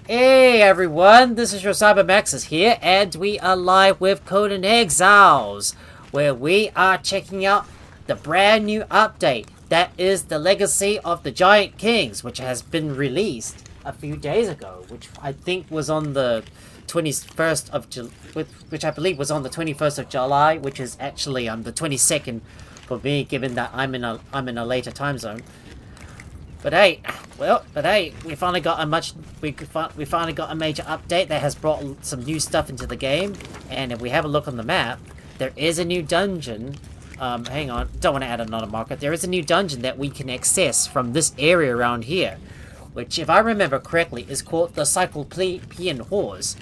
Hey everyone, this is your CyberMaxis here, and we are live with Conan Exiles, where we are checking out the brand new update that is the Legacy of the Giant Kings, which has been released a few days ago, which I think was on the 21st of which I believe was on the 21st of July, which is actually the 22nd for me, given that I'm in a later time zone. But hey, we finally got a major update that has brought some new stuff into the game. And if we have a look on the map, there is a new dungeon. Hang on, don't want to add another marker. There is a new dungeon that we can access from this area around here, which, if I remember correctly, is called the Cyclopean Halls.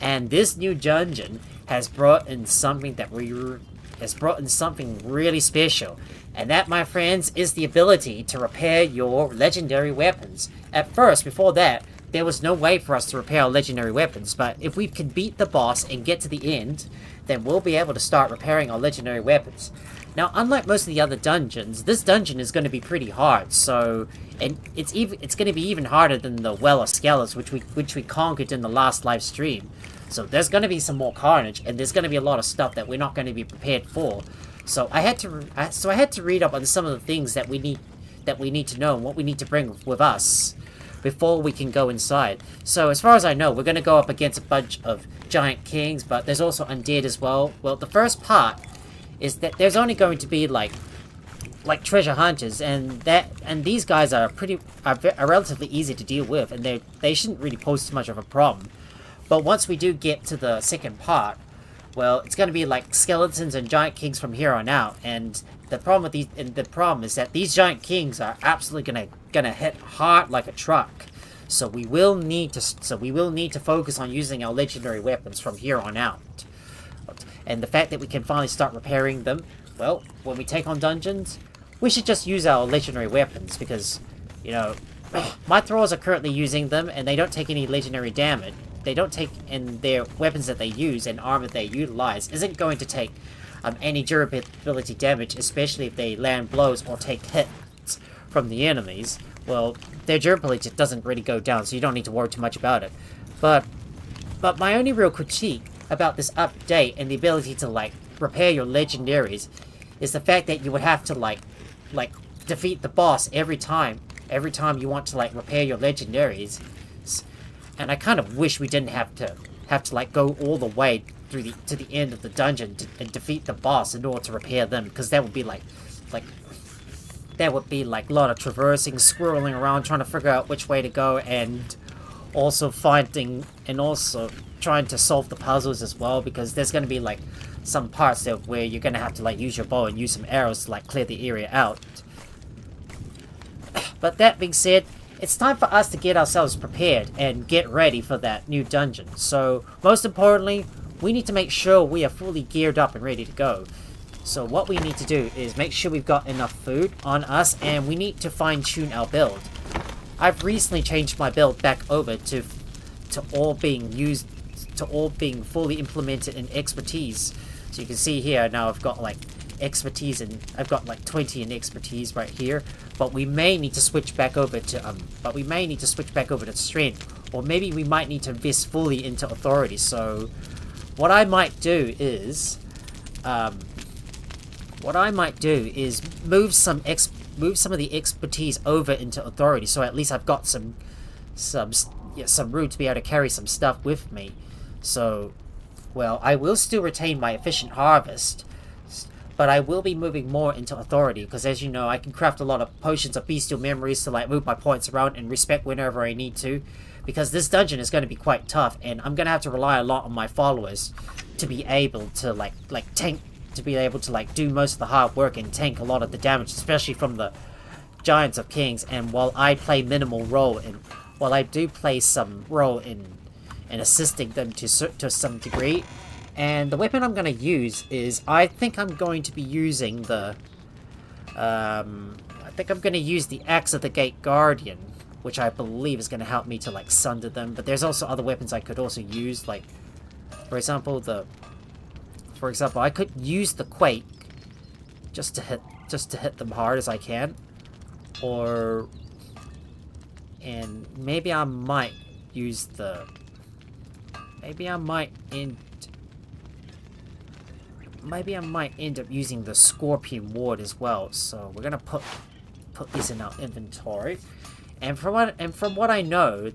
And this new dungeon has brought in something really special. And that, my friends, is the ability to repair your legendary weapons. At first, before that, there was no way for us to repair our legendary weapons, but if we can beat the boss and get to the end, then we'll be able to start repairing our legendary weapons. Now, unlike most of the other dungeons, this dungeon is going to be pretty hard, and it's going to be even harder than the Well of Skeletons, which we conquered in the last live stream. So there's going to be some more carnage, and there's going to be a lot of stuff that we're not going to be prepared for. So I had to read up on some of the things that we need to know and what we need to bring with us before we can go inside. So as far as I know, we're going to go up against a bunch of giant kings, but there's also undead as well. Well, the first part is that there's only going to be like treasure hunters, and these guys are relatively easy to deal with, and they shouldn't really pose too much of a problem. But once we do get to the second part, well, it's going to be like skeletons and giant kings from here on out, and the problem is that these giant kings are absolutely gonna hit hard like a truck. So we will need to focus on using our legendary weapons from here on out. And the fact that we can finally start repairing them, well, when we take on dungeons, we should just use our legendary weapons, because, you know, my Thralls are currently using them, and they don't take any legendary damage. They don't take, and their weapons that they use and armor they utilize isn't going to take any durability damage, especially if they land blows or take hits from the enemies. Well, their durability doesn't really go down, so you don't need to worry too much about it. But my only real critique about this update and the ability to repair your legendaries is the fact that you would have to defeat the boss every time you want to repair your legendaries. And I kind of wish we didn't have to go all the way to the end of the dungeon and defeat the boss in order to repair them, because that would be like a lot of traversing, squirreling around, trying to figure out which way to go, and also trying to solve the puzzles as well, because there's going to be some parts there where you're going to have to use your bow and use some arrows to clear the area out. But that being said, it's time for us to get ourselves prepared and get ready for that new dungeon. So, most importantly, we need to make sure we are fully geared up and ready to go. So what we need to do is make sure we've got enough food on us, and we need to fine-tune our build. I've recently changed my build back over to all being fully implemented in expertise. So you can see here now I've got expertise, and I've got 20 in expertise right here, but we may need to switch back over to strength, or maybe we might need to invest fully into authority. So what I might do is move some of the expertise over into authority, so at least I've got some room to be able to carry some stuff with me. So, well, I will still retain my efficient harvest, but I will be moving more into authority, because as you know, I can craft a lot of potions of bestial memories to move my points around and respec whenever I need to, because this dungeon is going to be quite tough, and I'm going to have to rely a lot on my followers to be able to do most of the hard work and tank a lot of the damage, especially from the Giants of Kings. And while I do play some role in assisting them to some degree. And the weapon I'm going to use is, I think I'm going to be using the Axe of the Gate Guardian, which I believe is going to help me to sunder them. But there's also other weapons I could also use, for example, I could use the Quake just to hit them hard as I can, and maybe I might use the... Maybe I might end up using the Scorpion Ward as well. So we're gonna put these in our inventory. And from what I know,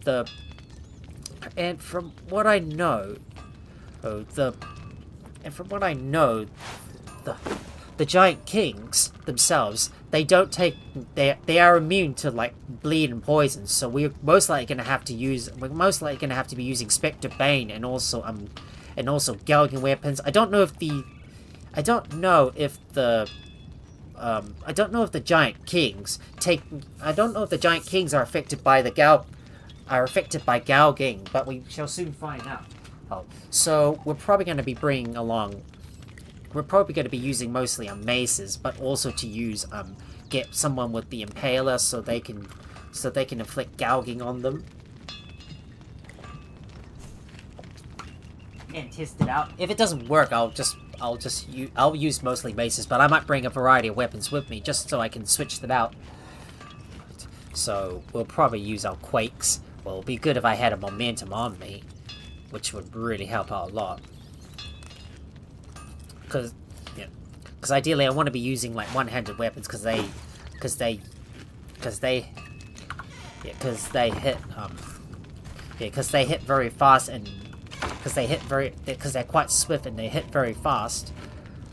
the giant kings themselves, they are immune to like bleed and poison. So we're most likely gonna have to be using Spectre Bane and also gouging weapons. I don't know if the giant kings are affected by gouging, but we shall soon find out. So we're probably going to be using mostly maces, but also to use get someone with the impaler so they can inflict gouging on them and test it out. If it doesn't work, I'll use mostly maces, but I might bring a variety of weapons with me just so I can switch them out. So we'll probably use our quakes. Well, it'd be good if I had a momentum on me, which would really help out a lot. Because ideally I want to be using like one-handed weapons because they hit very fast, and because they're quite swift and they hit very fast.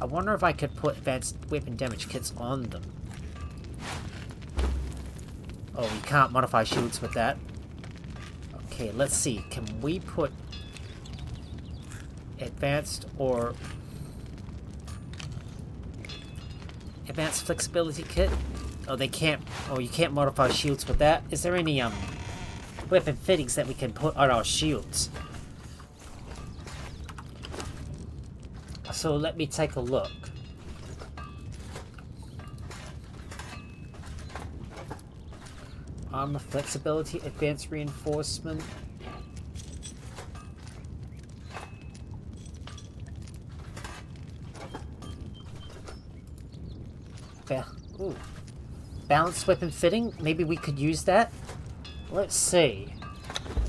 I wonder if I could put advanced weapon damage kits on them. Oh, you can't modify shields with that. Okay, let's see. Can we put advanced flexibility kit? Oh, they can't. Oh, you can't modify shields with that. Is there any weapon fittings that we can put on our shields? So let me take a look. Armor flexibility, advanced reinforcement. Ooh. Balanced weapon fitting. Maybe we could use that. Let's see.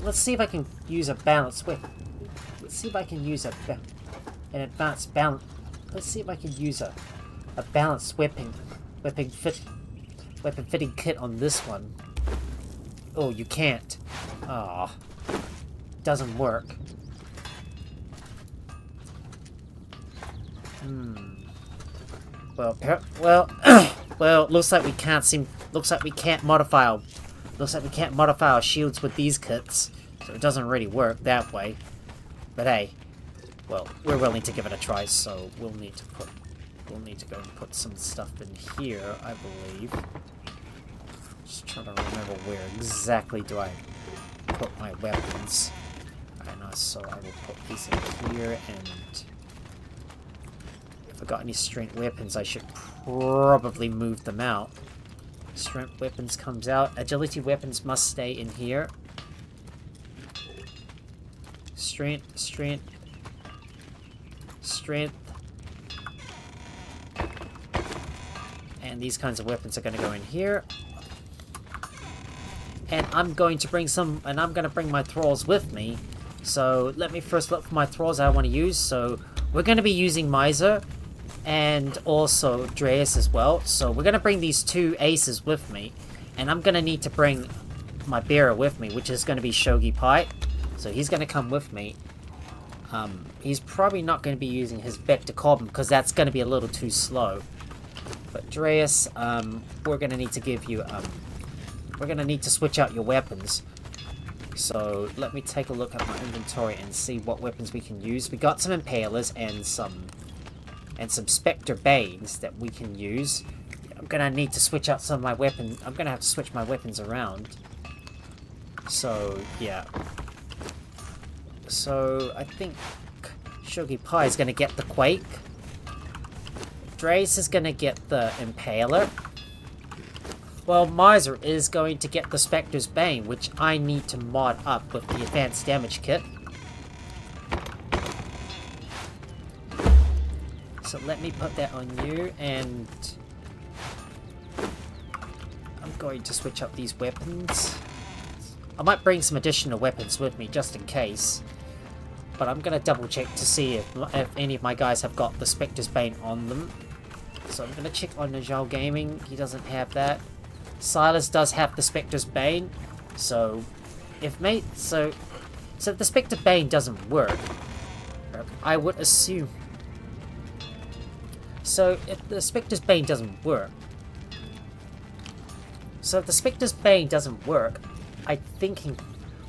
Let's see if I can use a balanced weapon. Let's see if I can use an advanced balance. Let's see if I can use a balanced weapon fitting kit on this one. Oh, you can't. Ah, doesn't work. Well, looks like we can't modify our shields with these kits, so it doesn't really work that way. But hey, well, we're willing to give it a try, so we'll need to go and put some stuff in here, I believe. Just trying to remember where exactly do I put my weapons. I know, so I will put these in here, and if I got any strength weapons, I should probably move them out. Strength weapons comes out. Agility weapons must stay in here. Strength. And these kinds of weapons are going to go in here. And I'm going to bring my Thralls with me. So let me first look for my Thralls I want to use. So we're going to be using Miser and also Dreas as well. So we're going to bring these two aces with me. And I'm going to need to bring my bearer with me, which is going to be Shogi Pai. So he's going to come with me. He's probably not going to be using his Vector Carbon because that's going to be a little too slow. But Dreas, we're going to need to give you... we're going to need to switch out your weapons. So let me take a look at my inventory and see what weapons we can use. We got some Impalers and some Spectre Banes that we can use. I'm going to need to switch out some of my weapons. I'm going to have to switch my weapons around. So, yeah. So, I think Shogi Pai is going to get the Quake. Drace is going to get the Impaler. Well, Miser is going to get the Spectre's Bane, which I need to mod up with the Advanced Damage Kit. So let me put that on you, and I'm going to switch up these weapons. I might bring some additional weapons with me just in case. But I'm gonna double check to see if any of my guys have got the Spectre's Bane on them. So I'm gonna check on Najal Gaming. He doesn't have that. Silas does have the Spectre's Bane. So if so if the Spectre Bane doesn't work, I would assume. So if the Spectre's Bane doesn't work,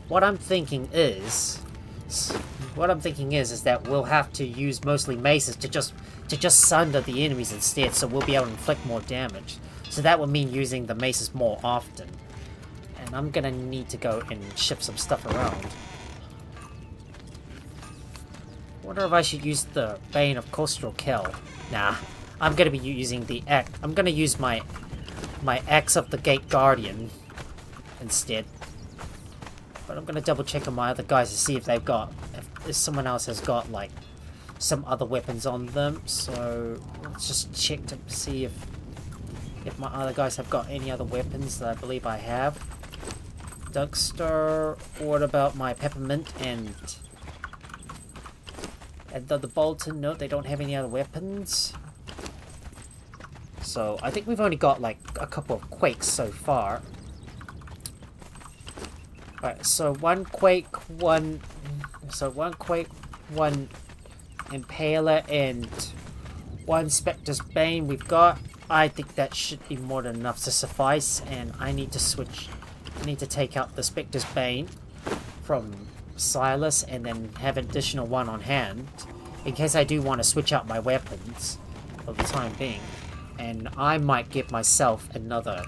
what I'm thinking is that we'll have to use mostly maces to just sunder the enemies instead, so we'll be able to inflict more damage. So that would mean using the maces more often. And I'm gonna need to go and shift some stuff around. Wonder if I should use the Bane of Coastal Kell. Nah, I'm gonna be using the axe. I'm gonna use my Axe of the Gate Guardian instead. But I'm gonna double check on my other guys to see if they've got, if someone else has got like some other weapons on them. So let's just check to see if my other guys have got any other weapons that I believe I have. Dugstar, what about my Peppermint and the Bolton? No, they don't have any other weapons. So I think we've only got like a couple of Quakes so far. Alright, so one Quake, one Impaler, and one Spectre's Bane we've got. I think that should be more than enough to suffice, and I need to switch. I need to take out the Spectre's Bane from Silas and then have an additional one on hand in case I do want to switch out my weapons for the time being. And I might give myself another.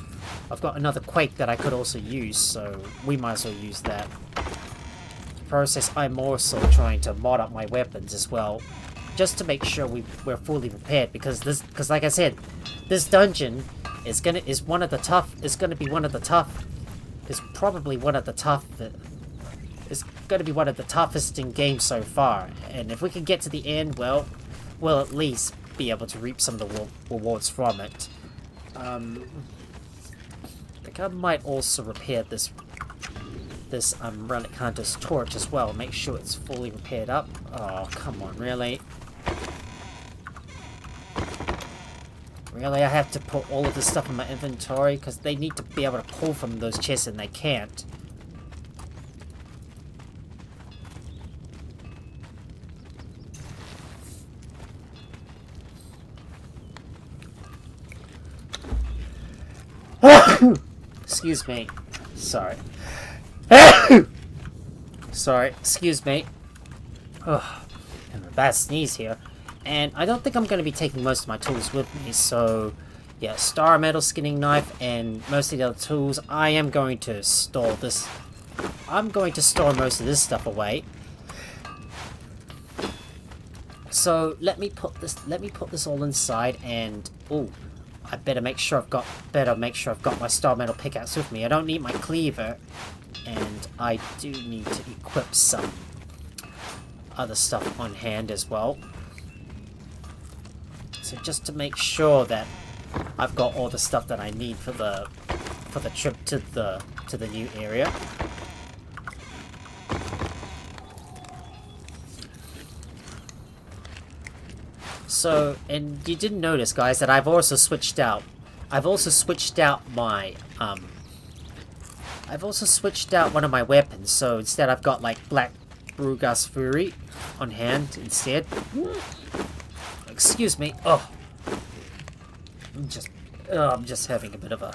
I've got another Quake that I could also use, so we might as well use that. The process, I'm also trying to mod up my weapons as well, just to make sure we're fully prepared, because like I said, this dungeon is probably one of the toughest in game so far. And if we can get to the end, well, we'll at least be able to reap some of the rewards from it. I think I might also repair this Relic Hunter's torch as well. Make sure it's fully repaired up. Oh, come on, really? Really, I have to put all of this stuff in my inventory because they need to be able to pull from those chests and they can't. Excuse me. Sorry. Sorry, excuse me. Ugh, I have a bad sneeze here. And I don't think I'm going to be taking most of my tools with me, so yeah, Star Metal Skinning Knife and most of the other tools, I am going to store this. I'm going to store most of this stuff away. So let me put this all inside, and oh, I better make sure I've got my Star Metal pickaxe with me. I don't need my cleaver, and I do need to equip some other stuff on hand as well. So just to make sure that I've got all the stuff that I need for the trip to the new area. So, and you didn't notice, guys, that I've also switched out my one of my weapons. So instead I've got like Black Brugas Fury on hand instead. Excuse me. Oh, I'm just having a bit of a.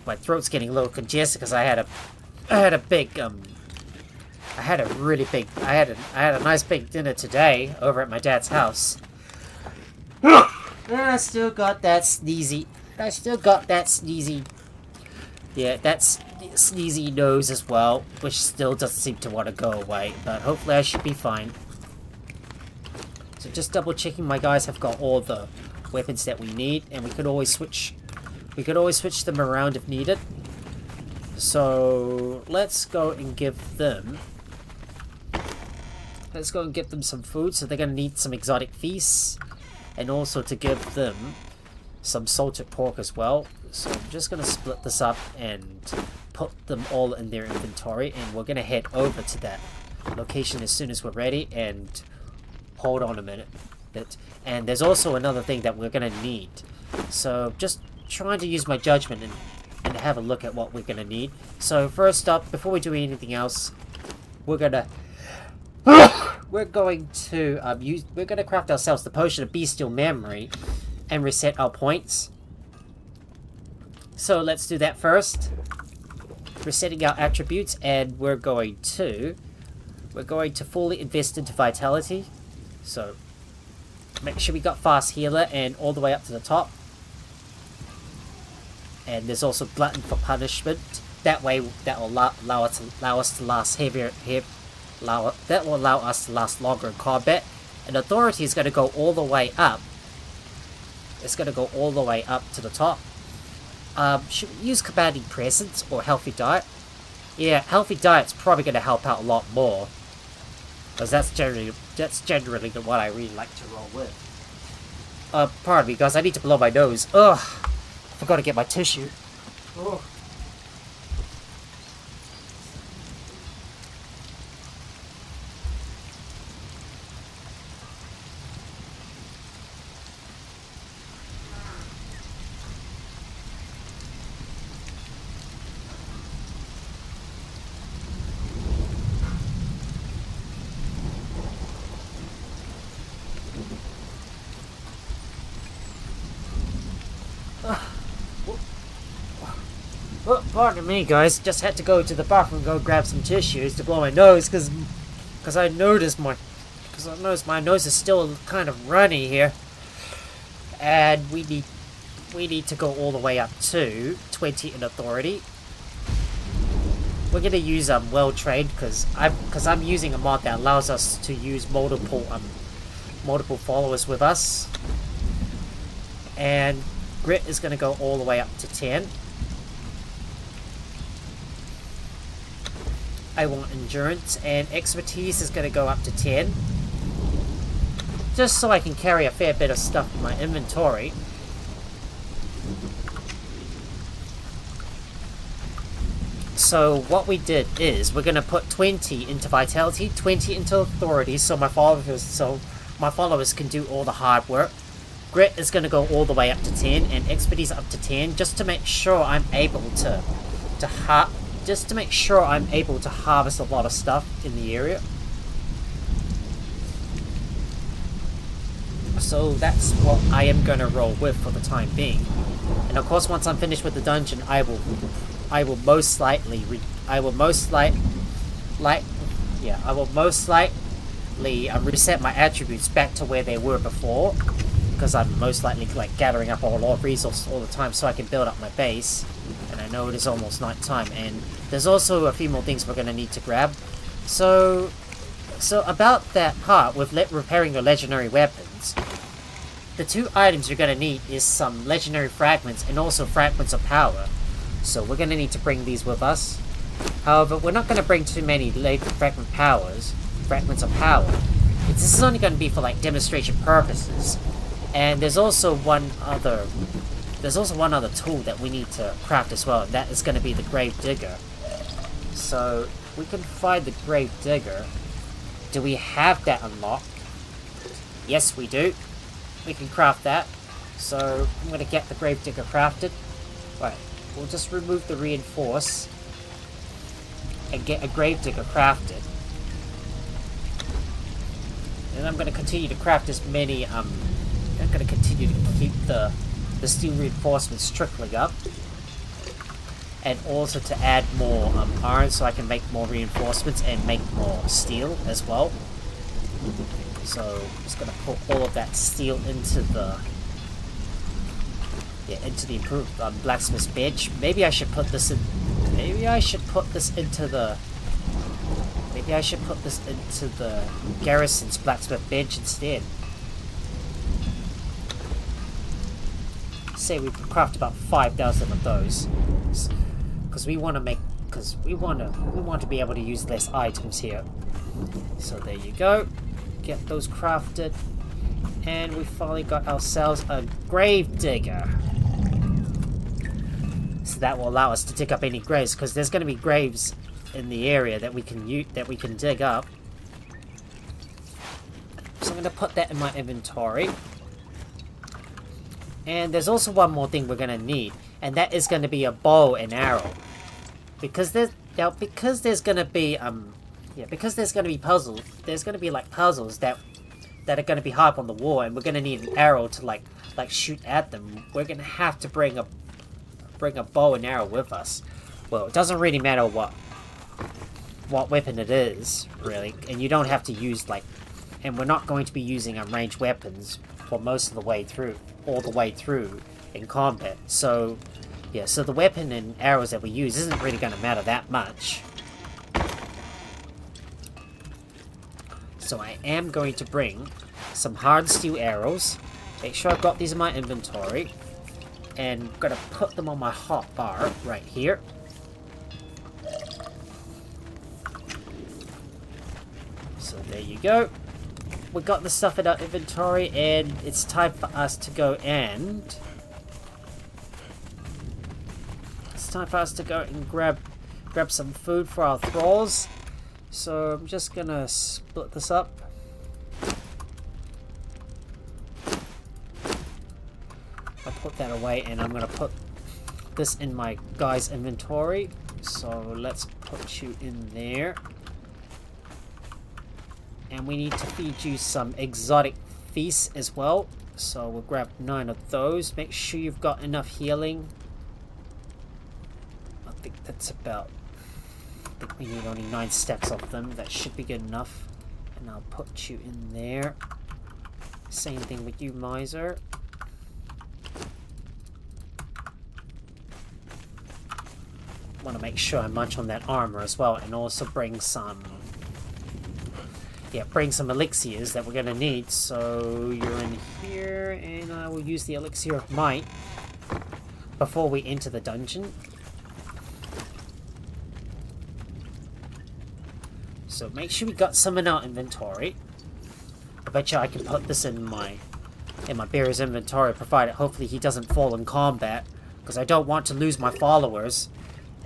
My throat's getting a little congested because I had a nice big dinner today over at my dad's house. I still got that sneezy. Yeah, that's sneezy nose as well, which still doesn't seem to want to go away, but hopefully I should be fine. So just double checking my guys have got all the weapons that we need, and we could always switch them around if needed. So let's go and give them some food. So they're gonna need some exotic feasts, and also to give them some salted pork as well. So I'm just going to split this up and put them all in their inventory, and we're going to head over to that location as soon as we're ready. And hold on a minute. And there's also another thing that we're going to need. So just trying to use my judgment and have a look at what we're going to need. So first up, before we do anything else, we're going to craft ourselves the potion of bestial memory and reset our points. So let's do that first. Resetting our attributes, and we're going to fully invest into vitality. So make sure we got fast healer and all the way up to the top. And there's also glutton for punishment. That way, that will allow us to last heavier. That will allow us to last longer in combat. And authority is going to go all the way up. It's going to go all the way up to the top. Should we use commanding presence or healthy diet? Yeah, healthy diet's probably going to help out a lot more, because that's generally what I really like to roll with. Pardon me, guys. I need to blow my nose. Ugh, I forgot to get my tissue. Ugh. Well, pardon me, guys. Just had to go to the bathroom and go grab some tissues to blow my nose, because I noticed my nose is still kind of runny here, and we need to go all the way up to 20 in authority. We're gonna use well trained because I'm using a mod that allows us to use multiple followers with us, and grit is gonna go all the way up to 10. I want endurance, and expertise is going to go up to 10. Just so I can carry a fair bit of stuff in my inventory. So what we did is we're going to put 20 into vitality, 20 into authority, so my followers can do all the hard work. Grit is going to go all the way up to 10, and expertise up to 10, just to make sure I'm able to harvest a lot of stuff in the area. So that's what I am going to roll with for the time being. And of course, once I'm finished with the dungeon, I will most likely reset my attributes back to where they were before, because I'm most likely gathering up a lot of resources all the time so I can build up my base. And I know it is almost night time, and there's also a few more things we're going to need to grab. So about that part with repairing your legendary weapons, the two items you're going to need is some legendary fragments and also fragments of power. So we're going to need to bring these with us. However, we're not going to bring too many fragments of power. This is only going to be for demonstration purposes. And there's also one other tool that we need to craft as well, and that is going to be the grave digger. So we can find the grave digger. Do we have that unlocked? Yes, we do. We can craft that. So I'm going to get the grave digger crafted. Right, we'll just remove the reinforce and get a grave digger crafted. And I'm going to continue to craft as many. I'm going to continue to keep the steel reinforcements trickling up, and also to add more iron so I can make more reinforcements and make more steel as well. So I'm just going to put all of that steel into the improved blacksmith's bench. Maybe I should put this into the garrison's blacksmith bench instead. Say we craft about 5,000 of those, because we want to be able to use less items here. So there you go. Get those crafted, And we finally got ourselves a grave digger. So that will allow us to dig up any graves, because there's going to be graves in the area that we can dig up. So I'm going to put that in my inventory. And there's also one more thing we're going to need, and that is going to be a bow and arrow. Because there's going to be puzzles. There's going to be like puzzles that are going to be high up on the wall, and we're going to need an arrow to like shoot at them. We're going to have to bring a bow and arrow with us. Well, it doesn't really matter what weapon it is, really, and you don't have to use like, and we're not going to be using ranged weapons for most of the way through, all the way through in combat. So, yeah, so the weapon and arrows that we use isn't really going to matter that much. So I am going to bring some hard steel arrows. Make sure I've got these in my inventory. And I'm going to put them on my hotbar right here. So there you go. We got the stuff in our inventory, and it's time for us to go and... It's time for us to go and grab some food for our thralls. So I'm just going to split this up. I'll put that away, and I'm going to put this in my guy's inventory. So let's put you in there. And we need to feed you some exotic feasts as well. So we'll grab 9 of those. Make sure you've got enough healing. I think that's about... I think we need only 9 stacks of them. That should be good enough. And I'll put you in there. Same thing with you, Miser. Want to make sure I munch on that armor as well, and also bring some... Yeah, bring some elixirs that we're going to need. So you're in here, and I will use the elixir of might before we enter the dungeon. So make sure we got some in our inventory. I bet you I can put this in my bearer's inventory, provided hopefully he doesn't fall in combat, because I don't want to lose my followers.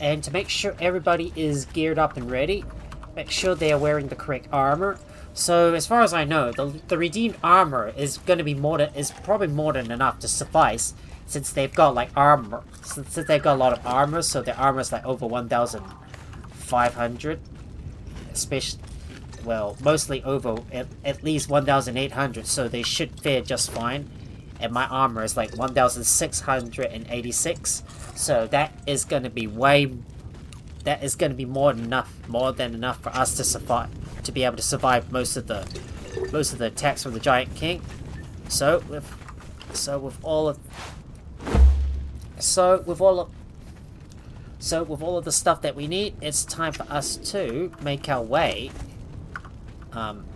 And to make sure everybody is geared up and ready, make sure they are wearing the correct armor. So as far as I know, the redeemed armor is going to be probably more than enough to suffice, since they've got like armor, since they've got a lot of armor. So their armor is like over 1,500, especially, well, mostly over at least 1,800. So they should fare just fine. And my armor is like 1,686. So that is going to be more than enough for us to survive, to be able to survive most of the attacks from the Giant King. So with all of the stuff that we need, it's time for us to make our way.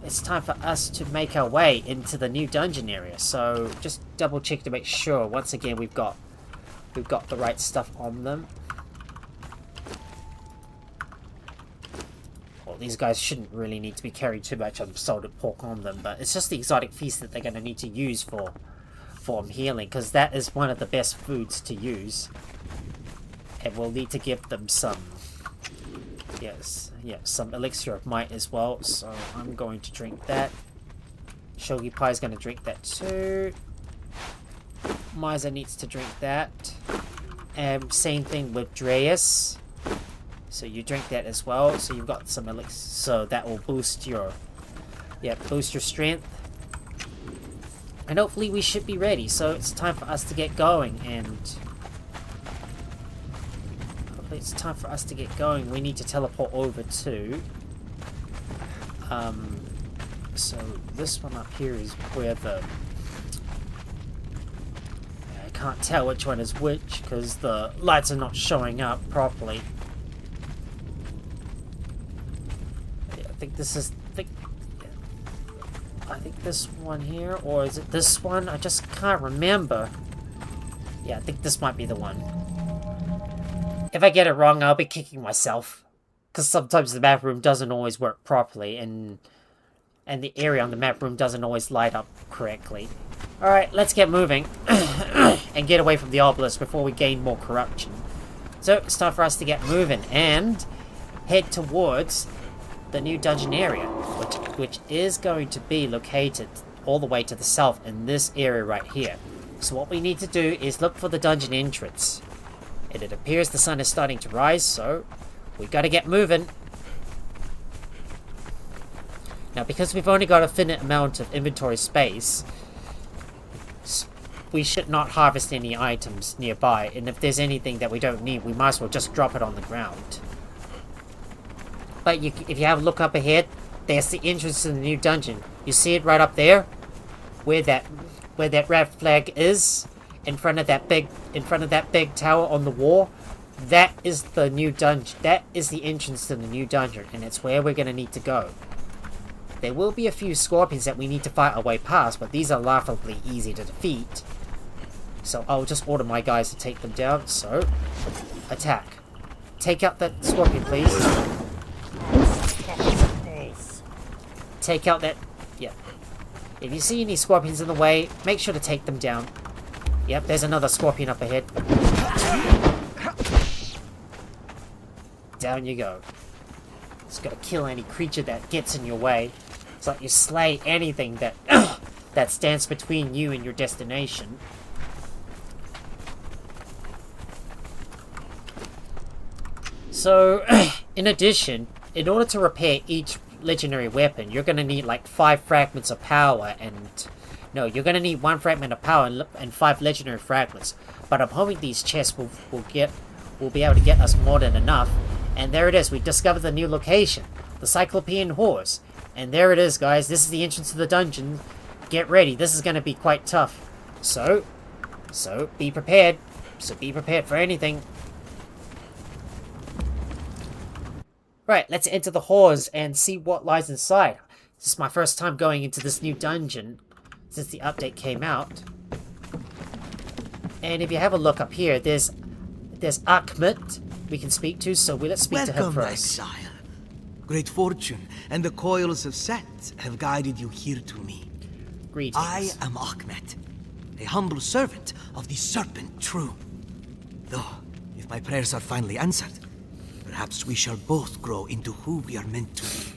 It's time for us to make our way into the new dungeon area. So just double check to make sure. Once again, we've got the right stuff on them. Well, these guys shouldn't really need to be carrying too much of salted pork on them, but it's just the exotic feast that they're going to need to use for healing, because that is one of the best foods to use. And we'll need to give them some, some elixir of might as well. So I'm going to drink that. Shogi Pie is going to drink that too. Miser needs to drink that. And same thing with Dreas. So you drink that as well. So you've got some elixir. So that will boost your strength. And hopefully we should be ready. So it's time for us to get going. And hopefully it's time for us to get going. We need to teleport over to... So this one up here is where the... I can't tell which one is which because the lights are not showing up properly. Yeah, I think this is... I think this one here, or is it this one? I just can't remember. Yeah, I think this might be the one. If I get it wrong, I'll be kicking myself. Because sometimes the map room doesn't always work properly, and And the area on the map room doesn't always light up correctly. Alright, let's get moving. And get away from the obelisk before we gain more corruption. So, it's time for us to get moving and head towards the new dungeon area, which is going to be located all the way to the south in this area right here. So what we need to do is look for the dungeon entrance. And it appears the sun is starting to rise, so we gotta get moving. Now, because we've only got a finite amount of inventory space, we should not harvest any items nearby, and if there's anything that we don't need, we might as well just drop it on the ground. But if you have a look up ahead, there's the entrance to the new dungeon. You see it right up there, where that red flag is, in front of that big tower on the wall. That is the new dungeon. That is the entrance to the new dungeon, and it's where we're gonna need to go. There will be a few scorpions that we need to fight our way past, but these are laughably easy to defeat. So I'll just order my guys to take them down. So, attack. Take out that scorpion, please. Take out that... Yeah. If you see any scorpions in the way, make sure to take them down. Yep, there's another scorpion up ahead. Down you go. Just gotta kill any creature that gets in your way. It's like you slay anything that that stands between you and your destination. So, in addition, in order to repair each legendary weapon, you're gonna need like 5 fragments of power and... No, you're gonna need 1 fragment of power and 5 legendary fragments. But I'm hoping these chests will be able to get us more than enough. And there it is, we discovered the new location. The Cyclopean Halls. And there it is, guys, this is the entrance to the dungeon. Get ready, this is gonna be quite tough. So be prepared. So be prepared for anything. Right, let's enter the halls and see what lies inside. This is my first time going into this new dungeon since the update came out. And if you have a look up here, there's Unnamed we can speak to, so let's speak to him first. Exile. Great fortune and the coils of Set have guided you here to me. Greetings. I am Unnamed, a humble servant of the Serpent True. Though, if my prayers are finally answered, perhaps we shall both grow into who we are meant to be.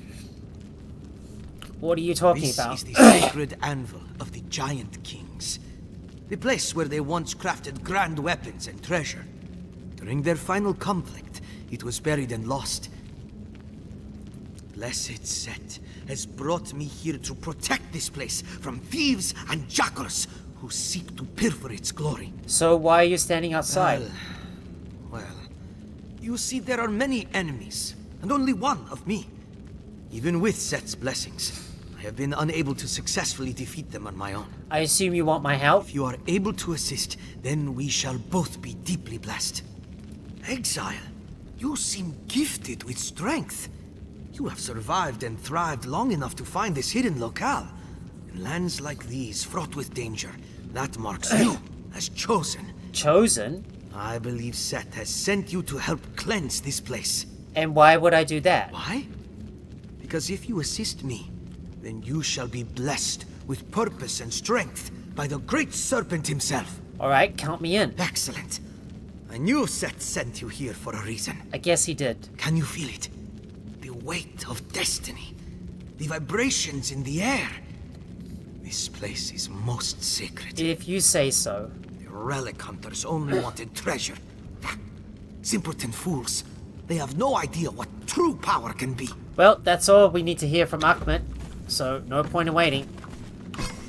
What are you talking about? This is the sacred anvil of the Giant Kings. The place where they once crafted grand weapons and treasure. During their final conflict, it was buried and lost. Blessed Set has brought me here to protect this place from thieves and jackals who seek to pilfer its glory. So why are you standing outside? Well, you see, there are many enemies, and only one of me. Even with Set's blessings, I have been unable to successfully defeat them on my own. I assume you want my help? If you are able to assist, then we shall both be deeply blessed. Exile, you seem gifted with strength. You have survived and thrived long enough to find this hidden locale. In lands like these, fraught with danger, that marks you as chosen. Chosen? I believe Set has sent you to help cleanse this place. And why would I do that? Why? Because if you assist me, then you shall be blessed with purpose and strength by the great serpent himself. Alright, count me in. Excellent. I knew Set sent you here for a reason. I guess he did. Can you feel it? The weight of destiny. The vibrations in the air. This place is most sacred. If you say so. The relic hunters only wanted treasure. Simpleton fools. They have no idea what true power can be. Well, that's all we need to hear from Unnamed, so no point in waiting.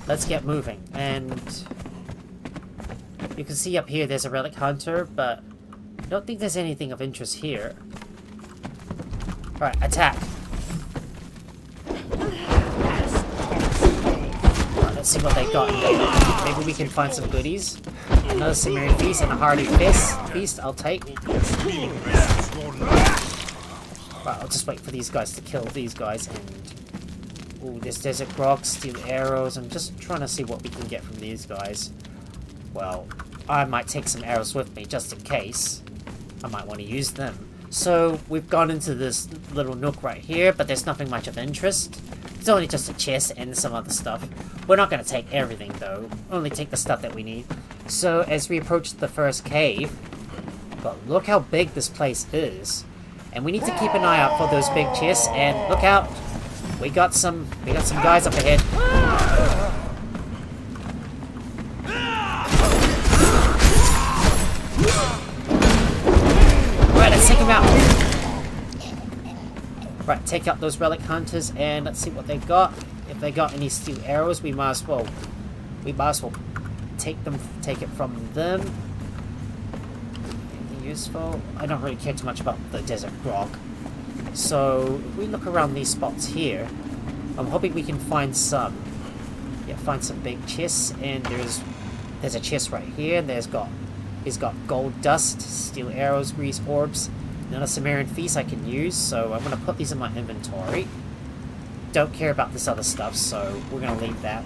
Let's get moving. And you can see up here there's a relic hunter, but I don't think there's anything of interest here. Alright, attack. Alright, let's see what they got in there. Maybe we can find some goodies. Another Cimmerian feast and a hearty feast I'll take. Right, I'll just wait for these guys to kill these guys. And ooh, there's desert grog, steel arrows. I'm just trying to see what we can get from these guys. Well, I might take some arrows with me just in case. I might want to use them. So we've gone into this little nook right here, but there's nothing much of interest. It's only just a chest and some other stuff. We're not going to take everything, though. Only take the stuff that we need. So, as we approach the first cave... But look how big this place is. And we need to keep an eye out for those big chests. And look out! We got some guys up ahead. Right, let's take him out. Right, take out those relic hunters and let's see what they got. If they got any steel arrows, we might as well take it from them. Anything useful? I don't really care too much about the desert rock. So if we look around these spots here, I'm hoping we can find some. Yeah, find some big chests. And there's a chest right here. He's got gold dust, steel arrows, grease orbs. Another Sumerian feast I can use, so I'm going to put these in my inventory. Don't care about this other stuff, so we're going to leave that.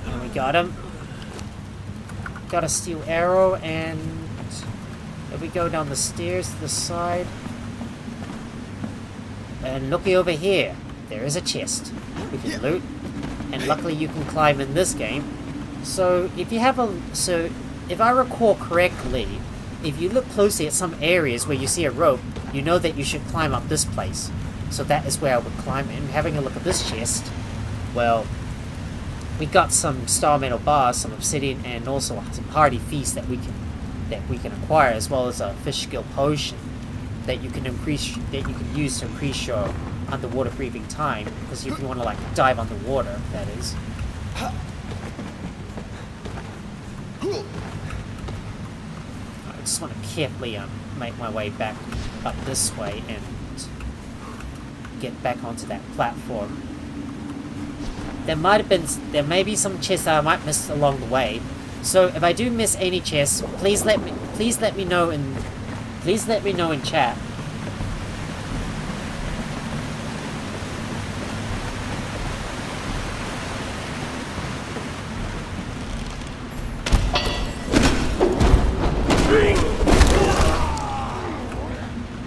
And we got him. Got a steel arrow, and if we go down the stairs to the side, and looky over here. There is a chest we can loot, and luckily you can climb in this game. So if I recall correctly, if you look closely at some areas where you see a rope, you know that you should climb up this place. So that is where I would climb. And having a look at this chest, well, we got some star metal bars, some obsidian, and also some hardy feast that we can acquire, as well as a fish skill potion that you can use to increase your underwater breathing time, because if you want to like dive underwater, that is. I just want to carefully make my way back up this way and get back onto that platform. There may be some chests that I might miss along the way. So if I do miss any chests, please let me know in chat.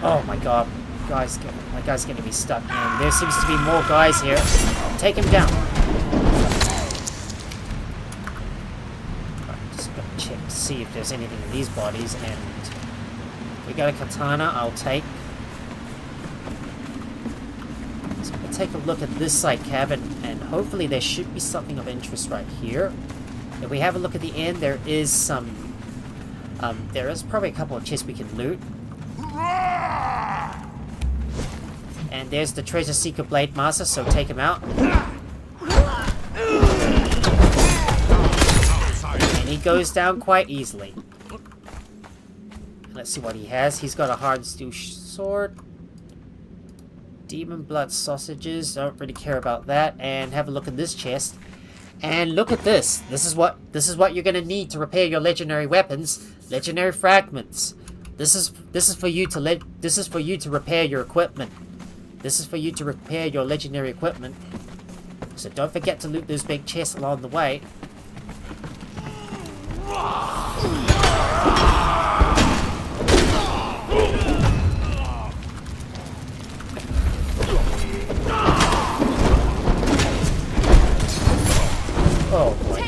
Oh my god, my guy's gonna be stuck, man. There seems to be more guys here. Take him down. Right, just gotta check to see if there's anything in these bodies, and we got a katana, I'll take. So we'll take a look at this side cabin, and hopefully there should be something of interest right here. If we have a look at the end, there is probably a couple of chests we can loot. And there's the treasure seeker blade master, so take him out. And he goes down quite easily. Let's see what he has. He's got a hard steel sword. Demon blood sausages. Don't really care about that. And have a look at this chest. And look at this. This is what you're gonna need to repair your legendary weapons. Legendary fragments. This is for you to repair your equipment. This is for you to repair your legendary equipment. So don't forget to loot those big chests along the way. Oh boy.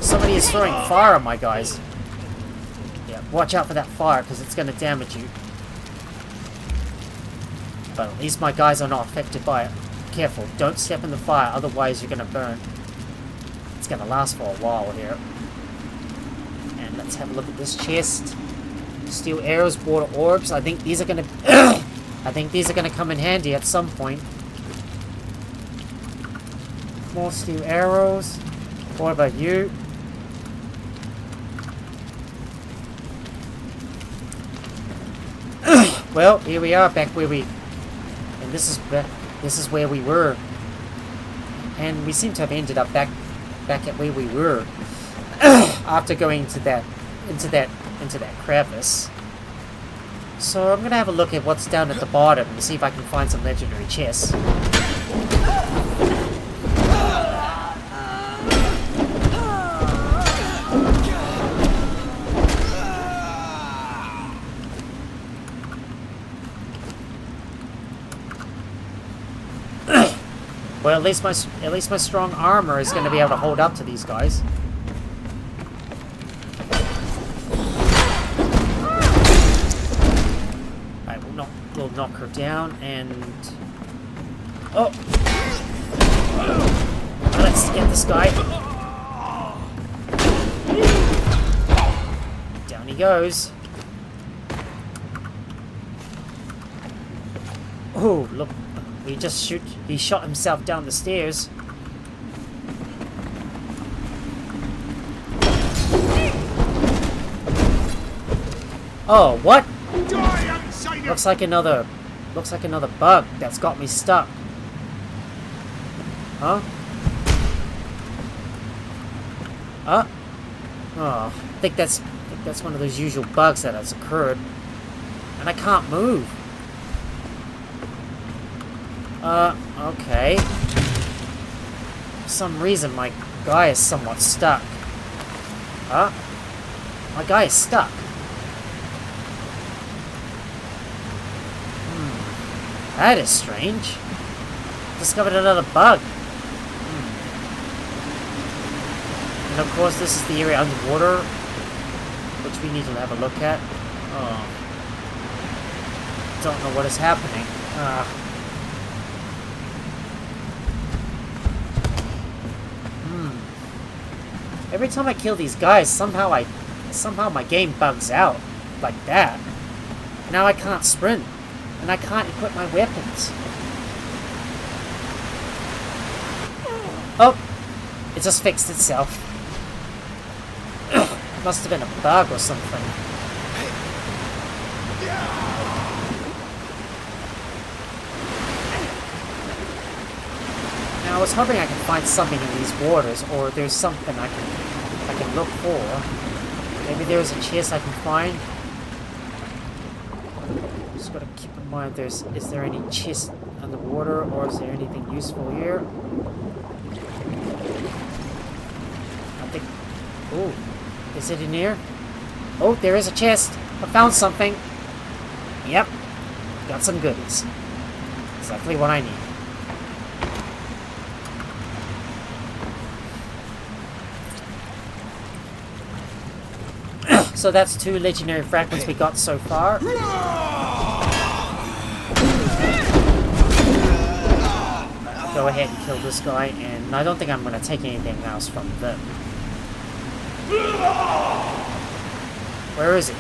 Somebody is throwing fire on my guys. Yeah, watch out for that fire, because it's going to damage you. But at least my guys are not affected by it. Careful, don't step in the fire, otherwise you're going to burn. It's going to last for a while here. And let's have a look at this chest. Steel arrows, water orbs. I think these are going to come in handy at some point. More steel arrows. What about you? Well, here we are, back where we... And this is where we were. And we seem to have ended up back at where we were. After going into that crevice. So I'm gonna have a look at what's down at the bottom and see if I can find some legendary chests. Well, at least my strong armor is going to be able to hold up to these guys. Alright, we'll knock her down and... Oh! Let's get this guy. Down he goes. Oh, look. He shot himself down the stairs. Oh, what? Looks like another bug that's got me stuck. Huh? Oh, I think that's one of those usual bugs that has occurred. And I can't move. Okay. For some reason, my guy is somewhat stuck. Huh? My guy is stuck. That is strange. Discovered another bug. And of course, this is the area underwater, which we need to have a look at. Oh. Don't know what is happening. Every time I kill these guys, somehow my game bugs out like that. Now I can't sprint, and I can't equip my weapons. Oh, it just fixed itself. Must have been a bug or something. Now I was hoping I can find something in these waters, or there's something I can look for. Maybe there's a chest I can find. Just gotta keep in mind, is there any chest underwater, or is there anything useful here? I think. Oh, is it in here? Oh, there is a chest. I found something. Yep, got some goodies. Exactly what I need. So that's 2 legendary fragments we got so far. Go ahead and kill this guy, and I don't think I'm going to take anything else from them. Where is he?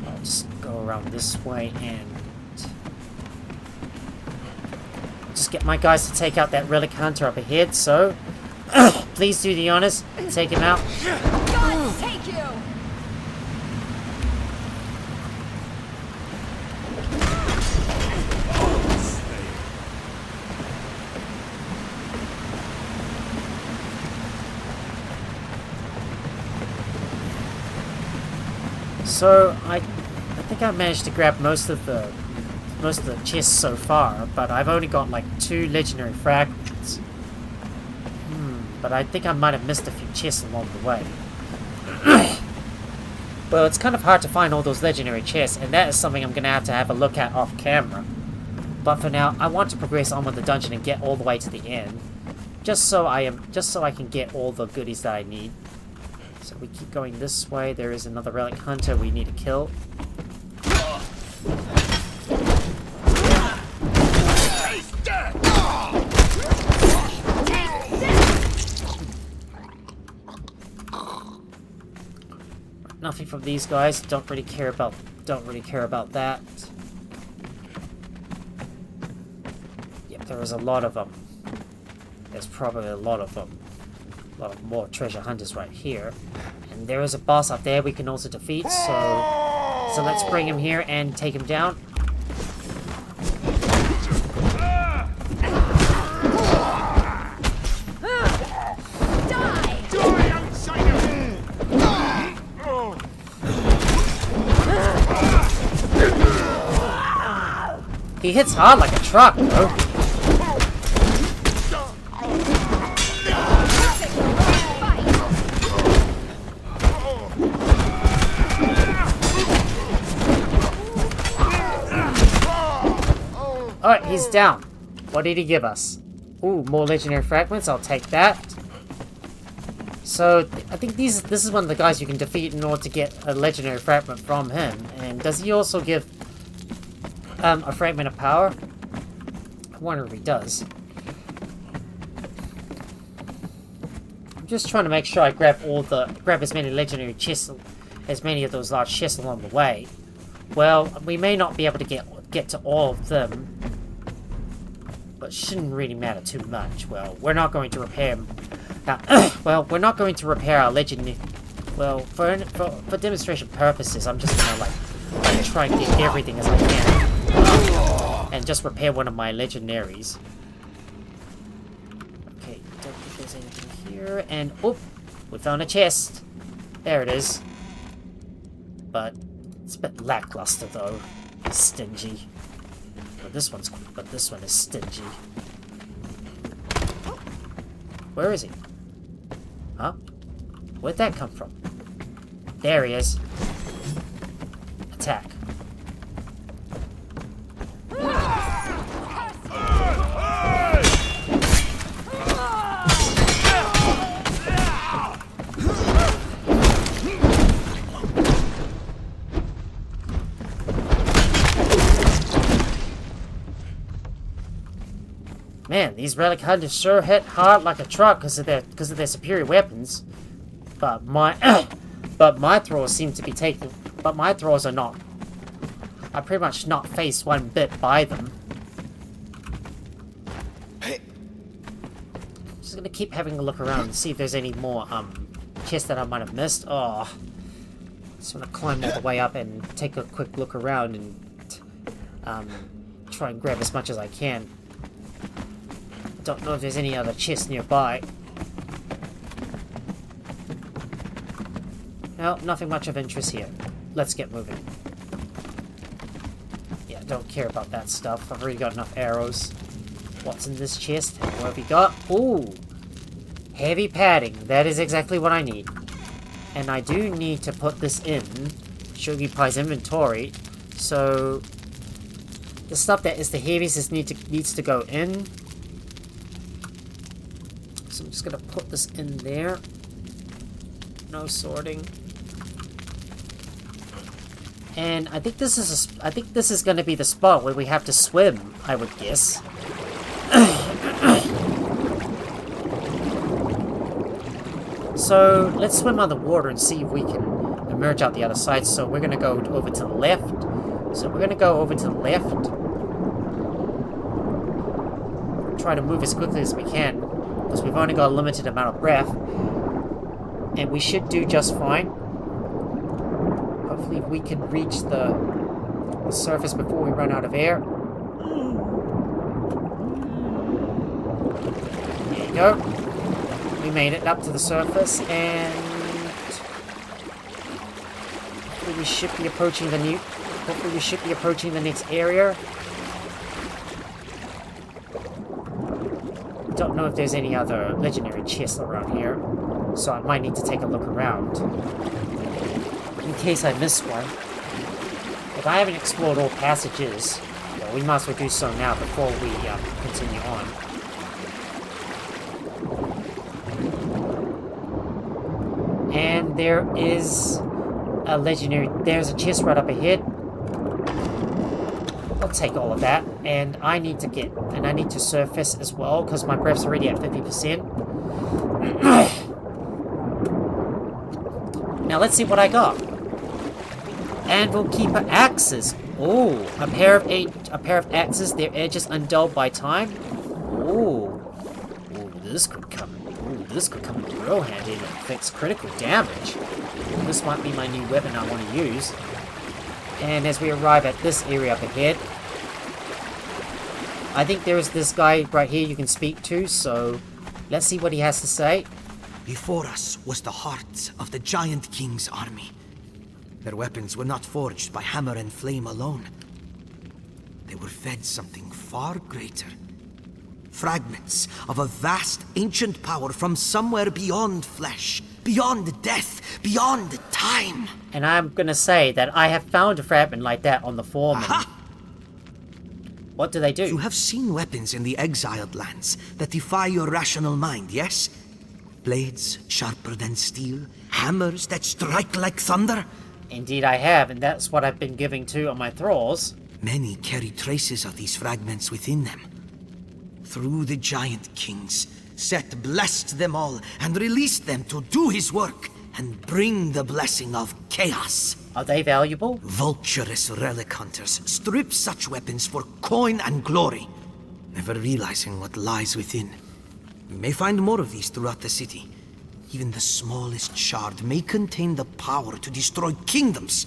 I'll just go around this way and just get my guys to take out that relic hunter up ahead, so please do the honors, take him out. God take you! So I think I managed to grab most of the chests so far, but I've only got like 2 legendary fragments. But I think I might have missed a few chests along the way. Well, it's kind of hard to find all those legendary chests, and that is something I'm going to have a look at off camera. But for now, I want to progress on with the dungeon and get all the way to the end, just so I can get all the goodies that I need. So we keep going this way. There is another relic hunter we need to kill. Nothing from these guys. Don't really care about that. Yep, there is a lot of them. There's probably a lot of them. A lot of more treasure hunters right here. And there is a boss up there we can also defeat, so let's bring him here and take him down. He hits hard like a truck, though. Alright, he's down. What did he give us? Ooh, more legendary fragments. I'll take that. So, I think this is one of the guys you can defeat in order to get a legendary fragment from him. And does he also give a fragment of power? I wonder if he does. I'm just trying to make sure I grab as many legendary chests, as many of those large chests along the way. Well, we may not be able to get to all of them, but shouldn't really matter too much. Well, we're not going to repair. Well, we're not going to repair our legendary. Well, for demonstration purposes, I'm just gonna like try and get everything as I can, and just repair one of my legendaries. Okay, don't think there's anything here, and oh, we found a chest. There it is. But it's a bit lackluster though. It's stingy. But this one is stingy. Where is he? Huh? Where'd that come from? There he is. Attack. Man, these relic hunters sure hit hard like a truck because of their superior weapons. But my thralls seem to be taking. But my thralls are not. I pretty much not faced one bit by them. Just gonna keep having a look around and see if there's any more chests that I might have missed. Oh, just wanna climb all the way up and take a quick look around and try and grab as much as I can. Don't know if there's any other chests nearby. No, nothing much of interest here. Let's get moving. Yeah, don't care about that stuff. I've already got enough arrows. What's in this chest? What have we got? Ooh! Heavy padding. That is exactly what I need. And I do need to put this in Shogi Pai's inventory. So the stuff that is the heaviest needs to go in. So I'm just gonna put this in there. No sorting. And I think this is gonna be the spot where we have to swim, I would guess. So let's swim underwater and see if we can emerge out the other side. So we're gonna go over to the left. Try to move as quickly as we can, because we've only got a limited amount of breath. And we should do just fine. Hopefully we can reach the surface before we run out of air. There you go. We made it up to the surface, and hopefully we should be approaching the next area. Don't know if there's any other legendary chests around here, so I might need to take a look around in case I miss one. If I haven't explored all passages, well, we might as well do so now before we continue on. And there is a there's a chest right up ahead. I'll take all of that, and I need to surface as well, because my breath's already at 50%. Now let's see what I got. Anvil Keeper axes. Oh, a pair of axes, their edges undulled by time. Oh, this could come in real handy and affects critical damage. This might be my new weapon I want to use. And as we arrive at this area up ahead, I think there is this guy right here you can speak to, so let's see what he has to say. Before us was the heart of the Giant King's army. Their weapons were not forged by hammer and flame alone. They were fed something far greater. Fragments of a vast ancient power from somewhere beyond flesh, beyond death, beyond time. And I'm gonna say that I have found a fragment like that on the foreman. Aha! What do they do? You have seen weapons in the exiled lands that defy your rational mind, yes? Blades sharper than steel, hammers that strike like thunder. Indeed I have, and that's what I've been giving to on my thralls. Many carry traces of these fragments within them. Through the giant kings, Set blessed them all and released them to do his work and bring the blessing of chaos. Are they valuable? Vulturous relic hunters strip such weapons for coin and glory, never realizing what lies within. We may find more of these throughout the city. Even the smallest shard may contain the power to destroy kingdoms.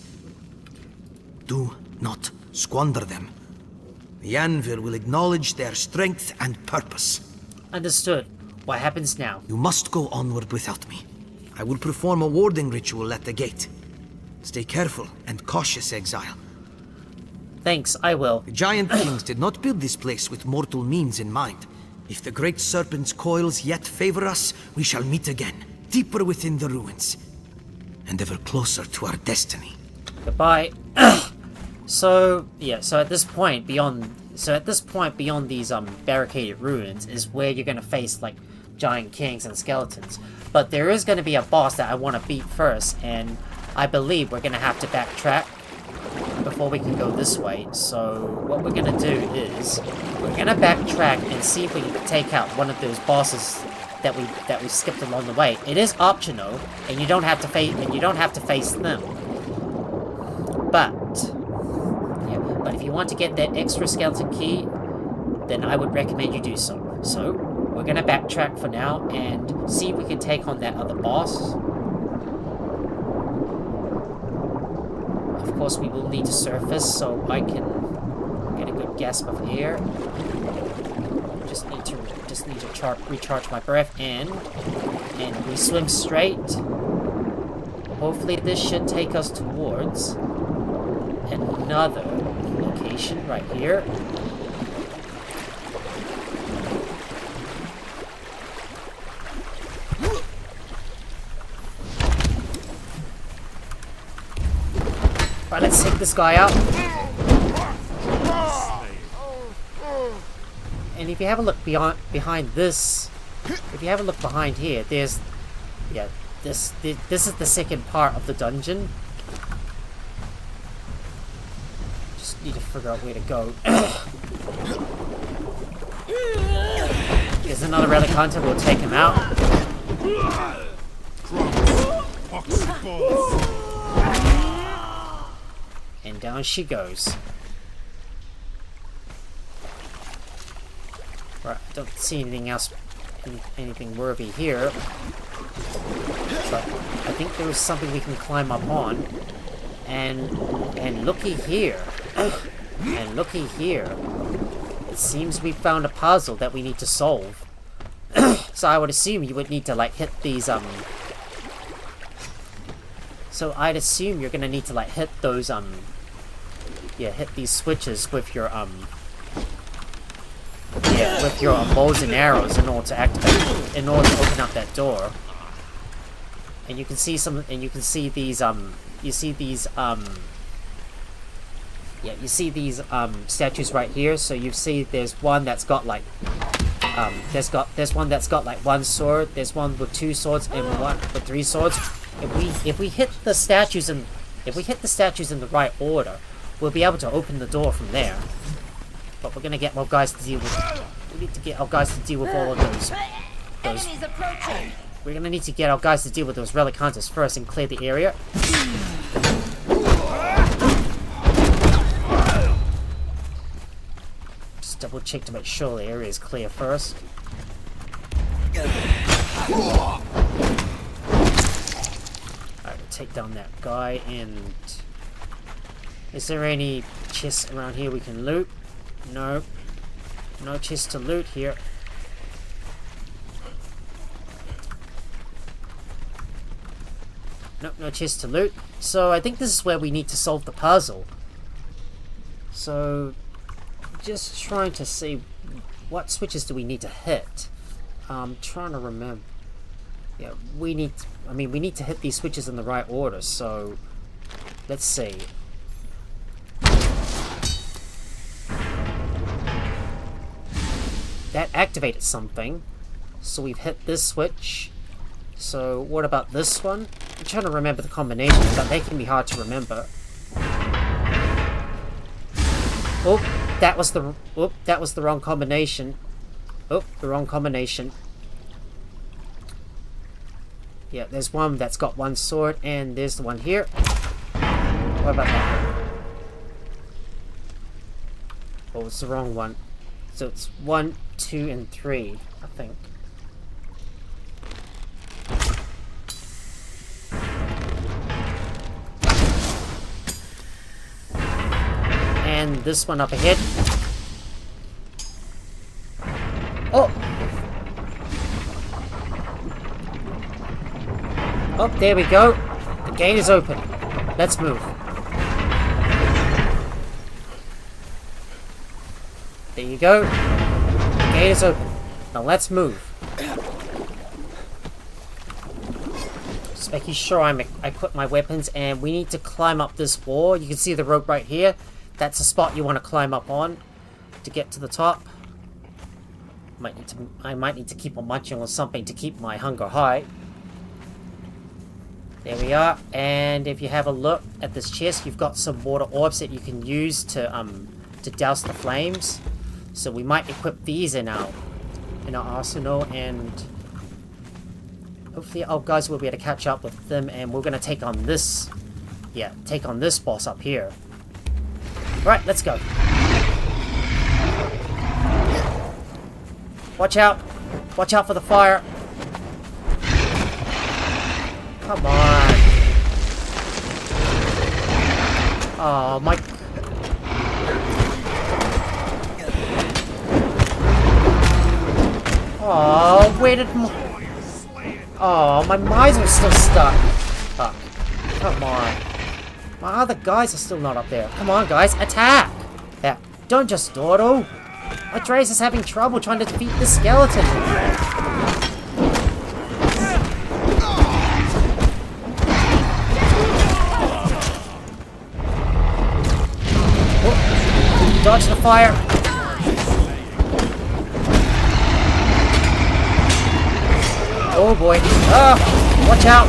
Do not squander them. The Anvil will acknowledge their strength and purpose. Understood. What happens now? You must go onward without me. I will perform a warding ritual at the gate. Stay careful and cautious, Exile. Thanks, I will. The giant kings did not build this place with mortal means in mind. If the great serpent's coils yet favor us, we shall meet again, deeper within the ruins, and ever closer to our destiny. Goodbye. So at this point beyond these barricaded ruins is where you're gonna face like giant kings and skeletons. But there is gonna be a boss that I want to beat first, and I believe we're gonna have to backtrack before we can go this way. So what we're gonna do is we're gonna backtrack and see if we can take out one of those bosses that we skipped along the way. It is optional, and you don't have to face them. But if you want to get that extra skeleton key, then I would recommend you do so. So we're gonna backtrack for now and see if we can take on that other boss. Of course, we will need to surface so I can get a good gasp of air. Just need to recharge my breath, and we swim straight. Hopefully, this should take us towards another location right here. Right, let's take this guy out. And if you have a look behind this, if you have a look behind here, there's, this is the second part of the dungeon. Just need to figure out where to go. There's another relic hunter. We'll take him out. And down she goes. Right, don't see anything else, anything worthy here. But I think there is something we can climb up on. And looky here. And looky here. It seems we found a puzzle that we need to solve. So I would assume you would need to like hit these So I'd assume you're gonna need to like hit those hit these switches with your with your bows and arrows in order to open up that door. And you can see these statues right here. So you see there's one that's got like there's one that's got like one sword, there's one with two swords, and one with three swords. If we hit the statues in the right order, we'll be able to open the door from there. But we're gonna get more guys to deal with. We need to get our guys to deal with all of those. Enemies approaching. We're gonna need to get our guys to deal with those relic hunters first and clear the area. Just double check to make sure the area is clear first. Alright, we'll take down that guy. And is there any chests around here we can loot? No. No chests to loot here. Nope, no chest to loot. So I think this is where we need to solve the puzzle. So just trying to see what switches do we need to hit. I'm trying to remember. Yeah, we need to hit these switches in the right order. So let's see. that activated something. So we've hit this switch. So what about this one? I'm trying to remember the combinations, but they can be hard to remember. Oh, that was the wrong combination. Oh, the wrong combination. Yeah, there's one that's got one sword, and there's the one here. What about that one? Oh, it's the wrong one. So it's 1, 2, and 3, I think. And this one up ahead. Oh! Oh, there we go. The gate is open. Let's move. There you go. The gate is open. Now let's move. Just making sure I equip my weapons, and we need to climb up this wall. You can see the rope right here. That's the spot you want to climb up on to get to the top. I might need to keep on munching on something to keep my hunger high. There we are. And if you have a look at this chest, you've got some water orbs that you can use to douse the flames. So we might equip these in our arsenal, and hopefully our guys will be able to catch up with them, and we're gonna take on this boss up here. Right, let's go. Watch out! Watch out for the fire! Come on! Oh my! Oh, where did my... Oh, my miser's still stuck. Fuck. Come on. My other guys are still not up there. Come on, guys, attack! Yeah, don't just dawdle. My Trace is having trouble trying to defeat the skeleton. Oh, dodge the fire. Oh boy. Ah! Watch out!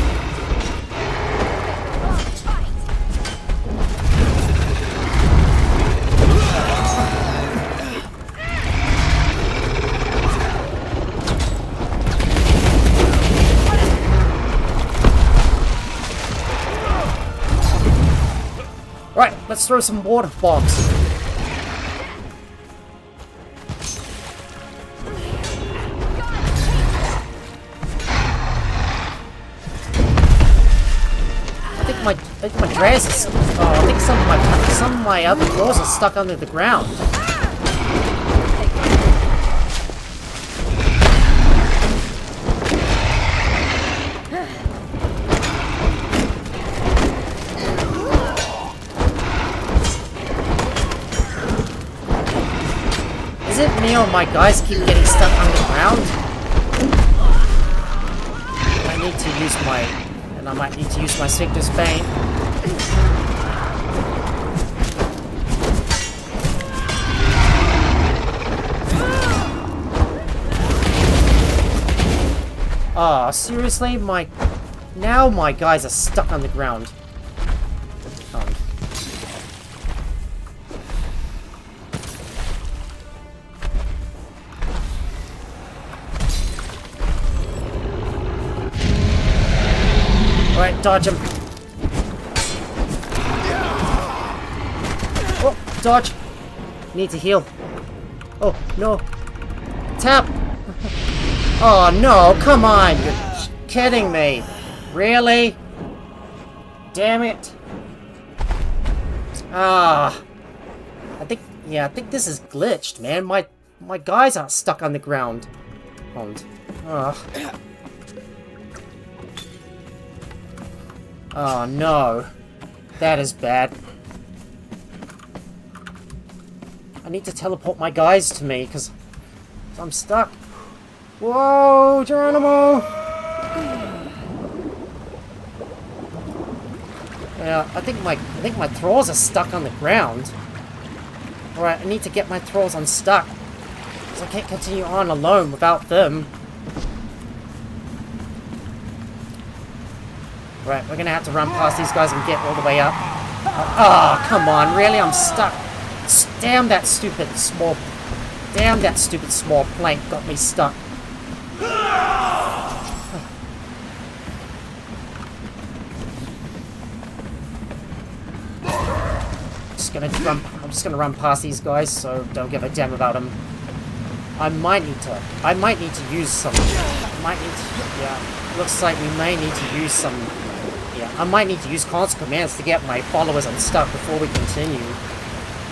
Right, let's throw some water bombs. I think my dress is... Oh, I think some of my other claws are stuck under the ground. Is it me or my guys keep getting stuck underground? I need to use my... And I might need to use my Signa's Bane. Ah, oh, seriously? Now my guys are stuck on the ground. Alright, dodge him. Oh, dodge. Need to heal. Oh, no. Tap. Oh, no, come on. You're kidding me. Really? Damn it. Ah. I think this is glitched, man. My guys are stuck on the ground. Oh no, that is bad. I need to teleport my guys to me because I'm stuck. Whoa, Geronimo! Yeah, I think my Thralls are stuck on the ground. Alright, I need to get my Thralls unstuck. Because I can't continue on alone without them. Right, we're gonna have to run past these guys and get all the way up. Oh, come on, really? I'm stuck. Damn that stupid small plank got me stuck. I'm just gonna run past these guys, so don't give a damn about them. I might need to use some. Yeah. Looks like we may need to use some. Yeah, I might need to use constant commands to get my followers unstuck before we continue.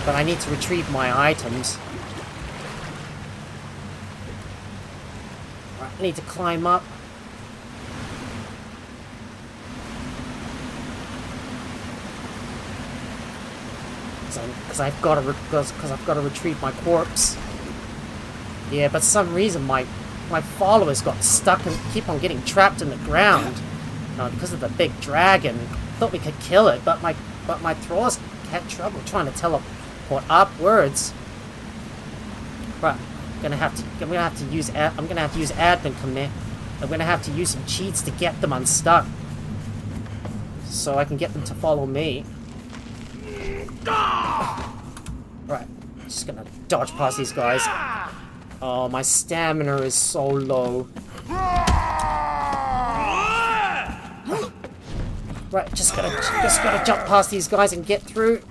But I need to retrieve my items. I need to climb up. Because I've got to retrieve my corpse. Yeah, but for some reason my followers got stuck and keep on getting trapped in the ground. Because of the big dragon. Thought we could kill it, but my Thralls had trouble trying to teleport upwards. Right, I'm gonna have to use admin command. I'm gonna have to use some cheats to get them unstuck, so I can get them to follow me. Right, just gonna dodge past these guys. Oh, my stamina is so low. Right, just gotta jump past these guys and get through.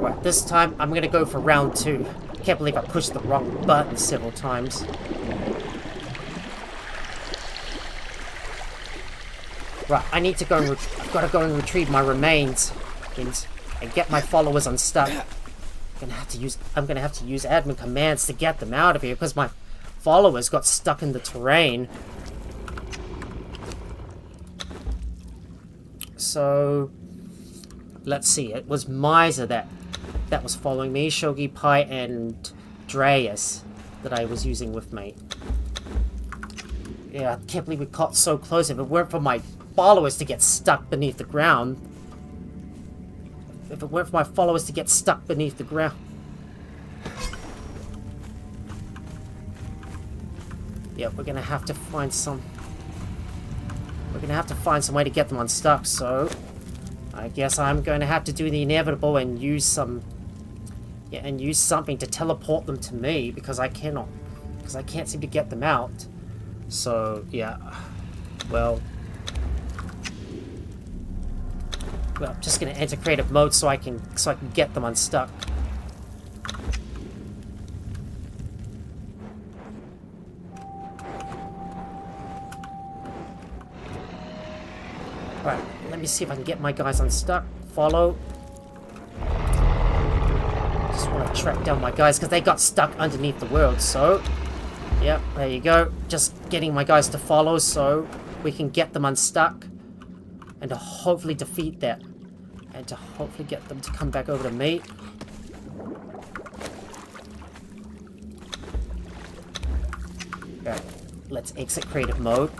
Right, this time I'm gonna go for round 2. Can't believe I pushed the wrong button several times. Right, I need to go and I've got to go and retrieve my remains and get my followers unstuck. I'm gonna have to use admin commands to get them out of here because my followers got stuck in the terrain. So let's see. It was Miser that was following me, Shogi Pai and Dreas that I was using with me. Yeah, I can't believe we got so close. If it weren't for my followers to get stuck beneath the ground. If it weren't for my followers to get stuck beneath the ground. Yeah, we're gonna have to find some. We're gonna have to find some way to get them unstuck. So, I guess I'm going to have to do the inevitable and use some. Yeah, and use something to teleport them to me because I cannot. Because I can't seem to get them out. So yeah. Well, I'm just gonna enter creative mode so I can get them unstuck. Right, let me see if I can get my guys unstuck. Follow. Just want to track down my guys because they got stuck underneath the world. So, yep, there you go. Just getting my guys to follow so we can get them unstuck. And to hopefully defeat that. And to hopefully get them to come back over to me. Alright, let's exit creative mode.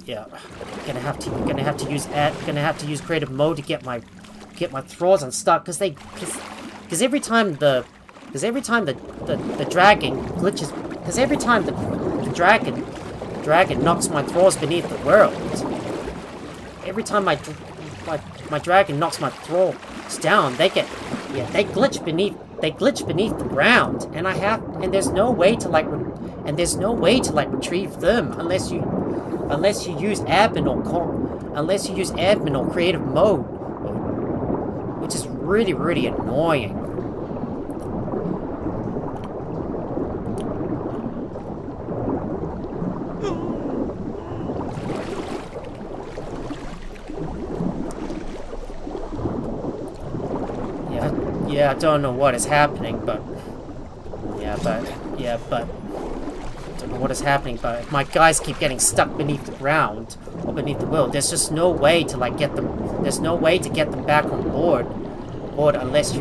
Yeah, gonna have to use creative mode to get my Thralls unstuck because every time the dragon glitches, because every time the dragon knocks my Thralls beneath the world. Every time my dragon knocks my Thralls down, they glitch beneath the ground, and there's no way to retrieve them unless you use admin or creative mode, which is really annoying. Yeah, I don't know what is happening, but I don't know what is happening, but if my guys keep getting stuck beneath the ground or beneath the world, there's just no way to get them. There's no way to get them back on board unless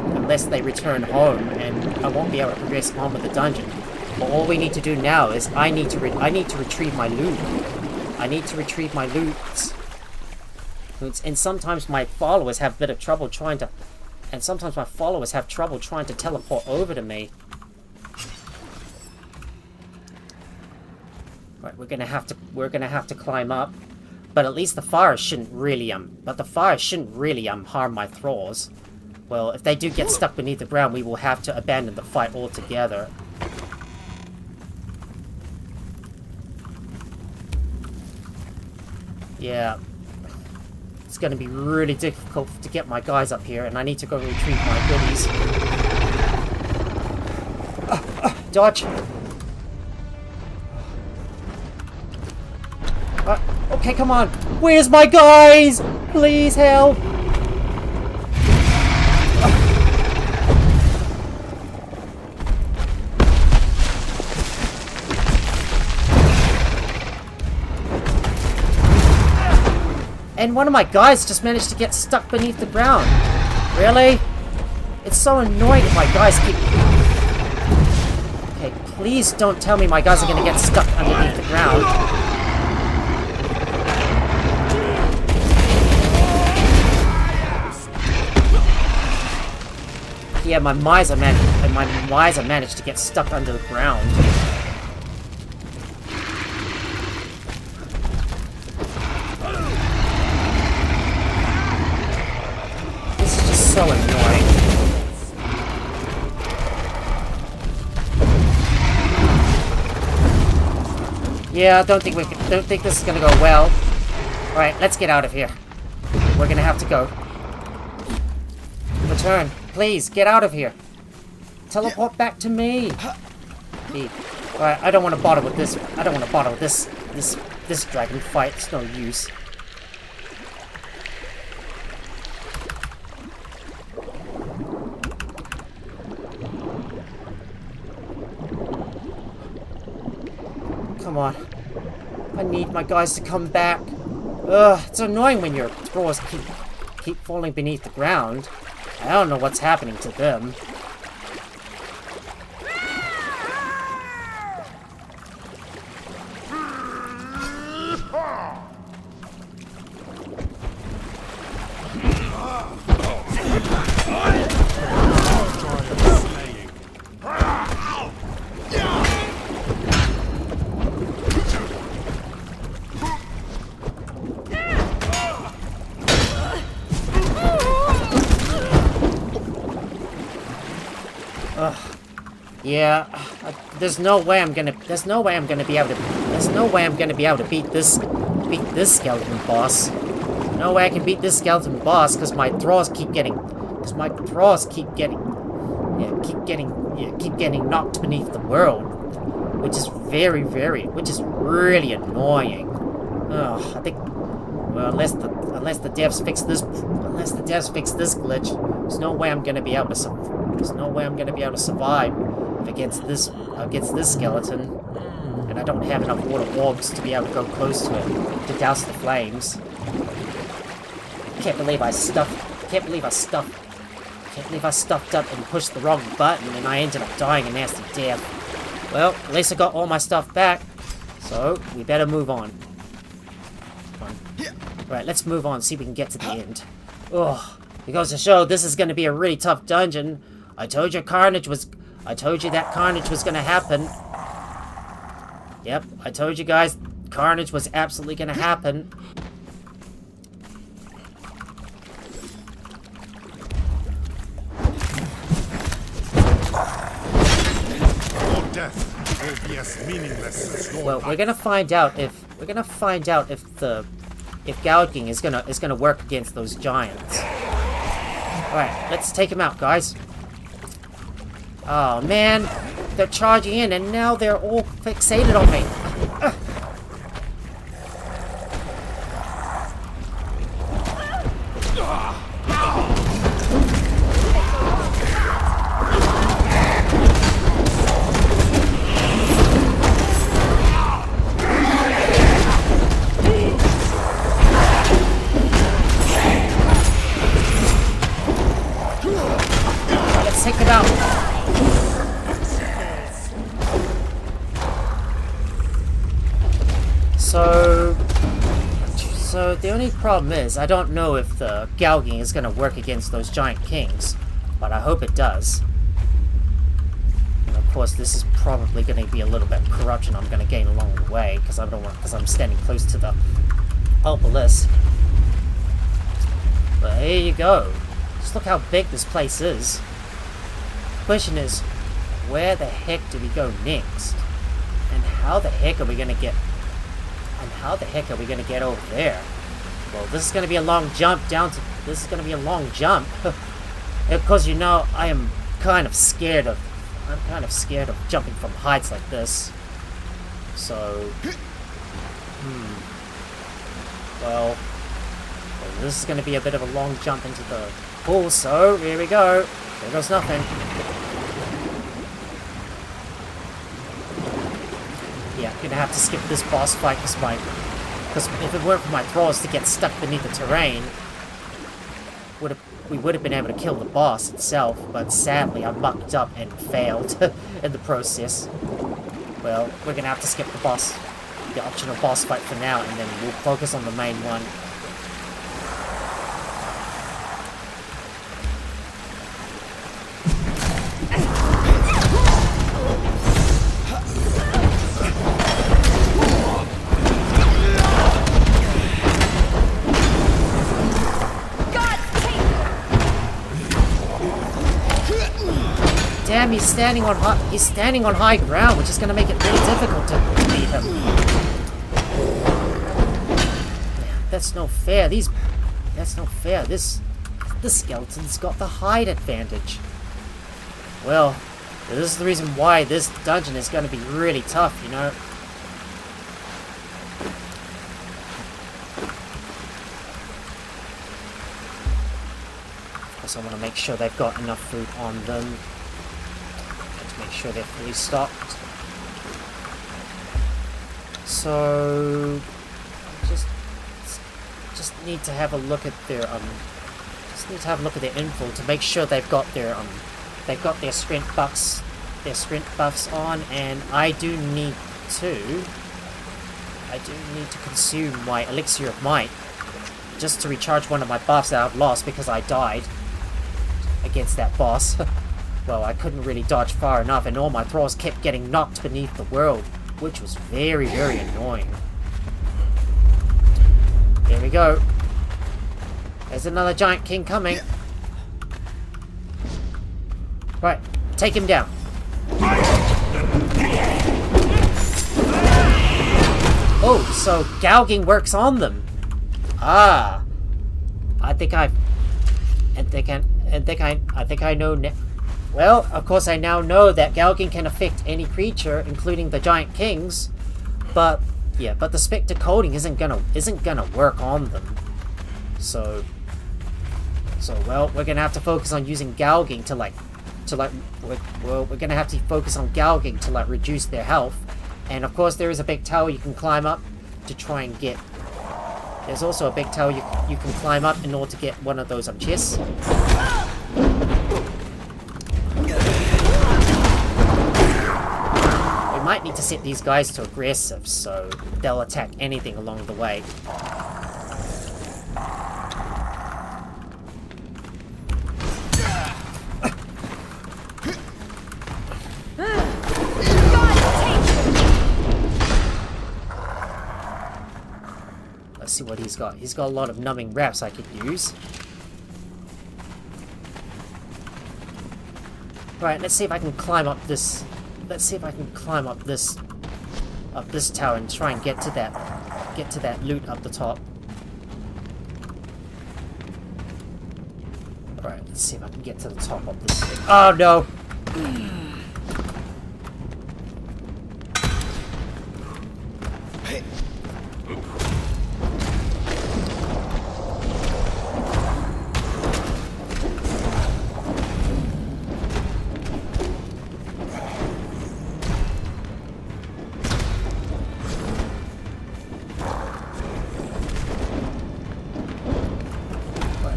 they return home, and I won't be able to progress on with the dungeon. But all we need to do now is I need to retrieve my loot. I need to retrieve my loot. And sometimes my followers have a bit of trouble trying to... And sometimes my followers have trouble trying to teleport over to me. Right, we're gonna have to climb up. But at least the fire shouldn't really harm my thralls. Well, if they do get stuck beneath the ground, we will have to abandon the fight altogether. Yeah. It's gonna be really difficult to get my guys up here, and I need to go retrieve my goodies. Dodge! Okay, come on! Where's my guys? Please help! And one of my guys just managed to get stuck beneath the ground. Really? It's so annoying if my guys keep... Okay, please don't tell me my guys are gonna get stuck underneath the ground. Yeah, my miser managed to get stuck under the ground. So annoying. Yeah, don't think this is gonna go well. Alright, let's get out of here. We're gonna have to go. Return. Please, get out of here. Teleport back to me. Alright, I don't want to bother with this. I don't want to bother with this dragon fight. It's no use. Come on. I need my guys to come back. Ugh, it's annoying when your thralls keep falling beneath the ground. I don't know what's happening to them. Yeah, there's no way I'm gonna be able to beat this skeleton boss. No way I can beat this skeleton boss because my thralls keep getting knocked beneath the world, which is really annoying. Ugh, I think, well, unless the devs fix this glitch, there's no way I'm gonna be able to survive against this skeleton, and I don't have enough water orbs to be able to go close to it to douse the flames. Can't believe I stuffed up and pushed the wrong button, and I ended up dying a nasty death. Well, at least I got all my stuff back, so we better move on. Come on. Right, let's move on, see if we can get to the end. Ugh, it goes to show this is going to be a really tough dungeon. I told you that carnage was gonna happen. Yep, I told you guys carnage was absolutely gonna happen. Your death will be as meaningless as your Well, life. we're gonna find out if gouging is gonna work against those giants. Alright, let's take him out, guys. Oh man, they're charging in and now they're all fixated on me. Let's take it out. So the only problem is, I don't know if the gouging is going to work against those giant kings, but I hope it does. And of course, this is probably going to be a little bit of corruption I'm going to gain along the way, because I'm standing close to the obelisk. But here you go. Just look how big this place is. The question is, where the heck do we go next? And how the heck are we going to get... And how the heck are we going to get over there? Well, this is going to be a long jump down to... This is going to be a long jump. Because, you know, I'm kind of scared of jumping from heights like this. So... Well, this is going to be a bit of a long jump into the pool, so here we go. There goes nothing. Yeah, I'm gonna have to skip this boss fight because if it weren't for my Thralls to get stuck beneath the terrain, we would have been able to kill the boss itself, but sadly I mucked up and failed in the process. Well, we're gonna have to skip the optional boss fight for now, and then we'll focus on the main one. Damn, he's standing on high ground, which is going to make it really difficult to beat him. That's no fair. That's no fair. The skeleton's got the height advantage. Well, this is the reason why this dungeon is going to be really tough, you know. Of course, I want to make sure they've got enough food on them. Make sure they're fully stocked. So just need to have a look at their info to make sure they've got their strength buffs on, and I do need to consume my elixir of might just to recharge one of my buffs that I've lost because I died against that boss. Well, I couldn't really dodge far enough, and all my Thralls kept getting knocked beneath the world, which was very, very annoying. Here we go. There's another giant king coming. Right, take him down. Oh, so gouging works on them. Ah, I think I know. Well, of course, I now know that gouging can affect any creature, including the giant kings. But yeah, but the spectre coating isn't gonna work on them. So well, we're gonna have to focus on using gouging we're gonna have to focus on gouging to reduce their health. And of course, there is a big tower you can climb up to try and get. There's also a big tower you can climb up in order to get one of those chests. We might need to set these guys to aggressive, so they'll attack anything along the way. Let's see what he's got. He's got a lot of numbing wraps I could use. Right, let's see if I can climb up this. Let's see if I can climb up this tower and try and get to that loot up the top. Alright, let's see if I can get to the top of this thing. Oh no!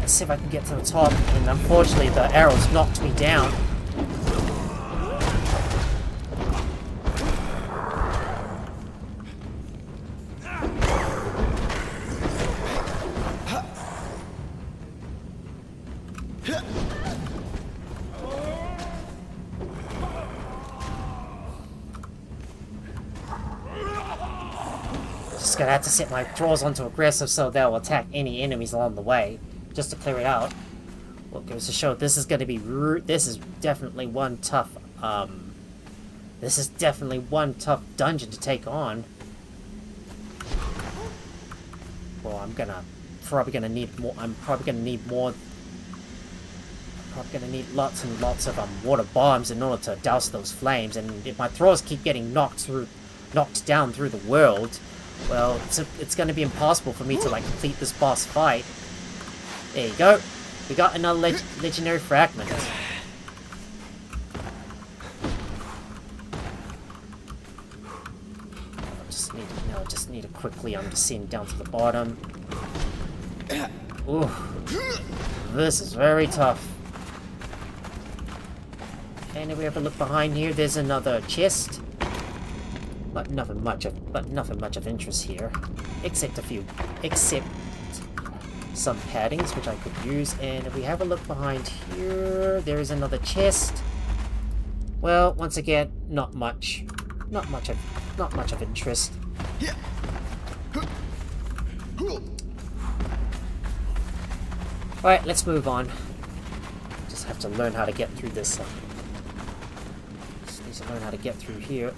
See if I can get to the top, and unfortunately the arrows knocked me down. Just gonna have to set my Thralls onto aggressive so they'll attack any enemies along the way, just to clear it out. Well, goes to show this is gonna be this is definitely one tough dungeon to take on. Well, I'm probably gonna need lots and lots of water bombs in order to douse those flames, and if my Thralls keep getting knocked down through the world, well, it's going to be impossible for me to like complete this boss fight. There you go. We got another legendary fragment. Just need to quickly. I'm descending down to the bottom. Ooh, this is very tough. And if we ever look behind here, there's another chest. But nothing much of interest here, except some paddings which I could use. And if we have a look behind here, there is another chest. Well, once again, not much of interest. All right, let's move on. Just have to learn how to get through this. Just need to learn how to get through here.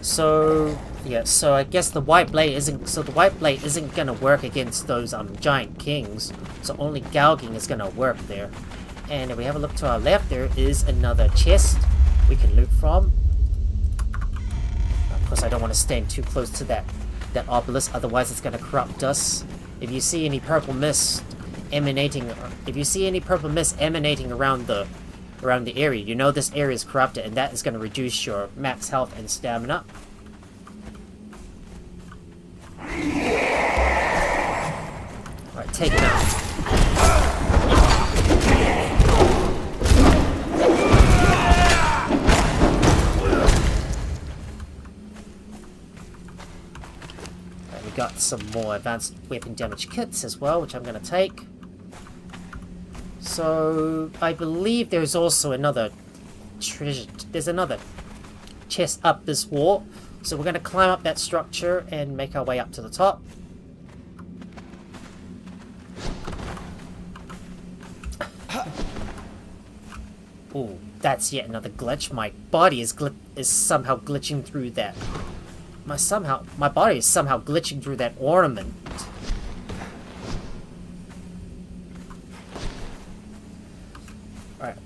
So yeah, so I guess the white blade isn't gonna work against those giant kings. So only gouging is gonna work there. And if we have a look to our left, there is another chest we can loot from. Of course, I don't want to stand too close to that obelisk, otherwise it's gonna corrupt us. If you see any purple mist emanating around the area, you know this area is corrupted, and that is going to reduce your max health and stamina. Alright, take it out. We got some more advanced weapon damage kits as well, which I'm going to take. So I believe there's also another treasure. There's another chest up this wall. So we're going to climb up that structure and make our way up to the top. Ooh, that's yet another glitch. My body is somehow glitching through that. My body is somehow glitching through that ornament. Alright.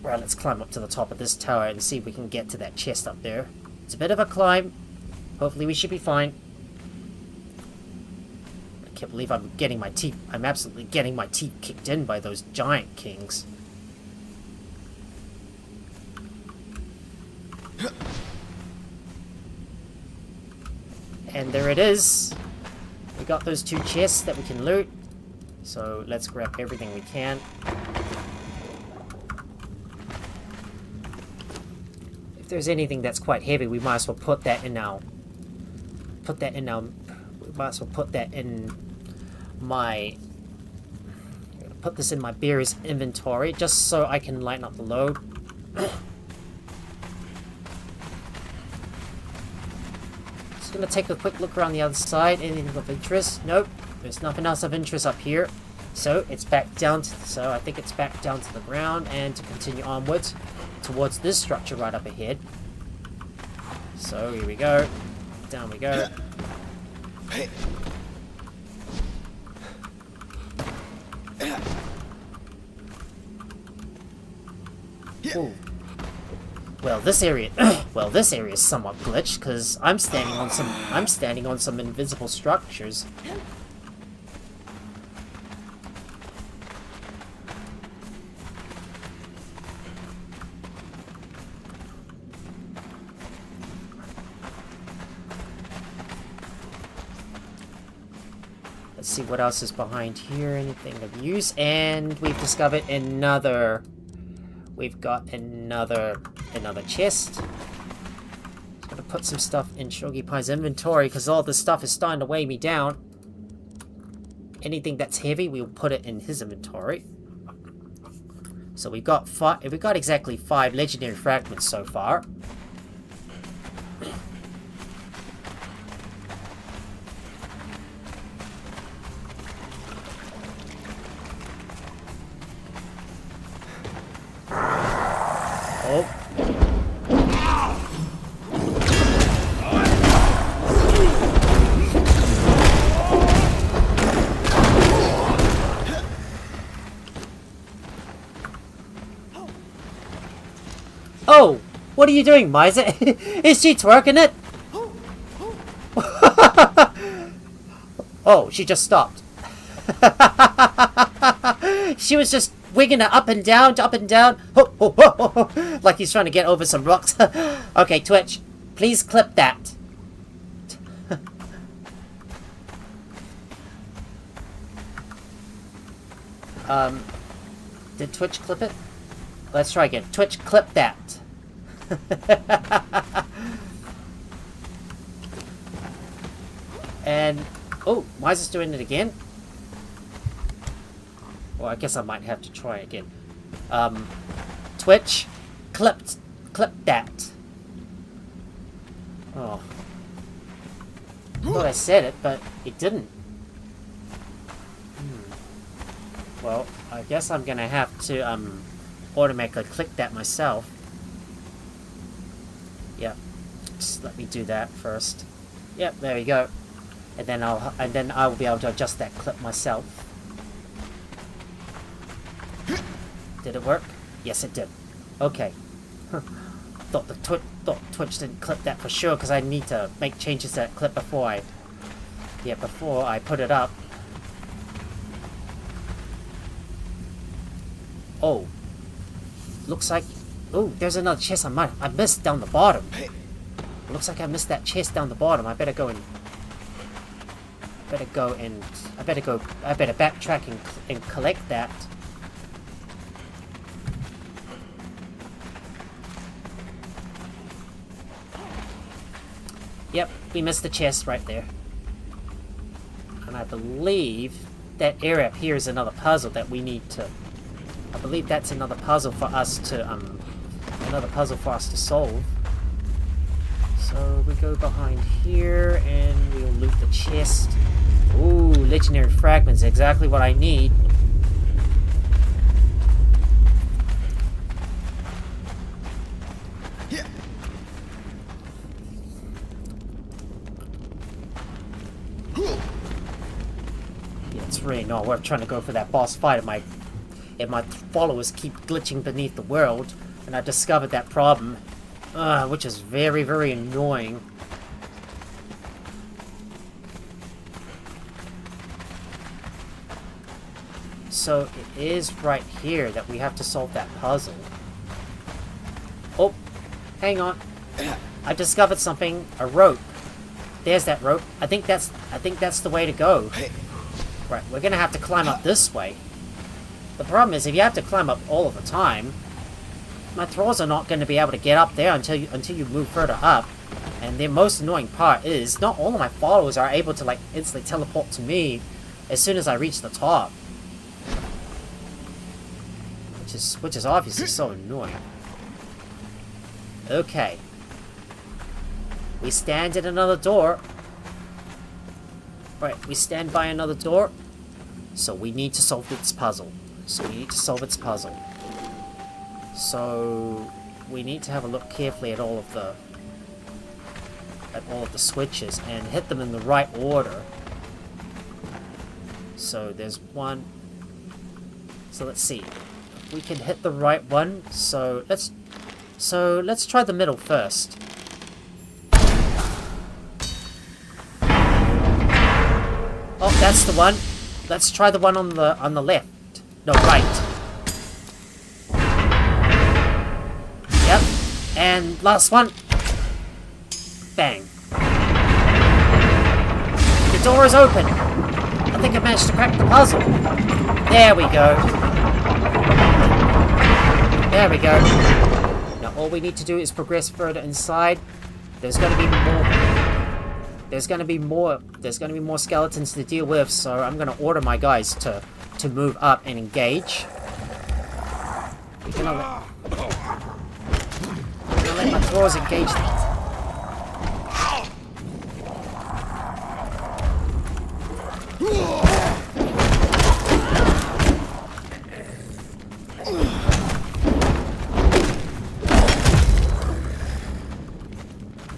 Well, let's climb up to the top of this tower and see if we can get to that chest up there. It's a bit of a climb. Hopefully we should be fine. I can't believe I'm absolutely getting my teeth kicked in by those giant kings. And there it is. We got those two chests that we can loot. So let's grab everything we can. If there's anything that's quite heavy, we might as well put that in my put this in my bear's inventory just so I can lighten up the load. Just gonna take a quick look around the other side. Anything of interest? Nope. There's nothing else of interest up here. So it's back down to, I think it's back down to the ground and to continue onwards towards this structure right up ahead. So here we go. Down we go. Ooh. Well, this area is somewhat glitched because I'm standing on some invisible structures. Let's see what else is behind here. Anything of use? And we've discovered another we've got another chest. Gotta put some stuff in Shogi Pie's inventory because all this stuff is starting to weigh me down. Anything that's heavy, we'll put it in his inventory. So we've got exactly 5 legendary fragments so far. Oh. Oh, what are you doing, Miser? Is she twerking it? Oh, she just stopped. She was just wigging it up and down, like he's trying to get over some rocks. Okay, Twitch, please clip that. Did Twitch clip it? Let's try again. Twitch, clip that. And oh, why is this doing it again? Well, I guess I might have to try again. Twitch, clip that. Oh. I thought I said it, but it didn't. Well, I guess I'm gonna have to automatically click that myself. Yep. Just let me do that first. Yep, there we go. And then I will be able to adjust that clip myself. Did it work? Yes, it did. Okay. Thought Twitch didn't clip that for sure because I need to make changes to that clip before I put it up. Oh. Looks like... Oh, there's another chest I missed down the bottom. Looks like I missed that chest down the bottom. I better backtrack and collect that. Yep, we missed the chest right there. And I believe that area up here is another puzzle that we need to... I believe that's another puzzle for us to solve. So we go behind here and we'll loot the chest. Ooh, legendary fragments, exactly what I need. Yeah. Yeah, it's really not worth trying to go for that boss fight if my followers keep glitching beneath the world, and I discovered that problem, which is very, very annoying. So it is right here that we have to solve that puzzle. Oh, hang on. I discovered something. A rope. There's that rope. I think that's the way to go. Right, we're gonna have to climb up this way. The problem is, if you have to climb up all of the time, my Thralls are not going to be able to get up there until you move further up. And the most annoying part is, not all of my followers are able to, like, instantly teleport to me as soon as I reach the top. Which is obviously so annoying. Okay. We stand at another door. Right, we stand by another door. So we need to solve this puzzle. So we need to have a look carefully at all of the switches and hit them in the right order. So there's one. So let's see. We can hit the right one. So let's try the middle first. Oh, that's the one. Let's try the one on the left. No, right. Yep. And last one. Bang. The door is open. I think I managed to crack the puzzle. There we go. There we go. Now all we need to do is progress further inside. There's going to be more. There's going to be more skeletons to deal with, so I'm going to order my guys to move up and engage. We're going to let my thralls engage them.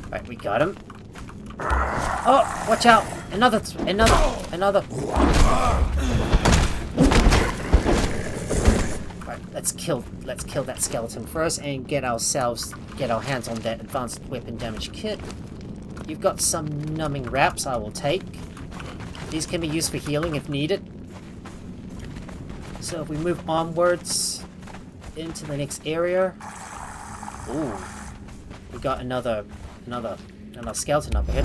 Right, we got him. Oh, watch out! Another. Right, let's kill that skeleton first and get our hands on that advanced weapon damage kit. You've got some numbing wraps I will take. These can be used for healing if needed. So if we move onwards into the next area. Ooh. We got another skeleton up ahead.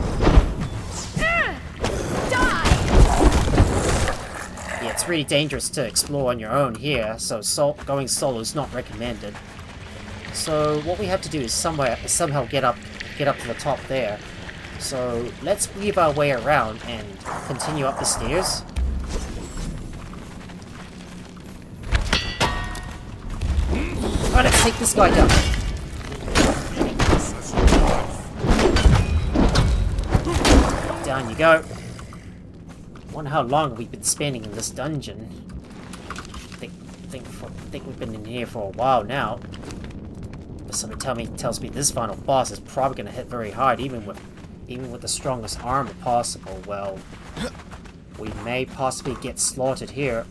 Yeah, it's really dangerous to explore on your own here, so going solo is not recommended. So what we have to do is somehow get up to the top there. So let's weave our way around and continue up the stairs. Alright, let's take this guy down. Down you go. Wonder how long we've been spending in this dungeon. Think we've been in here for a while now. But something tells me this final boss is probably gonna hit very hard, even with the strongest armor possible. Well, we may possibly get slaughtered here.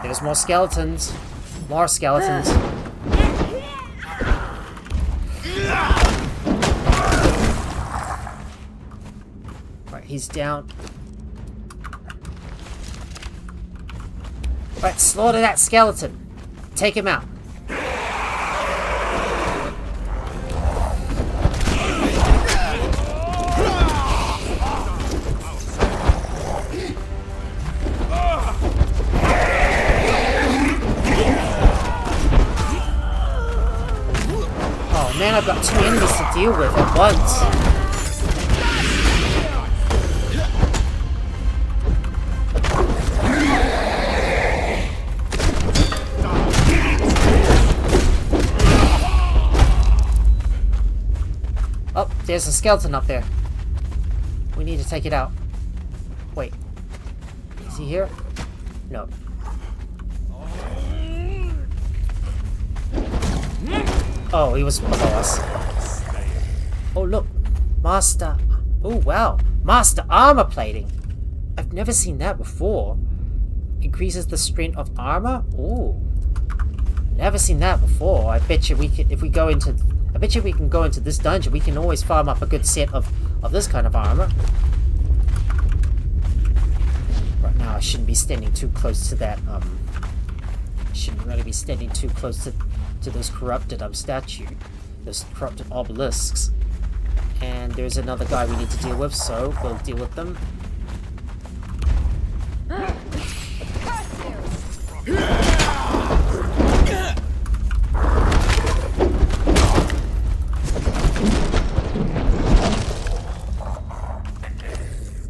There's more skeletons. More skeletons. Right, he's down. Right, slaughter that skeleton. Take him out. Oh man, I've got two enemies to deal with at once. Oh, there's a skeleton up there. We need to take it out. Wait. Is he here? No. Oh, he was below us. Oh, look. Master. Oh, wow. Master armor plating. I've never seen that before. Increases the strength of armor? Ooh. Never seen that before. I bet you we can, if we go into... I bet you we can go into this dungeon. We can always farm up a good set of this kind of armor. Right now, I shouldn't be standing too close to that, I shouldn't really be standing too close to those corrupted those corrupted obelisks. And there's another guy we need to deal with, so we'll deal with them.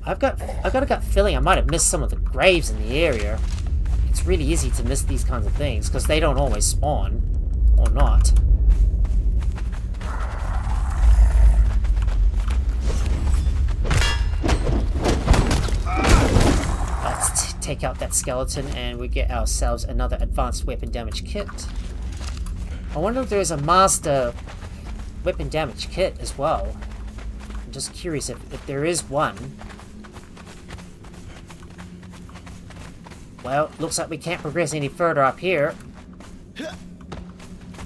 I've got a gut feeling I might have missed some of the graves in the area. It's really easy to miss these kinds of things because they don't always spawn. Or not. Let's take out that skeleton and we get ourselves another advanced weapon damage kit. I wonder if there's a master weapon damage kit as well. I'm just curious if there is one. Well, looks like we can't progress any further up here.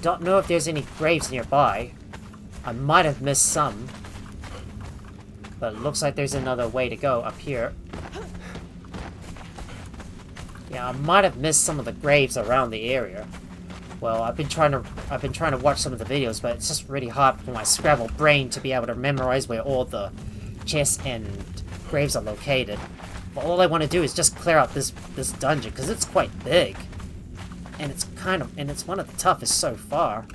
Don't know if there's any graves nearby. I might have missed some. But it looks like there's another way to go up here. Yeah, I might have missed some of the graves around the area. Well, I've been trying to watch some of the videos, but it's just really hard for my Scrabble brain to be able to memorize where all the chests and graves are located. But all I want to do is just clear out this dungeon, because it's quite big. And it's it's one of the toughest so far.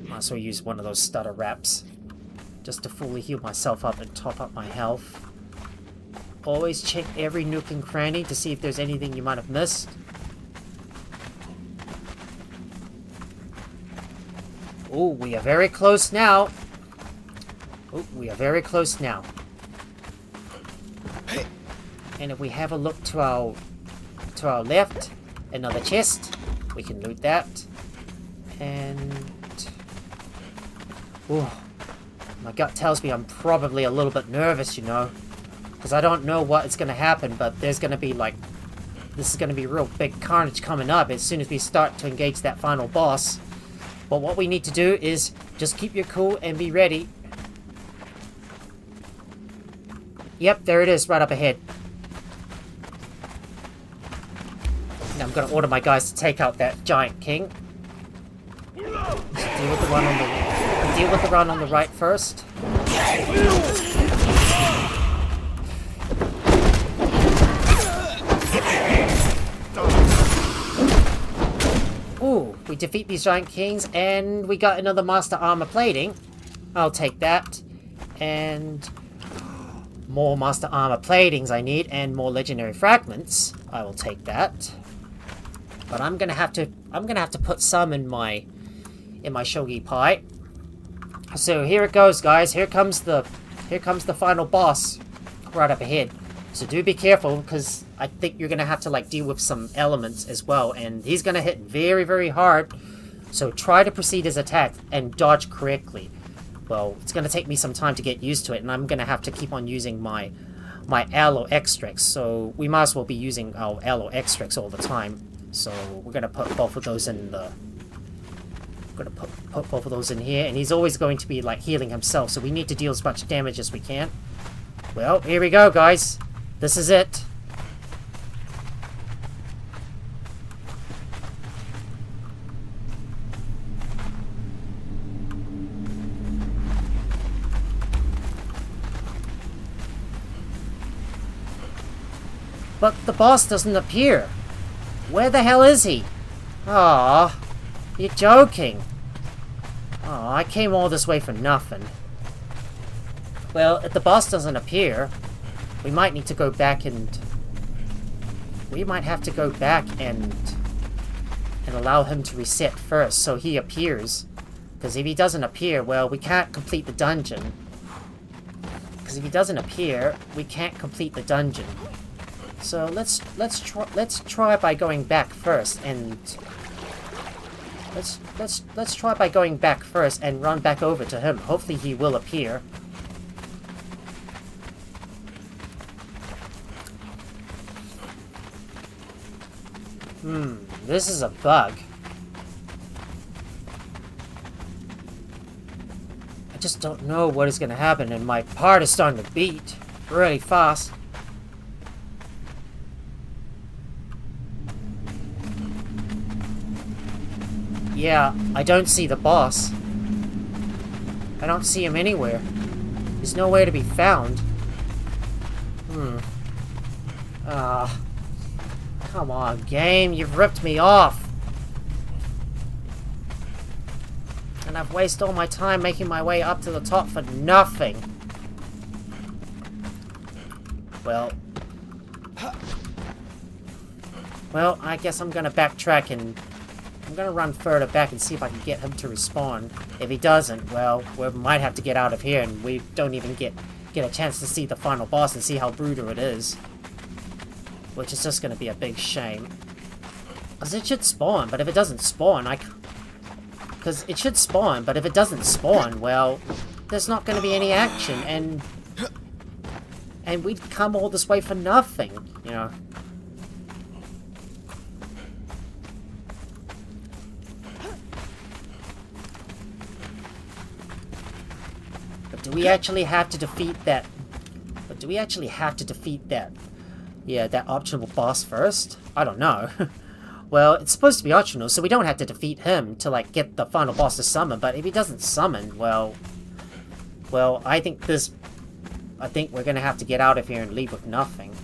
Might as well use one of those stutter wraps just to fully heal myself up and top up my health. Always check every nook and cranny to see if there's anything you might have missed. Oh, we are very close now. Oh, we are very close now. And if we have a look to our left, another chest, we can loot that. And oh, my gut tells me I'm probably a little bit nervous, you know, because I don't know what is going to happen, but there's going to be like, this is going to be real big carnage coming up as soon as we start to engage that final boss. But what we need to do is just keep your cool and be ready. Yep, there it is, right up ahead. Now I'm going to order my guys to take out that giant king. Just deal with the one on the right first. Ooh, we defeat these giant kings, and we got another master armor plating. I'll take that. And more master armor platings I need, and more legendary fragments. I will take that. But I'm gonna have to put some in my shogi pie. So here it goes, guys. Here comes the final boss right up ahead. So do be careful, because I think you're gonna have to like deal with some elements as well, and he's gonna hit very, very hard. So try to precede his attack and dodge correctly. Well, it's gonna take me some time to get used to it, and I'm gonna have to keep on using my aloe extracts. So we might as well be using our aloe extracts all the time. So we're gonna put both of those in the. Gonna put both of those in here, and he's always going to be like healing himself. So we need to deal as much damage as we can. Well, here we go, guys. This is it. But the boss doesn't appear. Where the hell is he? Aw, you're joking. Aw, I came all this way for nothing. Well, if the boss doesn't appear, we might need to go back and... We might have to go back and allow him to reset first, so he appears. Because if he doesn't appear, well, we can't complete the dungeon. Because if he doesn't appear, we can't complete the dungeon. So let's try by going back first, and let's try by going back first and run back over to him. Hopefully he will appear. This is a bug. I just don't know what is going to happen, and my heart is starting to beat really fast. Yeah, I don't see the boss. I don't see him anywhere. He's nowhere to be found. Come on, game. You've ripped me off. And I've wasted all my time making my way up to the top for nothing. Well, I guess I'm gonna backtrack and I'm gonna run further back and see if I can get him to respawn. If he doesn't, well, we might have to get out of here, and we don't even get a chance to see the final boss and see how brutal it is. Which is just gonna be a big shame. Because it should spawn, but if it doesn't spawn, because it should spawn, but if it doesn't spawn, well, there's not gonna be any action, and we'd come all this way for nothing, you know. Do we actually have to defeat that? But do we actually have to defeat that? Yeah, that optional boss first? I don't know. Well, it's supposed to be optional, so we don't have to defeat him to, like, get the final boss to summon, but if he doesn't summon, well, I think we're gonna have to get out of here and leave with nothing.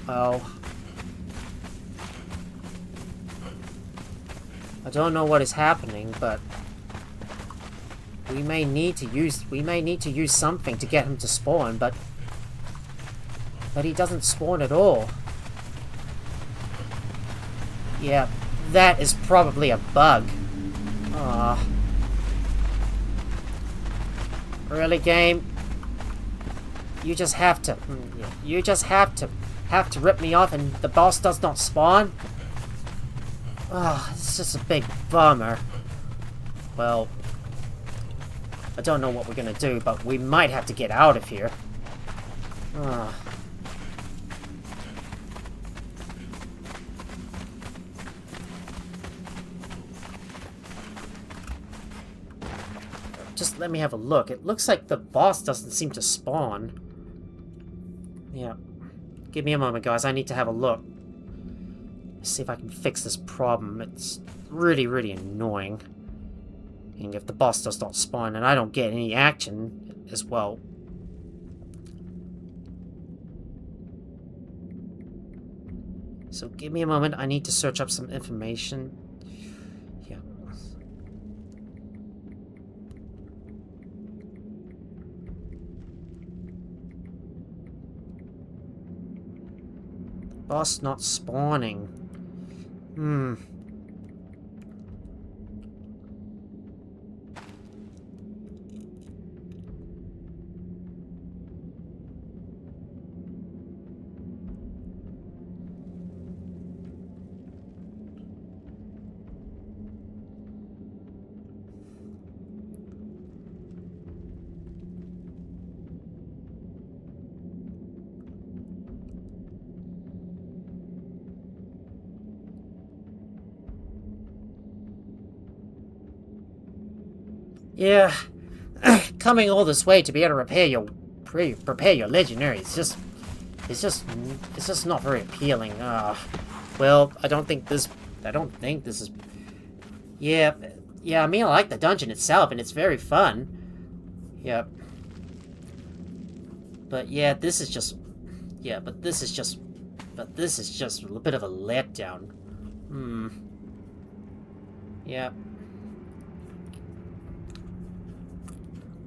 Well, I don't know what is happening, but we may need to use something to get him to spawn, but he doesn't spawn at all. Yeah, that is probably a bug. Really, game? You just have to rip me off and the boss does not spawn? It's just a big bummer. Well, I don't know what we're gonna do, but we might have to get out of here. Just let me have a look. It looks like the boss doesn't seem to spawn. Yeah. Give me a moment, guys. I need to have a look. See if I can fix this problem. It's really, really annoying. And if the boss does not spawn and I don't get any action as well. So give me a moment. I need to search up some information. Yeah. Boss not spawning. Yeah, coming all this way to be able to prepare your legendary, it's just not very appealing. Well, I don't think this is. Yeah, I mean, I like the dungeon itself, and it's very fun. Yep. But yeah, this is just a bit of a letdown. Yeah.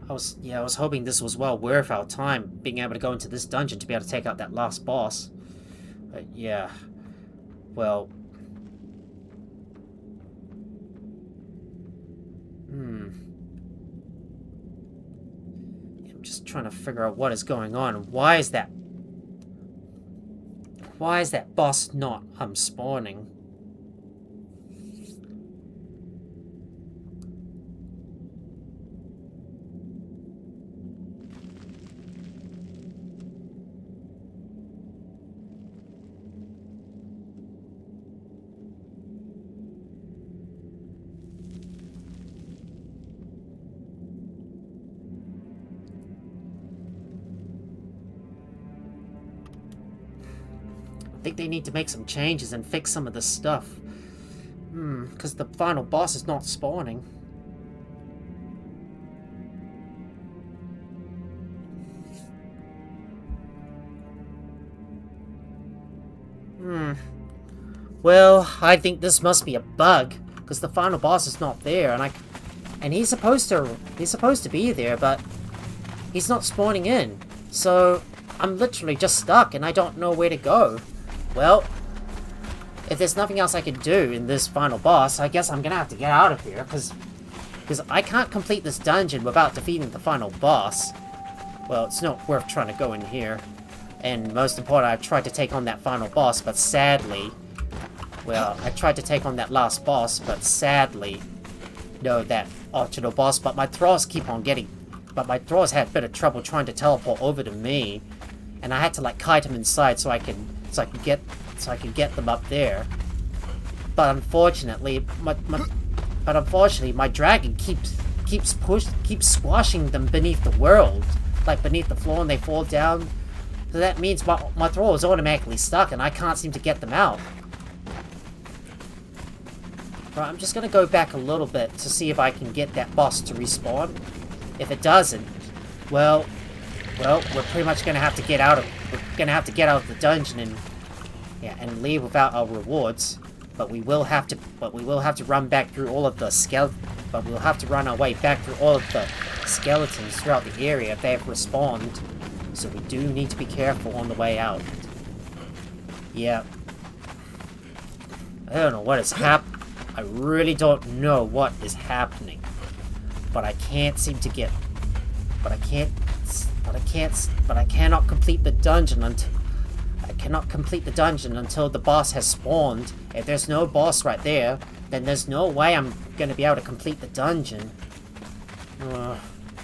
I was hoping this was well worth our time, being able to go into this dungeon to be able to take out that last boss. But yeah, well... I'm just trying to figure out what is going on. Why is that boss not spawning? I think they need to make some changes and fix some of this stuff. Because the final boss is not spawning. Well, I think this must be a bug, because the final boss is not there, and he's supposed to be there, but he's not spawning in. So I'm literally just stuck, and I don't know where to go. Well, if there's nothing else I can do in this final boss, I guess I'm gonna have to get out of here, because I can't complete this dungeon without defeating the final boss. Well, it's not worth trying to go in here. And most important, I tried to take on that final boss, but sadly... Well, I tried to take on that last boss, but sadly... No, that optional boss, but my Thralls keep on getting... But my Thralls had a bit of trouble trying to teleport over to me. And I had to, like, kite them inside so I could get them up there. But unfortunately, unfortunately, my dragon keeps squashing them beneath the world, like beneath the floor, and they fall down. So that means my Thrall is automatically stuck, and I can't seem to get them out. Right, I'm just gonna go back a little bit to see if I can get that boss to respawn. If it doesn't, well, we're pretty much gonna have to get out of. We're gonna have to get out of the dungeon and leave without our rewards. But we will have to run back through all of the But we'll have to run our way back through all of the skeletons throughout the area if they have respawned. So we do need to be careful on the way out. Yeah. I don't know what is happening. I really don't know what is happening. But I can't seem to get... But I cannot complete the dungeon until... I cannot complete the dungeon until the boss has spawned. If there's no boss right there, then there's no way I'm going to be able to complete the dungeon.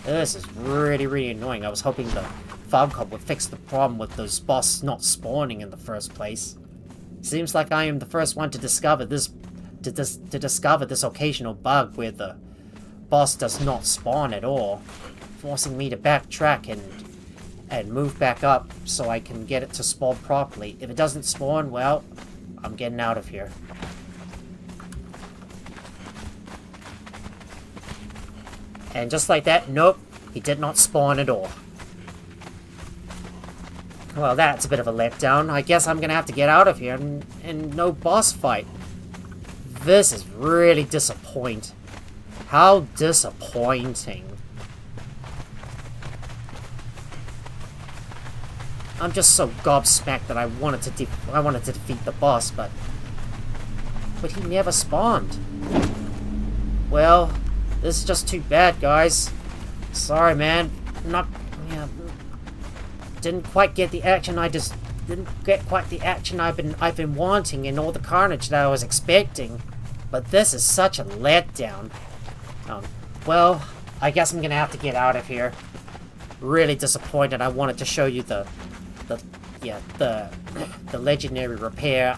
This is really, really annoying. I was hoping the Farm Cop would fix the problem with those bosses not spawning in the first place. Seems like I am the first one to discover this occasional bug where the boss does not spawn at all, forcing me to backtrack and move back up so I can get it to spawn properly. If it doesn't spawn, well, I'm getting out of here. And just like that, nope, he did not spawn at all. Well, that's a bit of a letdown. I guess I'm gonna have to get out of here and no boss fight. This is really disappointing. How disappointing. I'm just so gobsmacked that I wanted to defeat the boss, but he never spawned. Well, this is just too bad, guys. Sorry, man. Didn't quite get the action I've been wanting and all the carnage that I was expecting. But this is such a letdown. Well, I guess I'm gonna have to get out of here. Really disappointed. I wanted to show you the legendary repair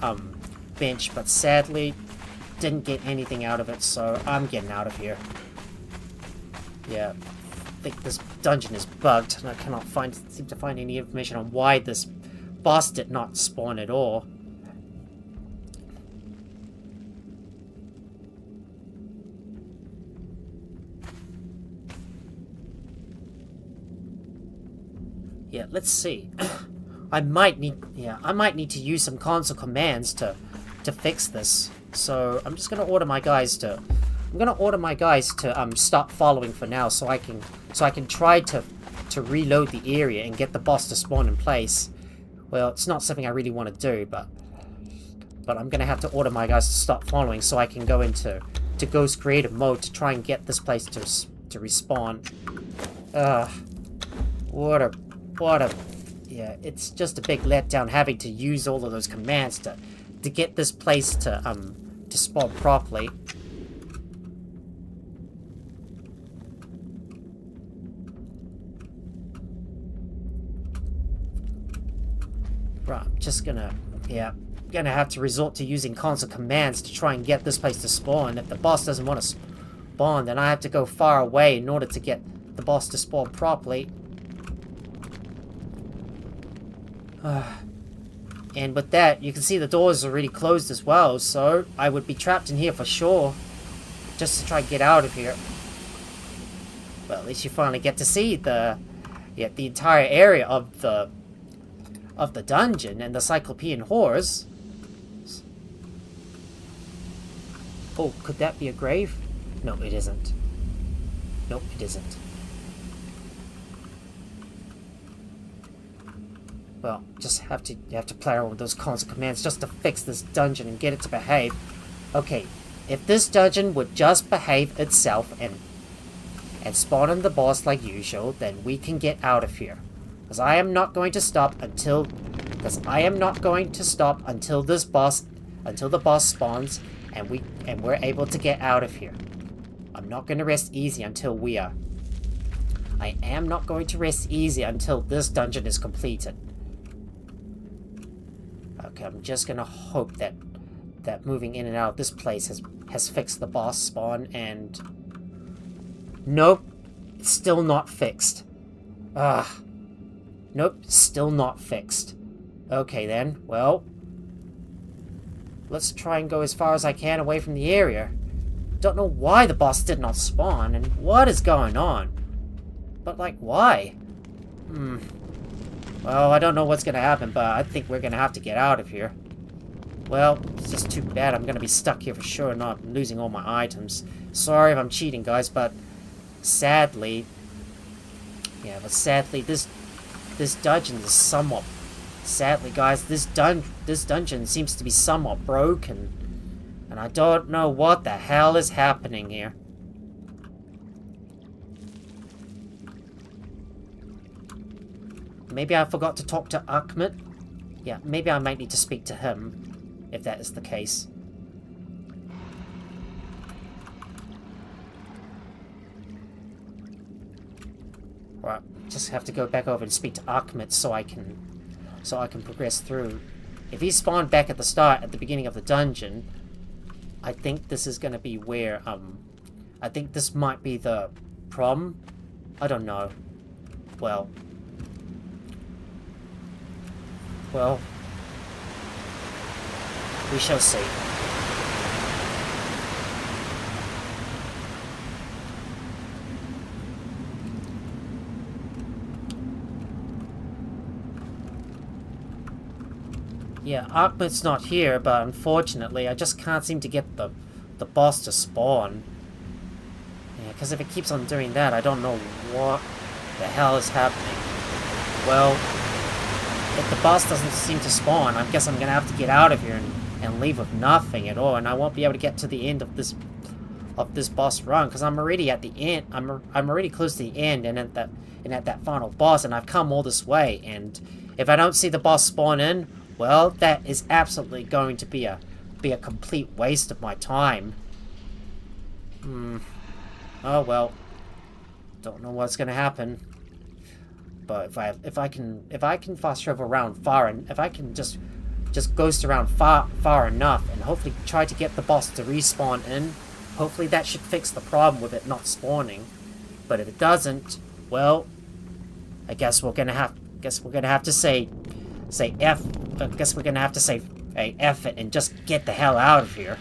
bench, but sadly didn't get anything out of it, so I'm getting out of here. Yeah, I think this dungeon is bugged, and I cannot seem to find any information on why this boss did not spawn at all. Yeah, let's see. I might need to use some console commands to fix this. So I'm just gonna order my guys to stop following for now, so I can try to reload the area and get the boss to spawn in place. Well, it's not something I really want to do, but I'm gonna have to order my guys to stop following so I can go into Ghost Creative mode to try and get this place to respawn. Yeah, it's just a big letdown having to use all of those commands to get this place to spawn properly. Right, I'm just gonna have to resort to using console commands to try and get this place to spawn. If the boss doesn't want to spawn, then I have to go far away in order to get the boss to spawn properly. And with that, you can see the doors are already closed as well, so I would be trapped in here for sure, just to try and get out of here. Well, at least you finally get to see the entire area of the dungeon and the Cyclopean Halls. Oh, could that be a grave? No, it isn't. Nope, it isn't. Well, you have to play around with those console commands just to fix this dungeon and get it to behave. Okay, if this dungeon would just behave itself and spawn in the boss like usual, then we can get out of here. Because I am not going to stop until the boss spawns and we're able to get out of here. I'm not going to rest easy until we are. I am not going to rest easy until this dungeon is completed. Okay, I'm just gonna hope that that moving in and out of this place has fixed the boss spawn, and nope, it's still not fixed. Nope, still not fixed. Okay then, well, let's try and go as far as I can away from the area. Don't know why the boss did not spawn, and what is going on. But, like, why? Well, I don't know what's gonna happen, but I think we're gonna have to get out of here. Well, it's just too bad I'm gonna be stuck here for sure, not losing all my items. Sorry if I'm cheating, guys, but sadly... Yeah, but sadly, this dungeon is somewhat... Sadly, guys, this dungeon seems to be somewhat broken. And I don't know what the hell is happening here. Maybe I forgot to talk to Ahmed. Yeah, maybe I might need to speak to him, if that is the case. Right, just have to go back over and speak to Ahmed so I can progress through. If he spawned back at the start, at the beginning of the dungeon, I think this is gonna be where, I think this might be the problem. I don't know. Well, we shall see. Yeah, Ahmed's not here, but unfortunately, I just can't seem to get the boss to spawn. Yeah, because if it keeps on doing that, I don't know what the hell is happening. Well, if the boss doesn't seem to spawn, I guess I'm gonna have to get out of here and leave with nothing at all, and I won't be able to get to the end of this boss run, because I'm already at the end. I'm already close to the end, and at that final boss, and I've come all this way, and if I don't see the boss spawn in, well, that is absolutely going to be a complete waste of my time. Oh well. Don't know what's gonna happen. But if I can fast travel around far, and if I can just ghost around far enough, and hopefully try to get the boss to respawn in, hopefully that should fix the problem with it not spawning. But if it doesn't, well, I guess we're gonna have to say F. I guess we're gonna have to say, hey, F it and just get the hell out of here.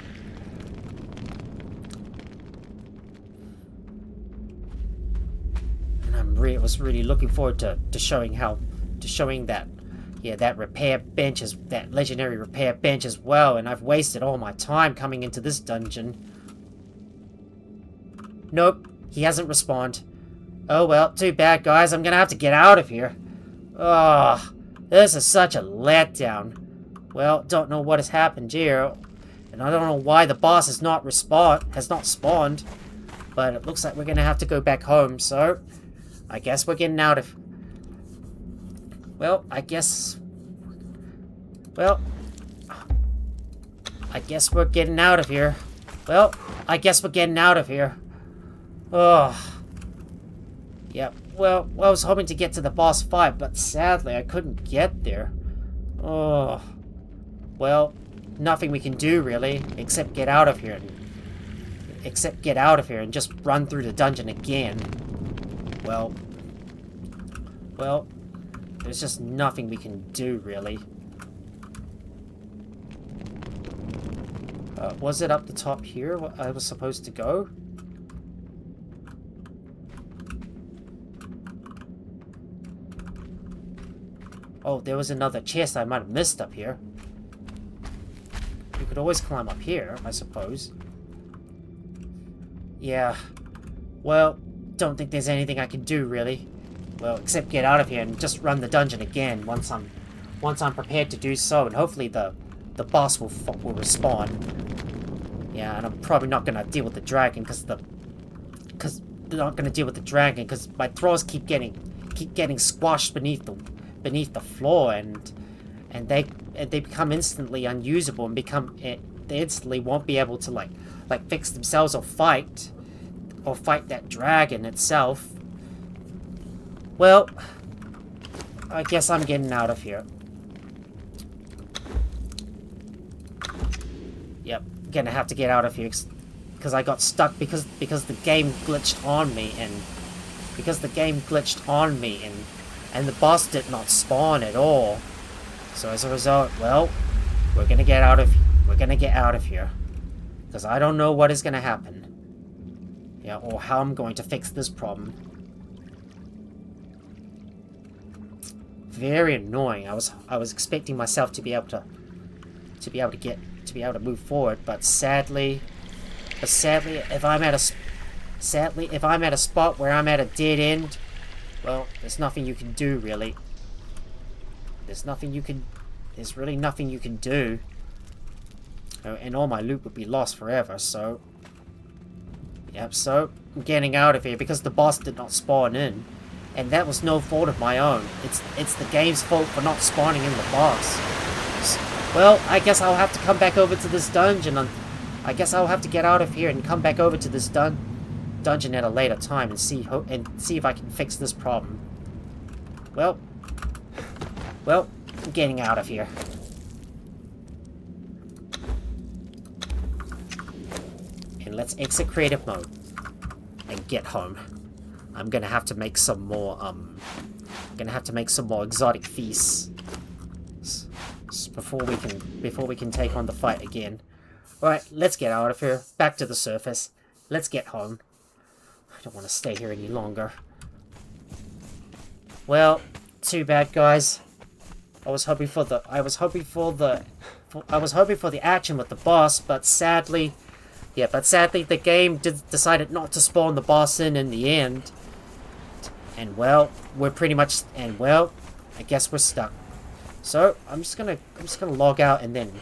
And I was really looking forward to showing that, yeah, that repair bench is that legendary repair bench as well. And I've wasted all my time coming into this dungeon. Nope, he hasn't respawned. Oh well, too bad, guys. I'm gonna have to get out of here. Oh. This is such a letdown. Well, don't know what has happened here, and I don't know why the boss has not spawned, but it looks like we're gonna have to go back home, so I guess we're getting out of... Well, I guess we're getting out of here. Well, I guess we're getting out of here. Oh. Yep. Well, I was hoping to get to the boss fight, but sadly I couldn't get there. Oh. Well, nothing we can do really, except get out of here and just run through the dungeon again. Well, there's just nothing we can do really. Was it up the top here where I was supposed to go? Oh, there was another chest I might have missed up here. You could always climb up here, I suppose. Yeah. Well, don't think there's anything I can do, really. Well, except get out of here and just run the dungeon again once I'm prepared to do so, and hopefully the boss will respawn. Yeah, and I'm probably not gonna deal with the dragon because they're not gonna deal with the dragon because my Thralls keep getting squashed beneath the floor, and they become instantly unusable and they instantly won't be able to like fix themselves or fight that dragon itself. Well, I guess I'm getting out of here. Yep, gonna have to get out of here because I got stuck because the game glitched on me and and the boss did not spawn at all. So as a result, well, we're gonna get out of here because I don't know what is gonna happen. Yeah, or how I'm going to fix this problem. Very annoying. I was expecting myself to be able to move forward, but sadly, if I'm at a spot where I'm at a dead end, well, there's nothing you can do really. There's really nothing you can do. And all my loot would be lost forever, so yep, so I'm getting out of here because the boss did not spawn in. And that was no fault of my own. It's the game's fault for not spawning in the boss. Well, I guess I'll have to come back over to this dungeon. I guess I'll have to get out of here and come back over to this dungeon at a later time and see if I can fix this problem. Well, I'm getting out of here. And let's exit creative mode and get home. I'm gonna have to make some more exotic feasts before we can take on the fight again. Alright, let's get out of here. Back to the surface. Let's get home. I don't want to stay here any longer. Well, too bad, guys. I was hoping for the action with the boss, but sadly the game decided not to spawn the boss in the end. And well, I guess we're stuck. So I'm just gonna log out and then,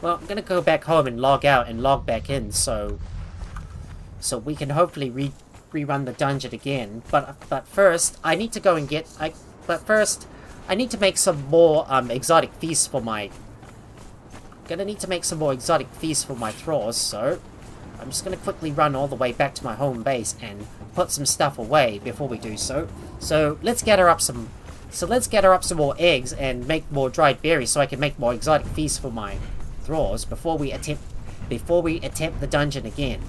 well, I'm gonna go back home and log out and log back in so we can hopefully rerun the dungeon again. But first I need to go and get I need to make some more exotic feasts for my. Gonna need to make some more exotic feasts for my thralls. So I'm just gonna quickly run all the way back to my home base and put some stuff away before we do so. So let's gather up some. So let's gather up some more eggs and make more dried berries so I can make more exotic feasts for my thralls before we attempt the dungeon again.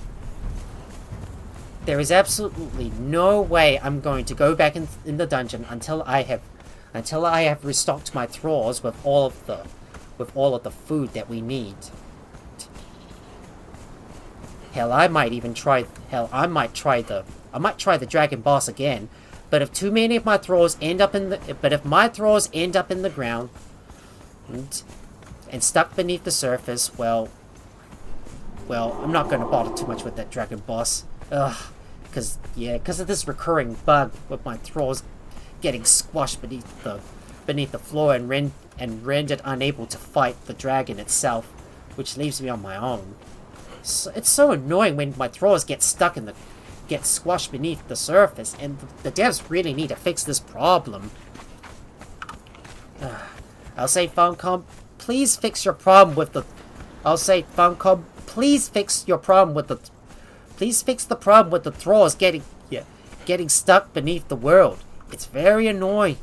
There is absolutely no way I'm going to go back in the dungeon until I have restocked my thralls with all of the food that we need. Hell, I might try the dragon boss again. But if too many of my thralls end up in the ground and stuck beneath the surface, well, I'm not going to bother too much with that dragon boss. Because of this recurring bug with my thralls getting squashed beneath the floor and rendered unable to fight the dragon itself, which leaves me on my own. So, it's so annoying when my thralls get squashed beneath the surface, and the devs really need to fix this problem. I'll say, Funcom, please fix your problem with the. Please fix the problem with the thralls getting stuck beneath the world. It's very annoying.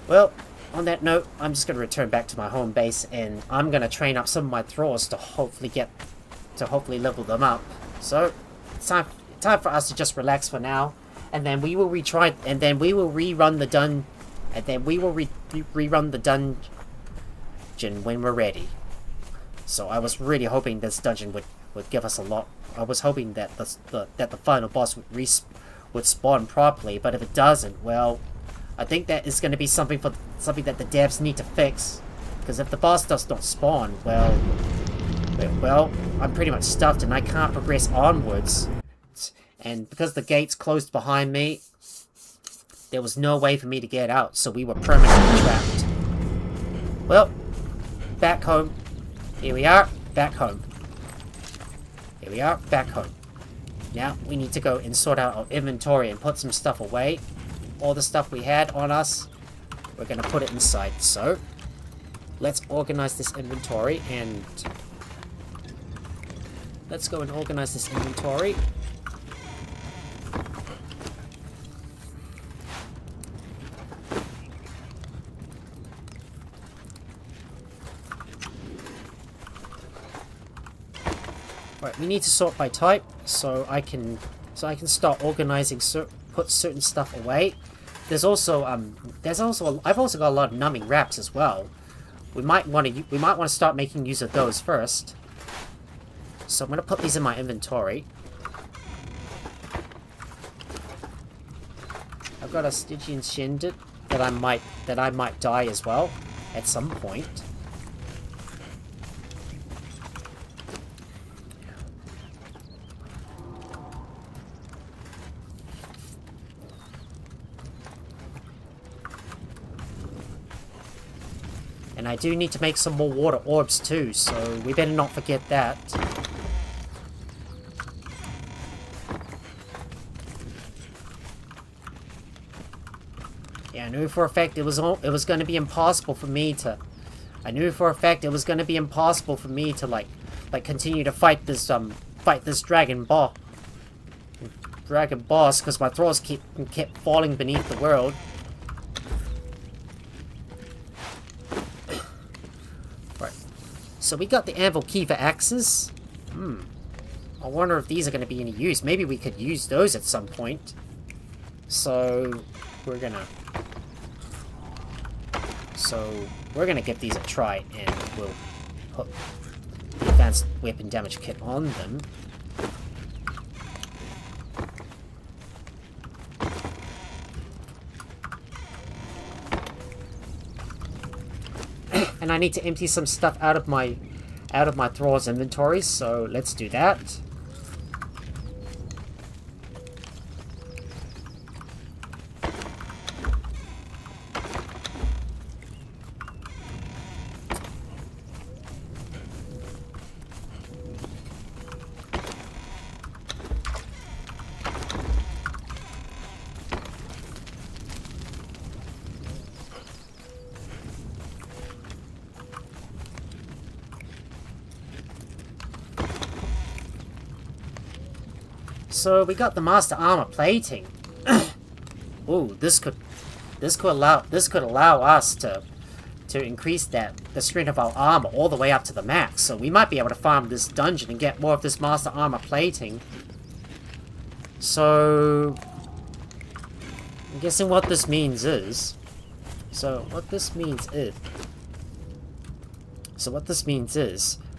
Well, on that note, I'm just going to return back to my home base, and I'm going to train up some of my thralls to hopefully level them up. So, it's time for us to just relax for now, and then we will rerun the dungeon when we're ready. So I was really hoping this dungeon would give us a lot. I was hoping that the final boss would spawn properly, but if it doesn't, well, I think that is going to be something that the devs need to fix. Because if the boss does not spawn, well, I'm pretty much stuffed and I can't progress onwards. And because the gates closed behind me, there was no way for me to get out, so we were permanently trapped. Well, back home. Here we are, back home. Here we are, back home. Now, we need to go and sort out our inventory and put some stuff away. All the stuff we had on us, we're going to put it inside. So, let's organize this inventory and... Let's go and organize this inventory. Right, we need to sort by type, so I can start organizing, put certain stuff away. There's also I've also got a lot of numbing wraps as well. We might want to start making use of those first. So I'm gonna put these in my inventory. I've got a Stygian Shindet that I might die as well at some point. And I do need to make some more water orbs too, so we better not forget that. Yeah, I knew for a fact it was going to be impossible for me to. I knew for a fact it was going to be impossible for me to like continue to fight this dragon boss because my Thralls kept falling beneath the world. Right. So we got the anvil key for axes. I wonder if these are going to be any use. Maybe we could use those at some point. So we're gonna give these a try, and we'll put the advanced weapon damage kit on them. And I need to empty some stuff out of my Thralls inventory, so let's do that. So we got the master armor plating. Ooh, this could allow us to increase the strength of our armor all the way up to the max. So we might be able to farm this dungeon and get more of this master armor plating. So I'm guessing what this means is.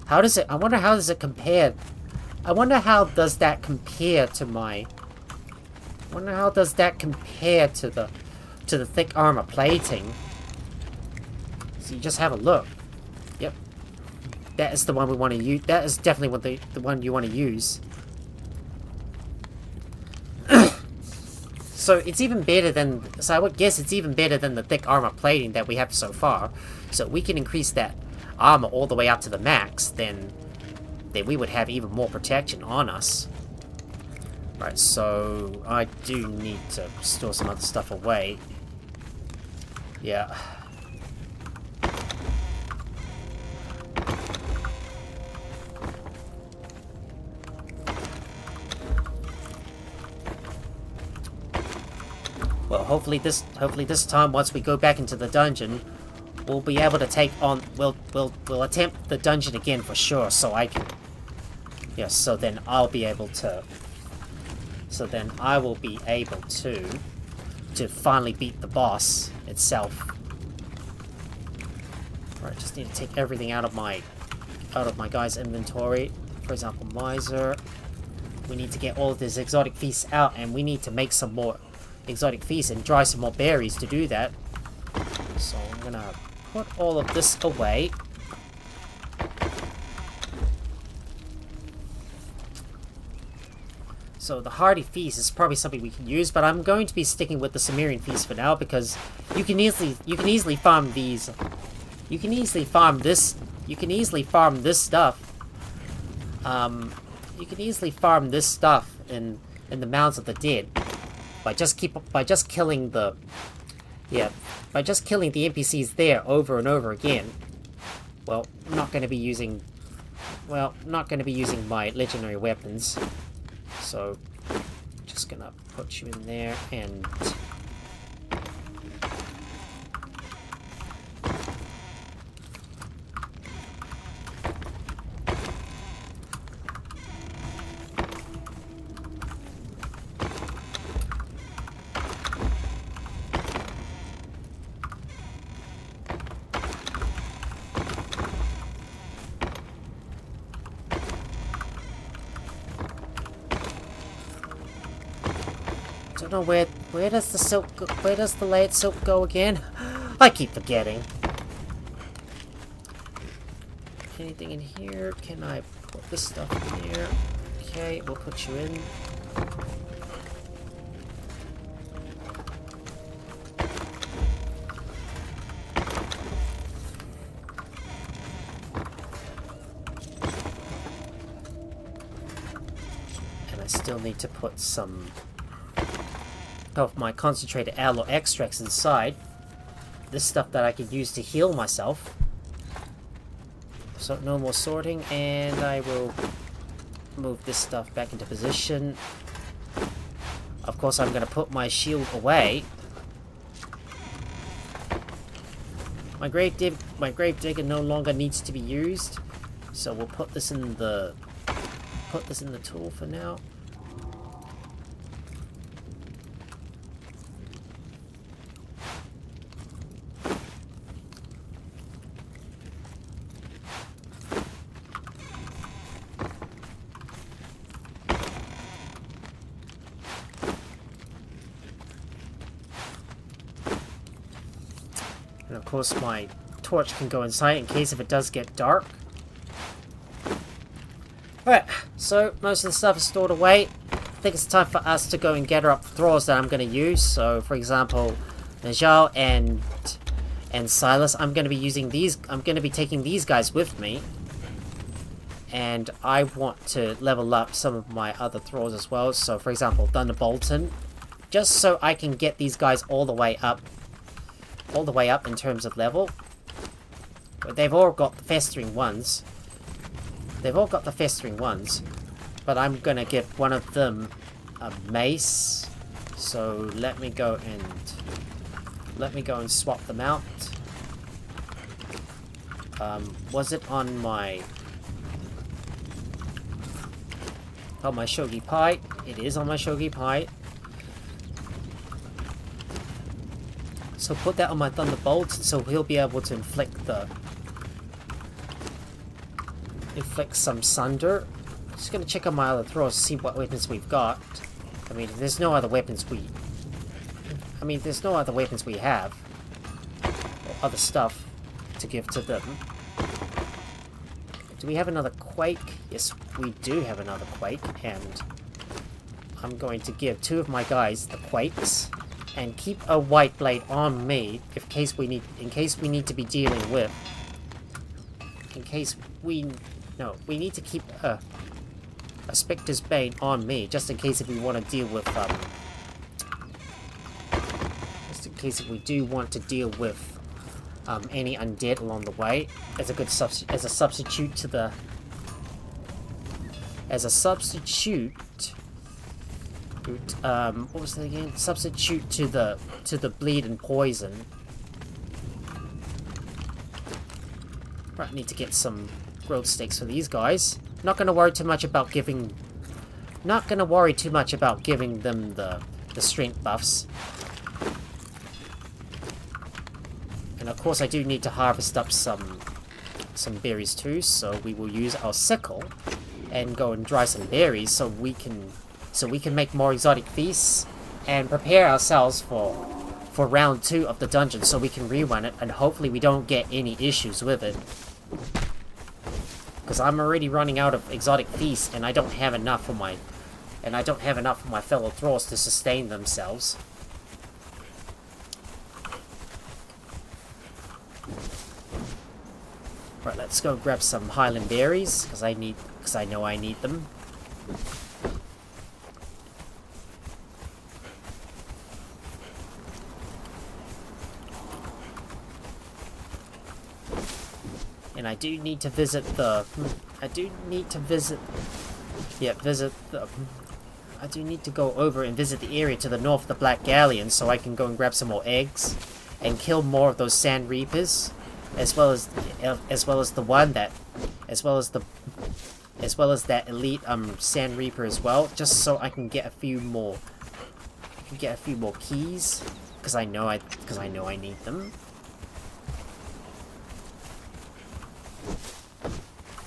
How does it? I wonder how does it compare. I wonder how does that compare to my. I wonder how does that compare to the thick armor plating. So you just have a look. Yep, that is the one we want to use. That is definitely what the one you want to use. So it's even better than. So I would guess it's even better than the thick armor plating that we have so far. So we can increase that armor all the way up to the max, then we would have even more protection on us. Right, so I do need to store some other stuff away. Yeah. Well, hopefully this time, once we go back into the dungeon, we'll be able to take on. We'll attempt the dungeon again for sure. So I can. Yes. So then I'll be able to. So then I will be able to finally beat the boss itself. Right. Just need to take everything out of my guy's inventory. For example, Miser. We need to get all of these exotic feasts out, and we need to make some more exotic feasts and dry some more berries to do that. So I'm gonna put all of this away. So the Hardy Feast is probably something we can use, but I'm going to be sticking with the Cimmerian Feast for now because you can easily farm these. You can easily farm this. You can easily farm this stuff. You can easily farm this stuff in the Mounds of the Dead by just killing the NPCs there over and over again. Well, I'm not going to be using my legendary weapons. So, just gonna put you in there and know where does the silk go, where does the layered silk go again? I keep forgetting. Anything in here? Can I put this stuff in here? Okay, we'll put you in. Still need to put some of my concentrated aloe extracts inside. This stuff that I can use to heal myself. So no more sorting, and I will move this stuff back into position. Of course, I'm going to put my shield away. My grave digger no longer needs to be used, so we'll put this in the tool for now. And of course my torch can go inside in case if it does get dark. Alright, so most of the stuff is stored away. I think it's time for us to go and gather up the thralls that I'm going to use. So for example, Najal and Silas, I'm going to be using these. I'm going to be taking these guys with me. And I want to level up some of my other thralls as well. So for example, Thunderbolton. Just so I can get these guys all the way up in terms of level. But they've all got the festering ones. But I'm gonna give one of them a mace. So let me go and swap them out. Was it on my Shogi Pai? It is on my Shogi Pai. So put that on my Thunderbolt, so he'll be able to inflict some sunder. Just gonna check on my other thralls to see what weapons we've got. I mean, there's no other weapons we have, or other stuff to give to them. Do we have another Quake? Yes, we do have another Quake, and I'm going to give two of my guys the Quakes. And keep a white blade on me in case we need to be dealing with. We need to keep a Spectre's Bane on me just in case if we want to deal with we do want to deal with any undead along the way as a substitute to the what was that again? Substitute to the bleed and poison. Right, need to get some grilled steaks for these guys. Not gonna worry too much about giving them the strength buffs. And of course I do need to harvest up some berries too, so we will use our sickle and go and dry some berries so we can make more exotic feasts and prepare ourselves for round 2 of the dungeon so we can rerun it and hopefully we don't get any issues with it. Because I'm already running out of exotic feasts and I don't have enough for my fellow thralls to sustain themselves. Right, let's go grab some Highland berries because I know I need them. And I do need to visit I do need to go over and visit the area to the north of the Black Galleon so I can go and grab some more eggs and kill more of those Sand Reapers, as well as that elite Sand Reaper as well, just so I can get a few more keys because I know I need them.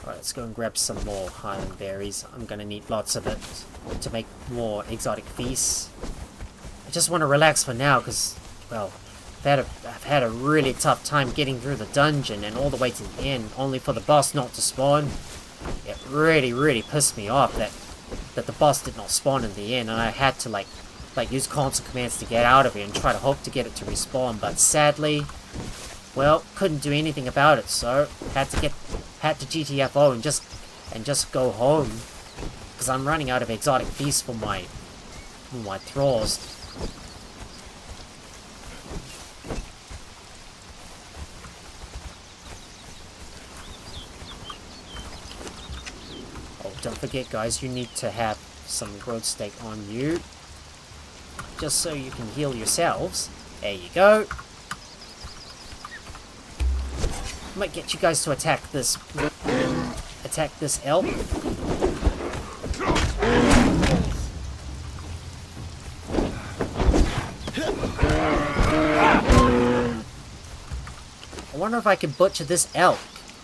Alright, let's go and grab some more Highland berries. I'm gonna need lots of it to make more exotic feasts. just want to relax for now, because, well, I've had a really tough time getting through the dungeon and all the way to the end, only for the boss not to spawn. It really, really pissed me off that the boss did not spawn in the end, and I had to, like use console commands to get out of here and try to hope to get it to respawn, but sadly, well, couldn't do anything about it, so had to GTFO and just go home, because I'm running out of exotic beasts for my thralls. Oh, don't forget, guys, you need to have some growth stake on you, just so you can heal yourselves. There you go. Might get you guys to attack this elk. I wonder if I can butcher this elk.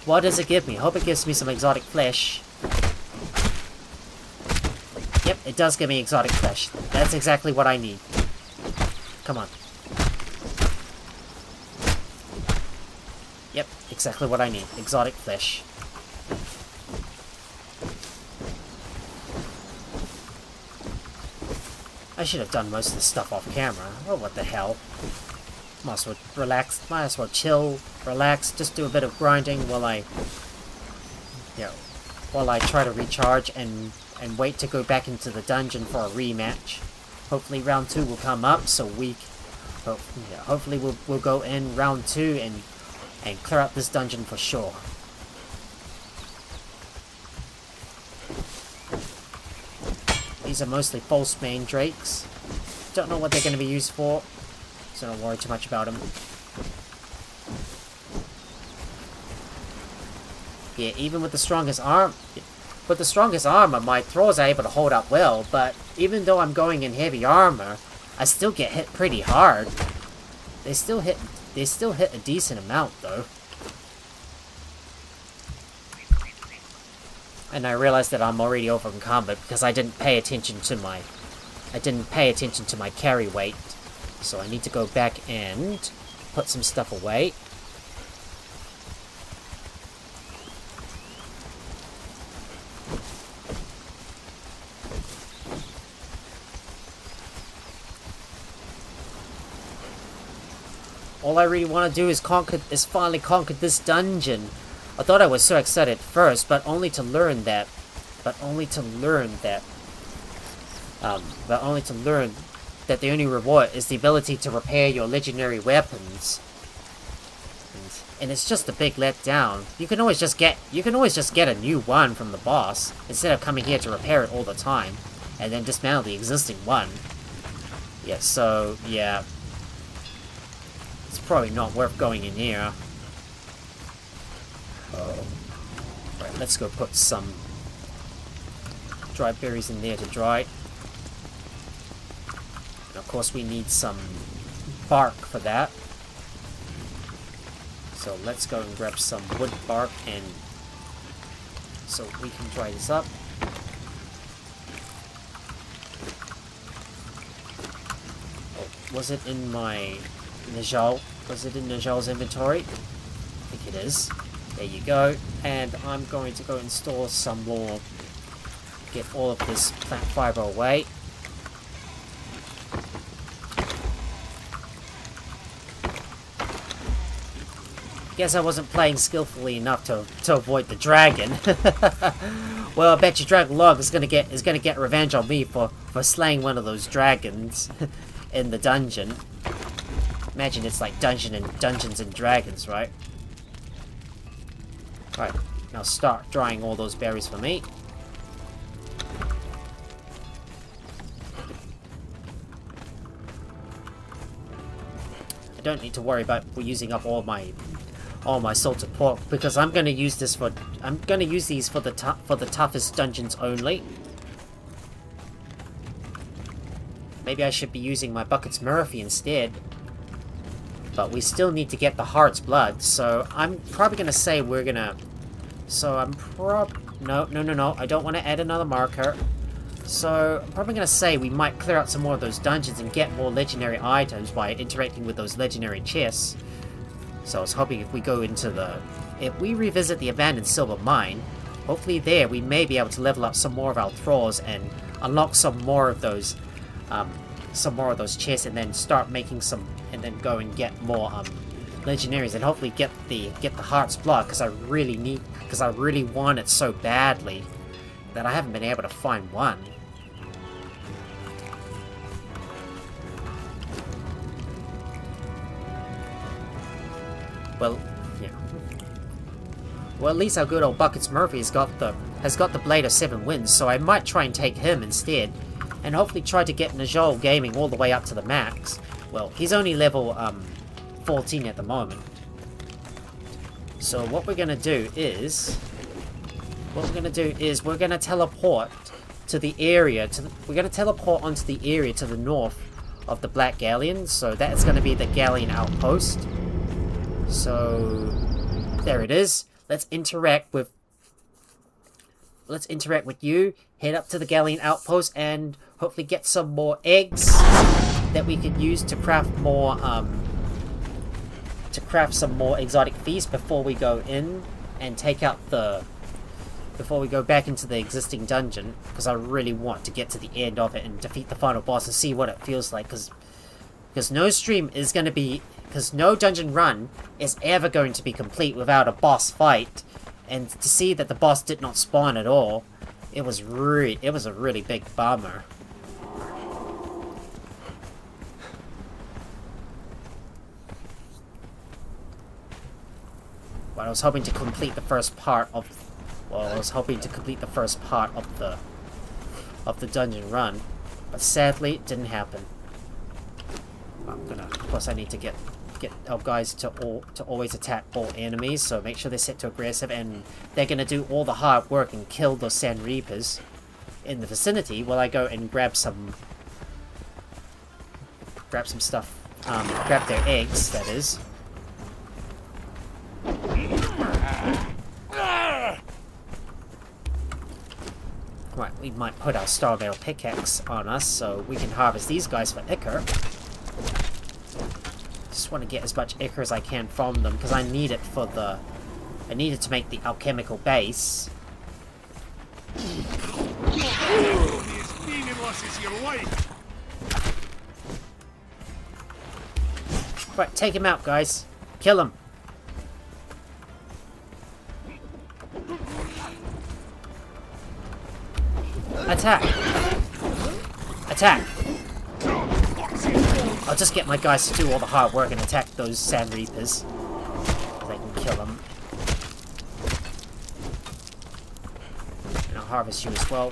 What does it give me? I hope it gives me some exotic flesh. Yep, it does give me exotic flesh. That's exactly what I need. Come on. Yep, exactly what I need. Exotic flesh. I should have done most of this stuff off camera. Oh, what the hell. Might as well relax. Might as well chill, relax, just do a bit of grinding while I try to recharge and wait to go back into the dungeon for a rematch. Hopefully round 2 will come up, so hopefully we'll go in round 2 and clear out this dungeon for sure. These are mostly false main drakes. Don't know what they're going to be used for, so don't worry too much about them. Yeah, even with the strongest armor, my thralls are able to hold up well, but even though I'm going in heavy armor, I still get hit pretty hard. They still hit a decent amount, though. And I realized that I'm already over in combat because I didn't pay attention to my carry weight. So I need to go back and put some stuff away. All I really want to do is finally conquer this dungeon. I thought I was so excited at first, but only to learn that the only reward is the ability to repair your legendary weapons. And it's just a big letdown. You can always just get a new one from the boss instead of coming here to repair it all the time and then dismantle the existing one. Yeah, so yeah. It's probably not worth going in here. Right, let's go put some dried berries in there to dry. And of course we need some bark for that. So let's go and grab some wood bark and so we can dry this up. Oh, was it in my Najal? Was it in Najal's inventory? I think it is. There you go. And I'm going to go install some more. Get all of this plant fiber away. Guess I wasn't playing skillfully enough to avoid the dragon. Well, I bet you Dragon Log is gonna get revenge on me for slaying one of those dragons in the dungeon. Imagine it's like Dungeons and Dragons, right? Alright, now start drying all those berries for me. I don't need to worry about using up all my salted pork because I'm gonna use these for the toughest dungeons only. Maybe I should be using my Bucket's Murphy instead. But we still need to get the Heart's Blood, so I'm probably gonna say we're gonna... So I'm no, I don't want to add another marker. So, I'm probably going to say we might clear out some more of those dungeons and get more legendary items by interacting with those legendary chests. So I was hoping if we go into the... If we revisit the abandoned silver mine, hopefully there we may be able to level up some more of our Thralls and unlock some more of those chests, and then start making some... And then go and get more legendaries, and hopefully get the Heart's Blood, because I really want it so badly that I haven't been able to find one. Well, yeah. Well, at least our good old Buckets Murphy has got the Blade of 7 Winds, so I might try and take him instead, and hopefully try to get Najol Gaming all the way up to the max. Well, he's only level 14 at the moment. So what we're gonna do is we're gonna teleport to the area we're gonna teleport onto the area to the north of the Black Galleon. So that's gonna be the Galleon outpost. So there it is. Let's interact with you, head up to the Galleon outpost, and hopefully get some more eggs that we could use to craft more some more exotic feasts before we go in and take out before we go back into the existing dungeon, because I really want to get to the end of it and defeat the final boss and see what it feels like, because no dungeon run is ever going to be complete without a boss fight, and to see that the boss did not spawn at all, it was a really big bummer. But I was hoping to complete the first part of the dungeon run, but sadly it didn't happen. Of course I need to get our guys to always attack all enemies, so make sure they're set to aggressive, and they're gonna do all the hard work and kill those Sand Reapers in the vicinity while I go and grab some stuff, grab their eggs, that is. Right, we might put our Star Barrel pickaxe on us so we can harvest these guys for Ichor. Just want to get as much Ichor as I can from them, because I need it to make the alchemical base. Right, take him out, guys. Kill him. Attack! Attack! I'll just get my guys to do all the hard work and attack those Sand Reapers. They can kill them. And I'll harvest you as well.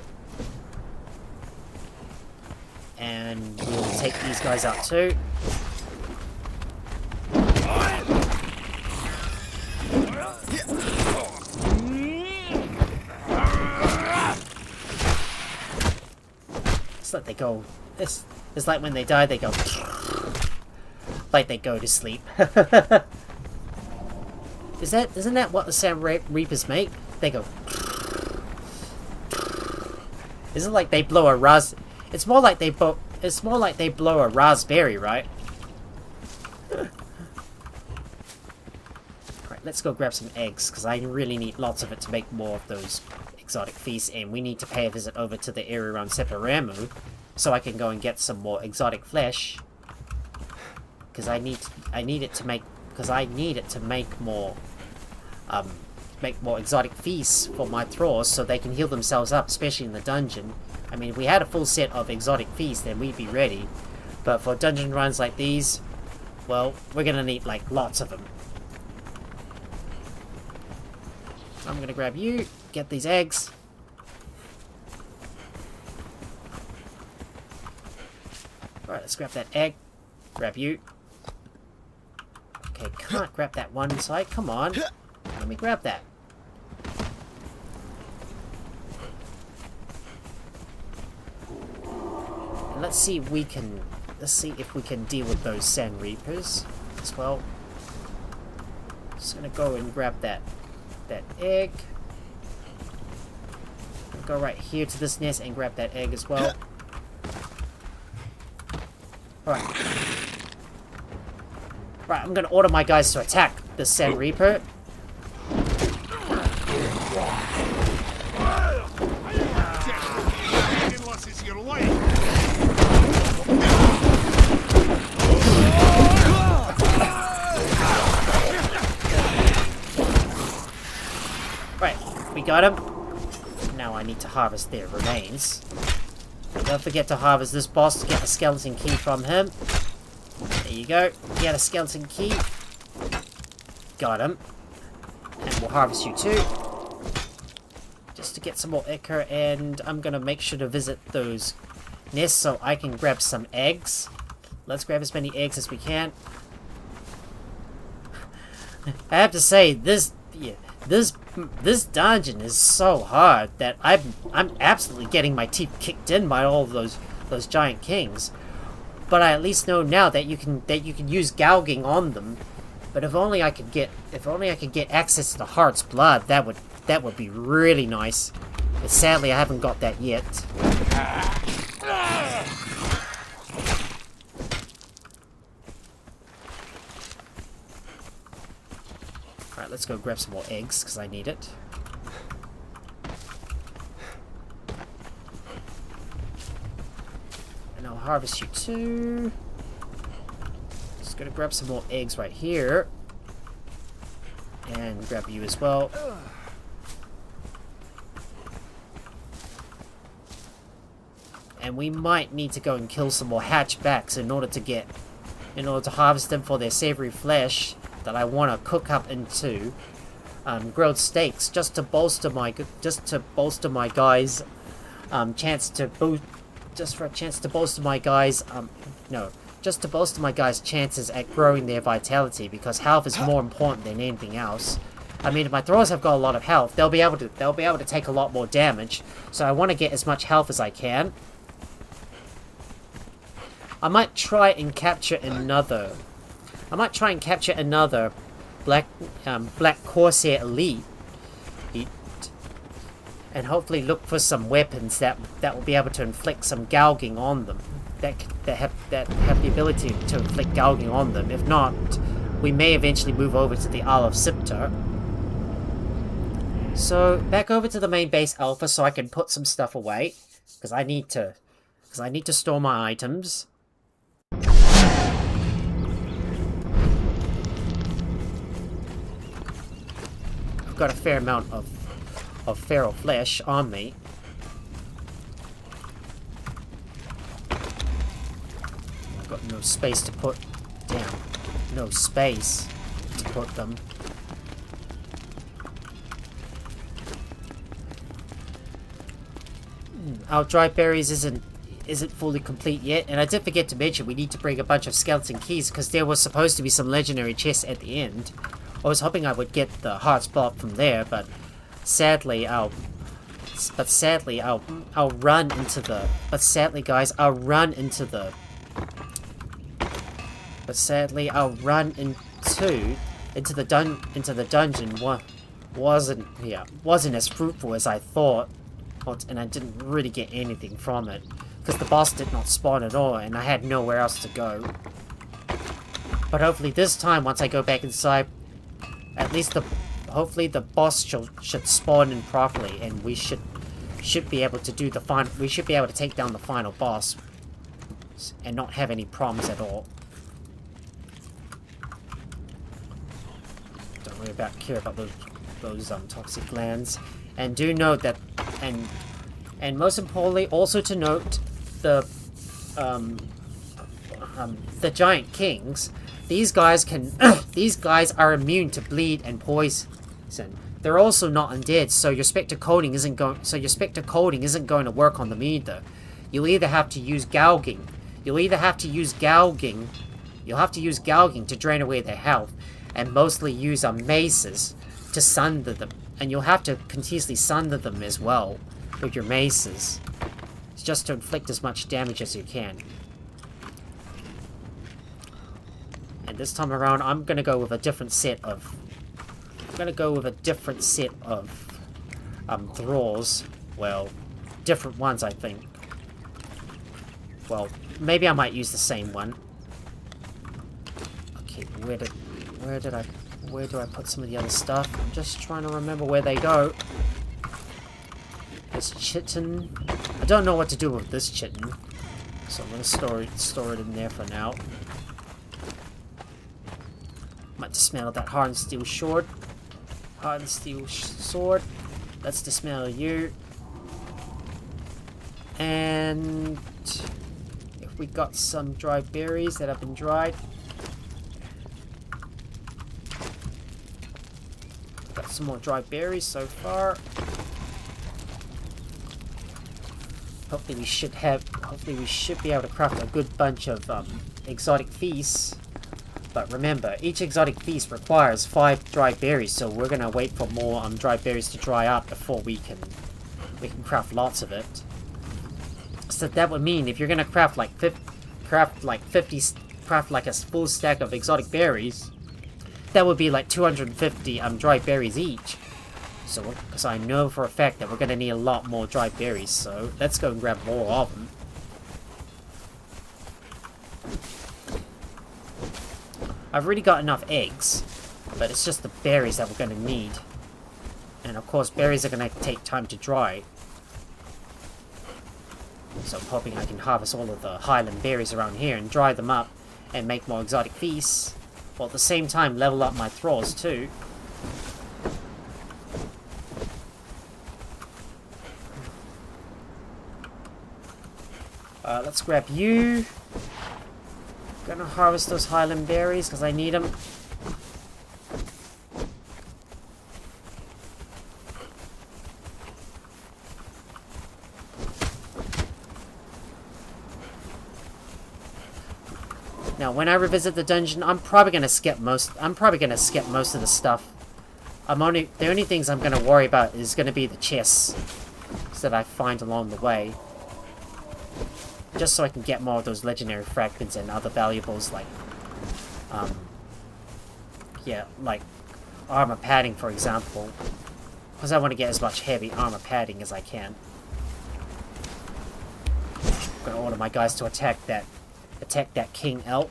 And we'll take these guys out too. It's like they go... It's like when they die, they go... Like they go to sleep. Isn't that what the Sand Reapers make? They go... Isn't it like they blow a It's more like they blow a raspberry, right? Right, let's go grab some eggs, because I really need lots of it to make more of those exotic feasts, and we need to pay a visit over to the area around Separamu so I can go and get some more exotic flesh, because I need it to make more exotic feasts for my Thralls so they can heal themselves up, especially in the dungeon. I mean, if we had a full set of exotic feasts, then we'd be ready, but for dungeon runs like these, well, we're gonna need like lots of them. I'm gonna grab you, get these eggs. Alright, let's grab that egg. Grab you. Okay, can't grab that one side. Come on. Let me grab that. And let's see if we can deal with those Sand Reapers as well. Just gonna go and grab that egg. go right here to this nest and grab that egg as well. Alright. Right, I'm gonna order my guys to attack the Sand Reaper. Right, we got him. Now I need to harvest their remains. Don't forget to harvest this boss to get the skeleton key from him. There you go. Get a skeleton key. Got him. And we'll harvest you too. Just to get some more ichor, and I'm gonna make sure to visit those nests so I can grab some eggs. Let's grab as many eggs as we can. I have to say, this dungeon is so hard that I'm absolutely getting my teeth kicked in by all of those giant kings. But I at least know now that you can use gouging on them. But if only I could get access to the Heart's Blood, that would be really nice. But sadly, I haven't got that yet. Alright, let's go grab some more eggs, because I need it. And I'll harvest you too. Just gonna grab some more eggs right here. And grab you as well. And we might need to go and kill some more hatchbacks in order to harvest them for their savory flesh that I want to cook up into grilled steaks, just to bolster my guys' chances at growing their vitality, because health is more important than anything else. I mean, if my Thralls have got a lot of health, they'll be able to take a lot more damage. So I want to get as much health as I can. I might try and capture another Black Corsair Elite, and hopefully look for some weapons that will be able to inflict some gouging on them. That have the ability to inflict gouging on them. If not, we may eventually move over to the Isle of Sipter. So back over to the main base alpha so I can put some stuff away, because I need to store my items. I've got a fair amount of feral flesh on me. I've got no space to put down. No space to put them. Our dry berries isn't fully complete yet, and I did forget to mention we need to bring a bunch of skeleton keys because there was supposed to be some legendary chests at the end. I was hoping I would get the Heart's Blood from there, but sadly I'll run into the dungeon wasn't as fruitful as I thought, and I didn't really get anything from it because the boss did not spawn at all and I had nowhere else to go. But hopefully this time, once I go back inside, at least hopefully the boss should spawn in properly, and we should be able to do the final. We should be able to take down the final boss and not have any problems at all. Don't really care about those toxic glands. And do note that, and most importantly, also to note the giant kings. These guys are immune to bleed and poison. They're also not undead, so your spectre coating isn't going to work on them either. You'll either have to use gouging. You'll have to use gouging to drain away their health, and mostly use maces to sunder them. And you'll have to continuously sunder them as well with your maces, just to inflict as much damage as you can. And this time around, I'm gonna go with a different set of Thralls. Well, different ones, I think. Well, maybe I might use the same one. Okay, where do I put some of the other stuff? I'm just trying to remember where they go. This chitin. I don't know what to do with this chitin, so I'm gonna store it in there for now. Might dismantle that hardened steel sword. Hardened steel sword. Let's dismantle you. And if we got some dried berries that have been dried. Got some more dried berries so far. Hopefully we should be able to craft a good bunch of exotic feasts. But remember, each exotic feast requires 5 dried berries, so we're gonna wait for more dried berries to dry up before we can craft lots of it. So that would mean if you're gonna craft like a full stack of exotic berries, that would be like 250 dried berries each. So, because I know for a fact that we're gonna need a lot more dried berries, so let's go and grab more of them. I've already got enough eggs, but it's just the berries that we're gonna need. And of course, berries are gonna take time to dry. So I'm hoping I can harvest all of the highland berries around here and dry them up and make more exotic feasts, while at the same time level up my thralls too. Let's grab you. Gonna harvest those highland berries because I need them. Now, when I revisit the dungeon, I'm probably gonna skip most of the stuff. The only things I'm gonna worry about is gonna be the chests that I find along the way. Just so I can get more of those legendary fragments and other valuables like, like armor padding, for example. Because I want to get as much heavy armor padding as I can. I'm gonna order my guys to attack that king elk.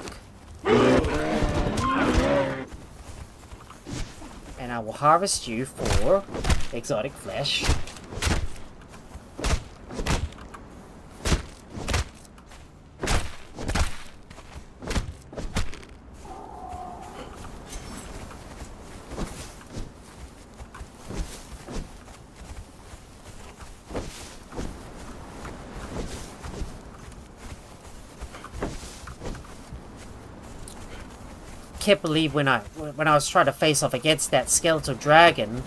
And I will harvest you for exotic flesh. Can't believe when I was trying to face off against that skeletal dragon,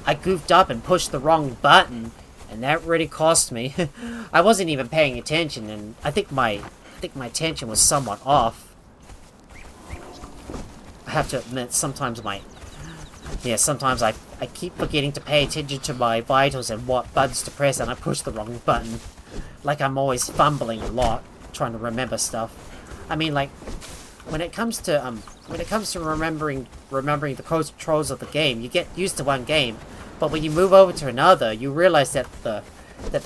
I goofed up and pushed the wrong button, and that really cost me. I wasn't even paying attention, and I think my attention was somewhat off. I have to admit, sometimes I keep forgetting to pay attention to my vitals and what buttons to press, and I push the wrong button. Like I'm always fumbling a lot, trying to remember stuff. I mean, like, when it comes to remembering the controls of the game, you get used to one game, but when you move over to another, you realize that the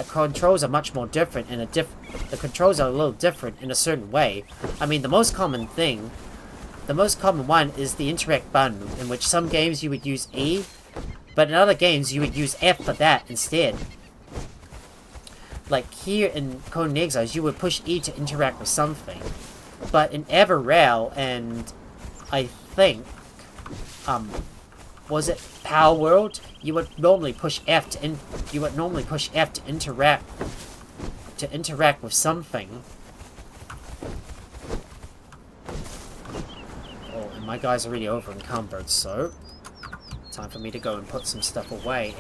controls are much more different, and the controls are a little different in a certain way. I mean, the most common one is the interact button, in which some games you would use E, but in other games you would use F for that instead. Like here in Conan Exiles, you would push E to interact with something. But in Xevyr and I think, was it Power World? You would normally push F to interact with something. Oh, and my guys are really over encumbered, so time for me to go and put some stuff away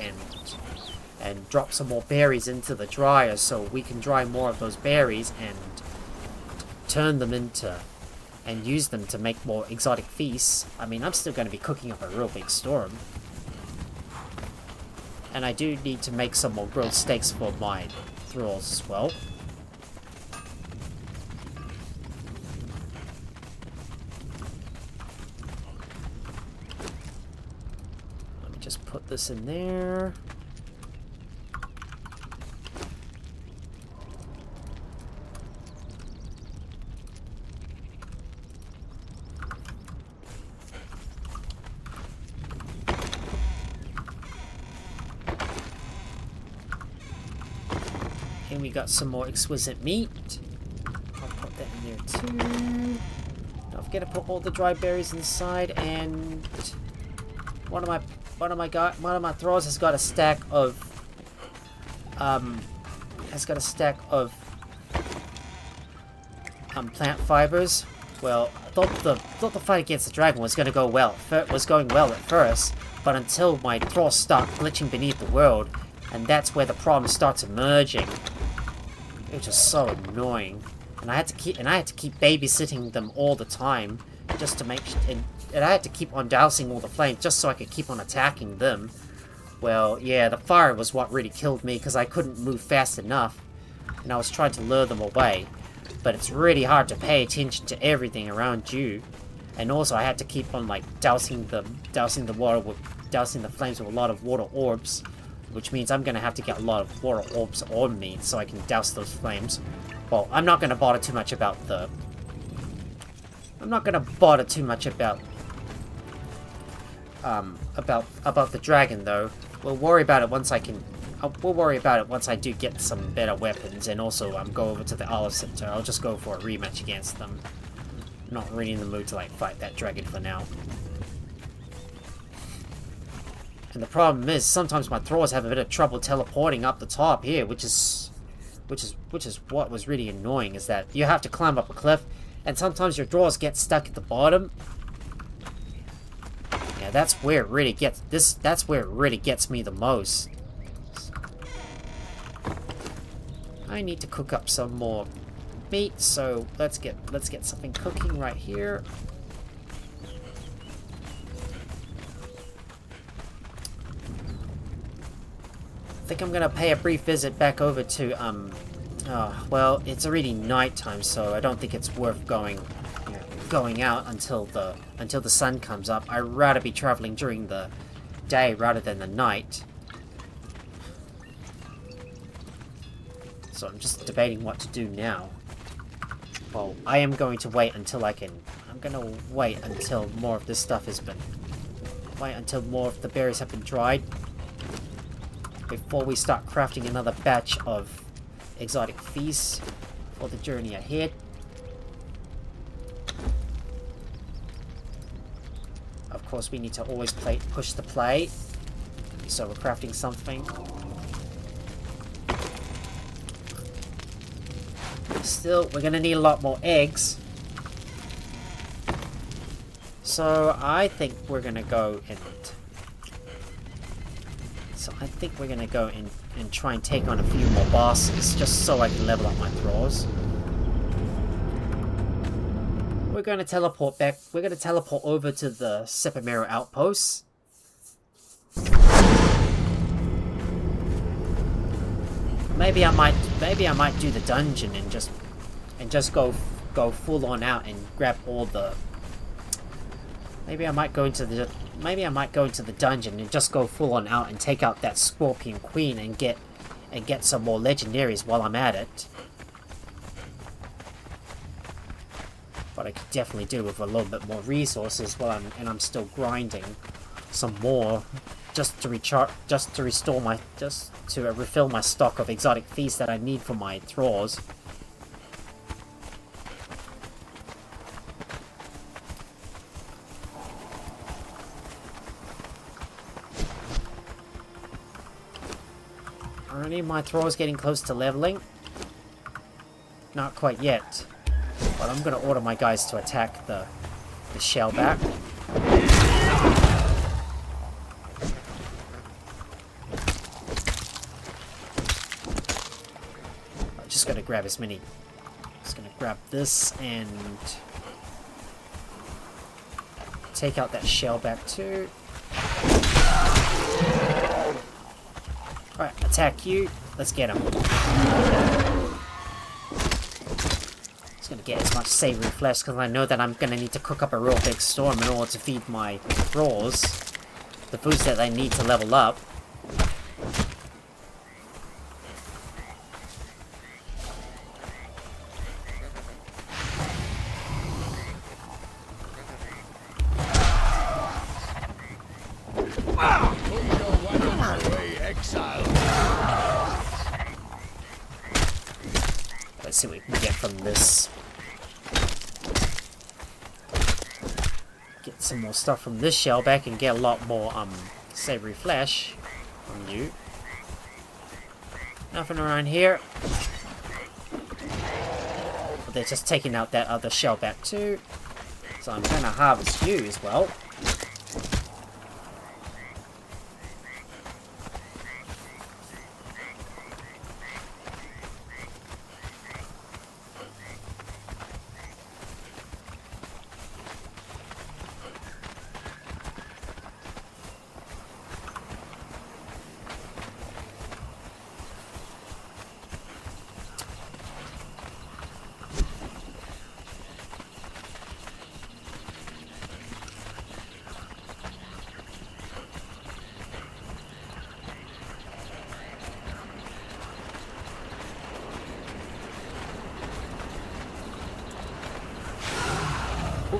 and drop some more berries into the dryer so we can dry more of those berries and turn them into and use them to make more exotic feasts. I mean, I'm still going to be cooking up a real big storm. And I do need to make some more grilled steaks for my thralls as well. Let me just put this in there. And we got some more exquisite meat. I'll put that in there too. Don't forget to put all the dry berries inside. And one of my thralls has got a stack of plant fibers. Well, I thought the fight against the dragon was going to go well. Was going well at first, but until my thralls start glitching beneath the world, and that's where the problem starts emerging. It was just so annoying, and I had to keep babysitting them all the time, just to make. And I had to keep on dousing all the flames just so I could keep on attacking them. Well, yeah, the fire was what really killed me because I couldn't move fast enough, and I was trying to lure them away. But it's really hard to pay attention to everything around you, and also I had to keep on like dousing the flames with a lot of water orbs, which means I'm gonna have to get a lot of water orbs on me so I can douse those flames. Well, I'm not gonna bother too much about the. I'm not gonna bother too much about the dragon though. We'll worry about it once I can. We'll worry about it once I do get some better weapons, and also go over to the Olive Center. I'll just go for a rematch against them. I'm not really in the mood to like fight that dragon for now. And the problem is sometimes my thralls have a bit of trouble teleporting up the top here, which is what was really annoying, is that you have to climb up a cliff, and sometimes your thralls get stuck at the bottom. Yeah, that's where it really gets me the most. I need to cook up some more meat, so let's get something cooking right here. I think I'm gonna pay a brief visit back over to well, it's already nighttime, so I don't think it's worth going out until the sun comes up. I'd rather be traveling during the day rather than the night. So I'm just debating what to do now. Well, I am going to wait until I'm gonna wait until more of this stuff has been. Wait until more of the berries have been dried before we start crafting another batch of exotic feasts for the journey ahead. Of course, we need to always push the play. So we're crafting something. Still, we're gonna need a lot more eggs. So I think we're gonna go and try and take on a few more bosses, just so I can level up my thralls. We're gonna teleport back. We're gonna teleport over to the Xevyr outposts. Maybe I might do the dungeon and just go full on out and grab all the. Maybe I might go into the dungeon and just go full on out and take out that Scorpion Queen and get some more legendaries while I'm at it. But I could definitely do with a little bit more resources while I'm still grinding some more. Just to refill my stock of exotic feasts that I need for my thralls. Are any of my thralls getting close to leveling? Not quite yet. But I'm gonna order my guys to attack the shellback. Just gonna grab as many. Just gonna grab this and take out that shellback too. Alright, attack you. Let's get him. Just gonna get as much savory flesh because I know that I'm gonna need to cook up a real big storm in order to feed my thralls the foods that they need to level up. Let's see what we can get from this. Get some more stuff from this shellback and get a lot more savory flesh from you. Nothing around here. But they're just taking out that other shellback too. So I'm gonna harvest you as well.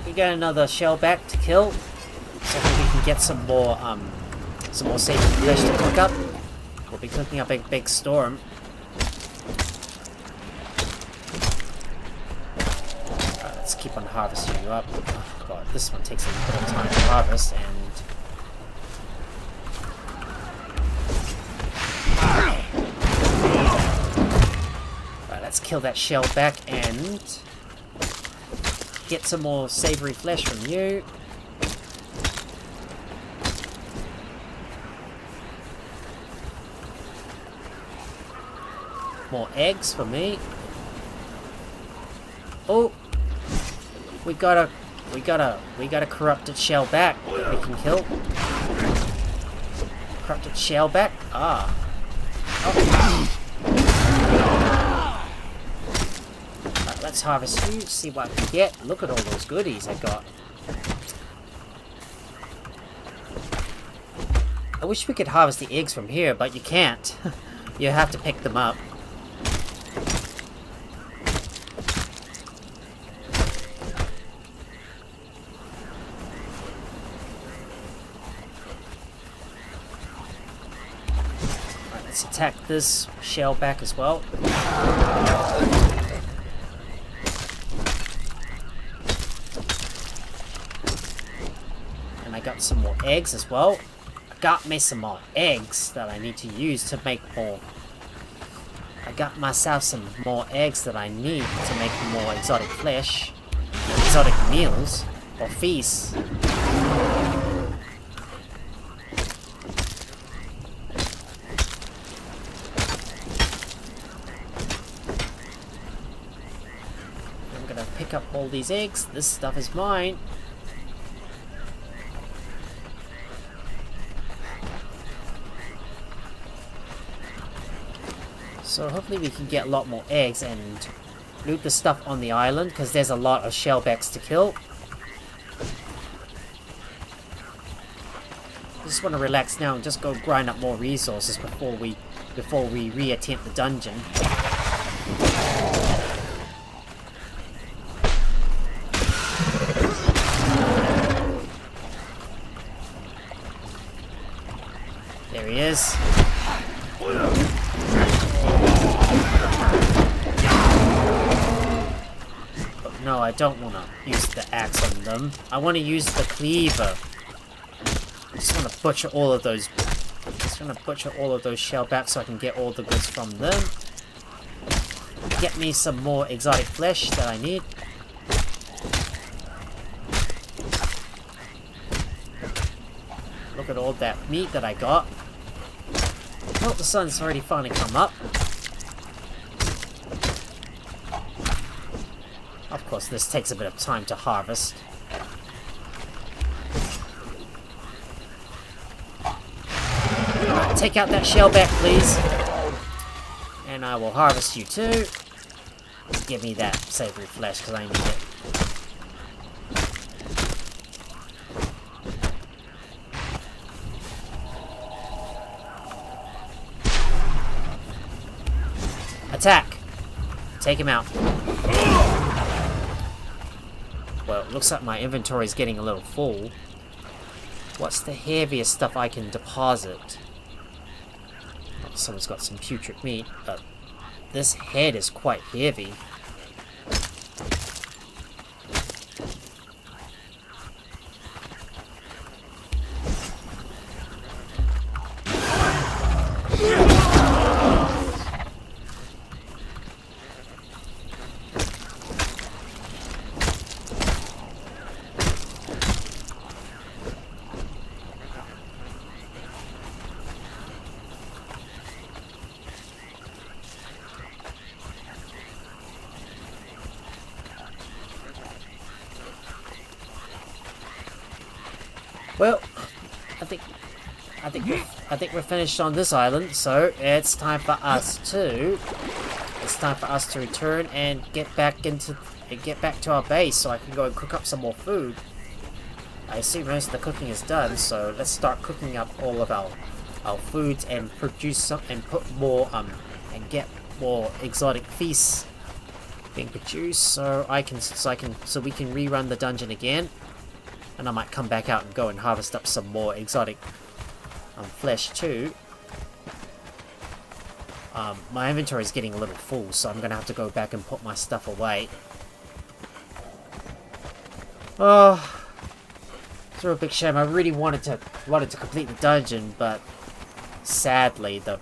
We got another shellback to kill, so we can get some more savory flesh to cook up. We'll be cooking up a big storm. Let's keep on harvesting you up. Oh god, this one takes a little bit of time to harvest, and right, let's kill that shellback and get some more savory flesh from you. More eggs for me. Oh, we got a corrupted shellback that we can kill. Corrupted shellback. Ah. Oh. Let's harvest you, see what I can get. Look at all those goodies I got. I wish we could harvest the eggs from here, but you can't. You have to pick them up. Alright, let's attack this shellback as well. Got some more eggs as well. I got me some more eggs that I need to use to make more. I got myself some more eggs that I need to make more exotic flesh, exotic meals, or feasts. I'm gonna pick up all these eggs. This stuff is mine. So hopefully we can get a lot more eggs and loot the stuff on the island, because there's a lot of shellbacks to kill. I just want to relax now and just go grind up more resources before we re-attempt the dungeon. There he is. No, I don't want to use the axe on them. I want to use the cleaver. I just want to butcher all of those. Shellbacks so I can get all the goods from them. Get me some more exotic flesh that I need. Look at all that meat that I got. Oh, the sun's already finally come up. Of course, this takes a bit of time to harvest. Take out that shellback, please. And I will harvest you too. Give me that savory flesh, because I need it. Attack! Take him out. Well, it looks like my inventory is getting a little full. What's the heaviest stuff I can deposit? Oh, someone's got some putrid meat, but This head is quite heavy. Well, I think we're finished on this island, so it's time for us to return and get back to our base so I can go and cook up some more food. I assume most of the cooking is done, so let's start cooking up all of our foods and produce some and put more and get more exotic feasts being produced so we can rerun the dungeon again. And I might come back out and go and harvest up some more exotic flesh too. My inventory is getting a little full, so I'm going to have to go back and put my stuff away. Oh, it's a real big shame. I really wanted to complete the dungeon, but sadly the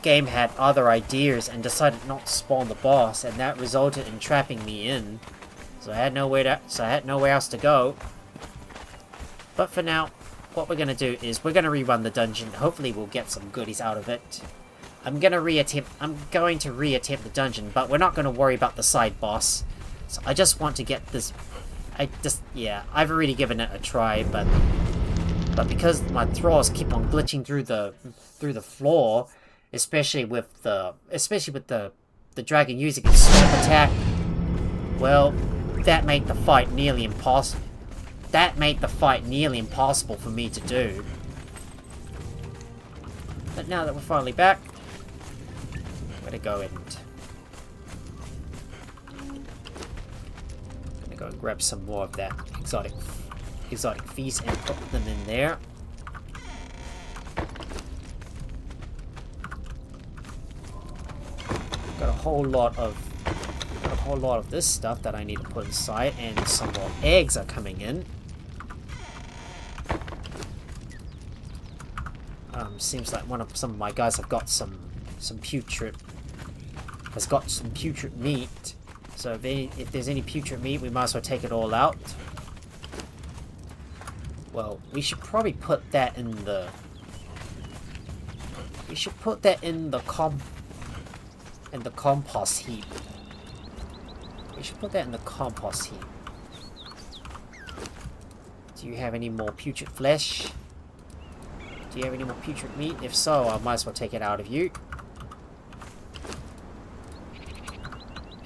game had other ideas and decided not to spawn the boss, and that resulted in trapping me in. So I had nowhere else to go. But for now, what we're gonna do is we're gonna rerun the dungeon. Hopefully we'll get some goodies out of it. I'm going to reattempt the dungeon, but we're not gonna worry about the side boss. So I just want to get this. I've already given it a try, but because my thralls keep on glitching through the floor, especially with the dragon using its stomp attack, well, that made the fight nearly impossible. That made the fight nearly impossible for me to do. But now that we're finally back, I'm gonna go and grab some more of that exotic feast and put them in there. Got a whole lot of this stuff that I need to put inside, and some more eggs are coming in. Seems like some of my guys have got some putrid meat. So if there's any putrid meat, we might as well take it all out. Well, we should probably put that in the. We should put that in the compost heap. We should put that in the compost heap. Do you have any more putrid flesh? Do you have any more putrid meat? If so, I might as well take it out of you.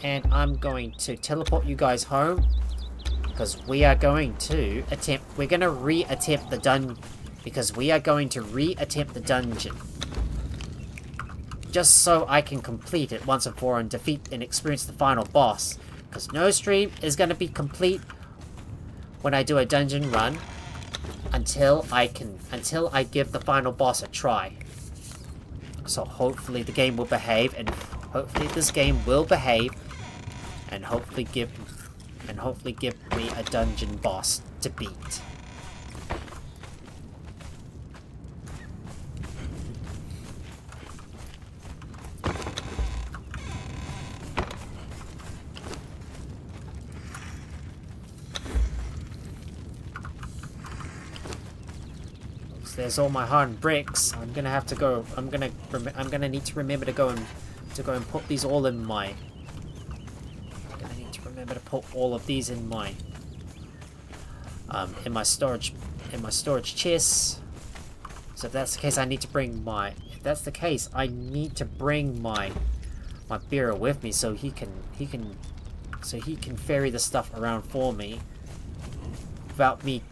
And I'm going to teleport you guys home, because we are going to re-attempt the dungeon. Because we are going to re-attempt the dungeon. Just so I can complete it once and for all and defeat and experience the final boss. Because no stream is going to be complete when I do a dungeon run until I give the final boss a try. So hopefully the game will behave, and hopefully this game will behave, and hopefully give me a dungeon boss to beat. There's all my hardened bricks. I'm gonna have to go. I'm gonna need to remember to go and put these all in my. I'm gonna need to remember to put all of these in my storage chests. So if that's the case, I need to bring my. If that's the case, I need to bring my bearer with me so he can ferry the stuff around for me without me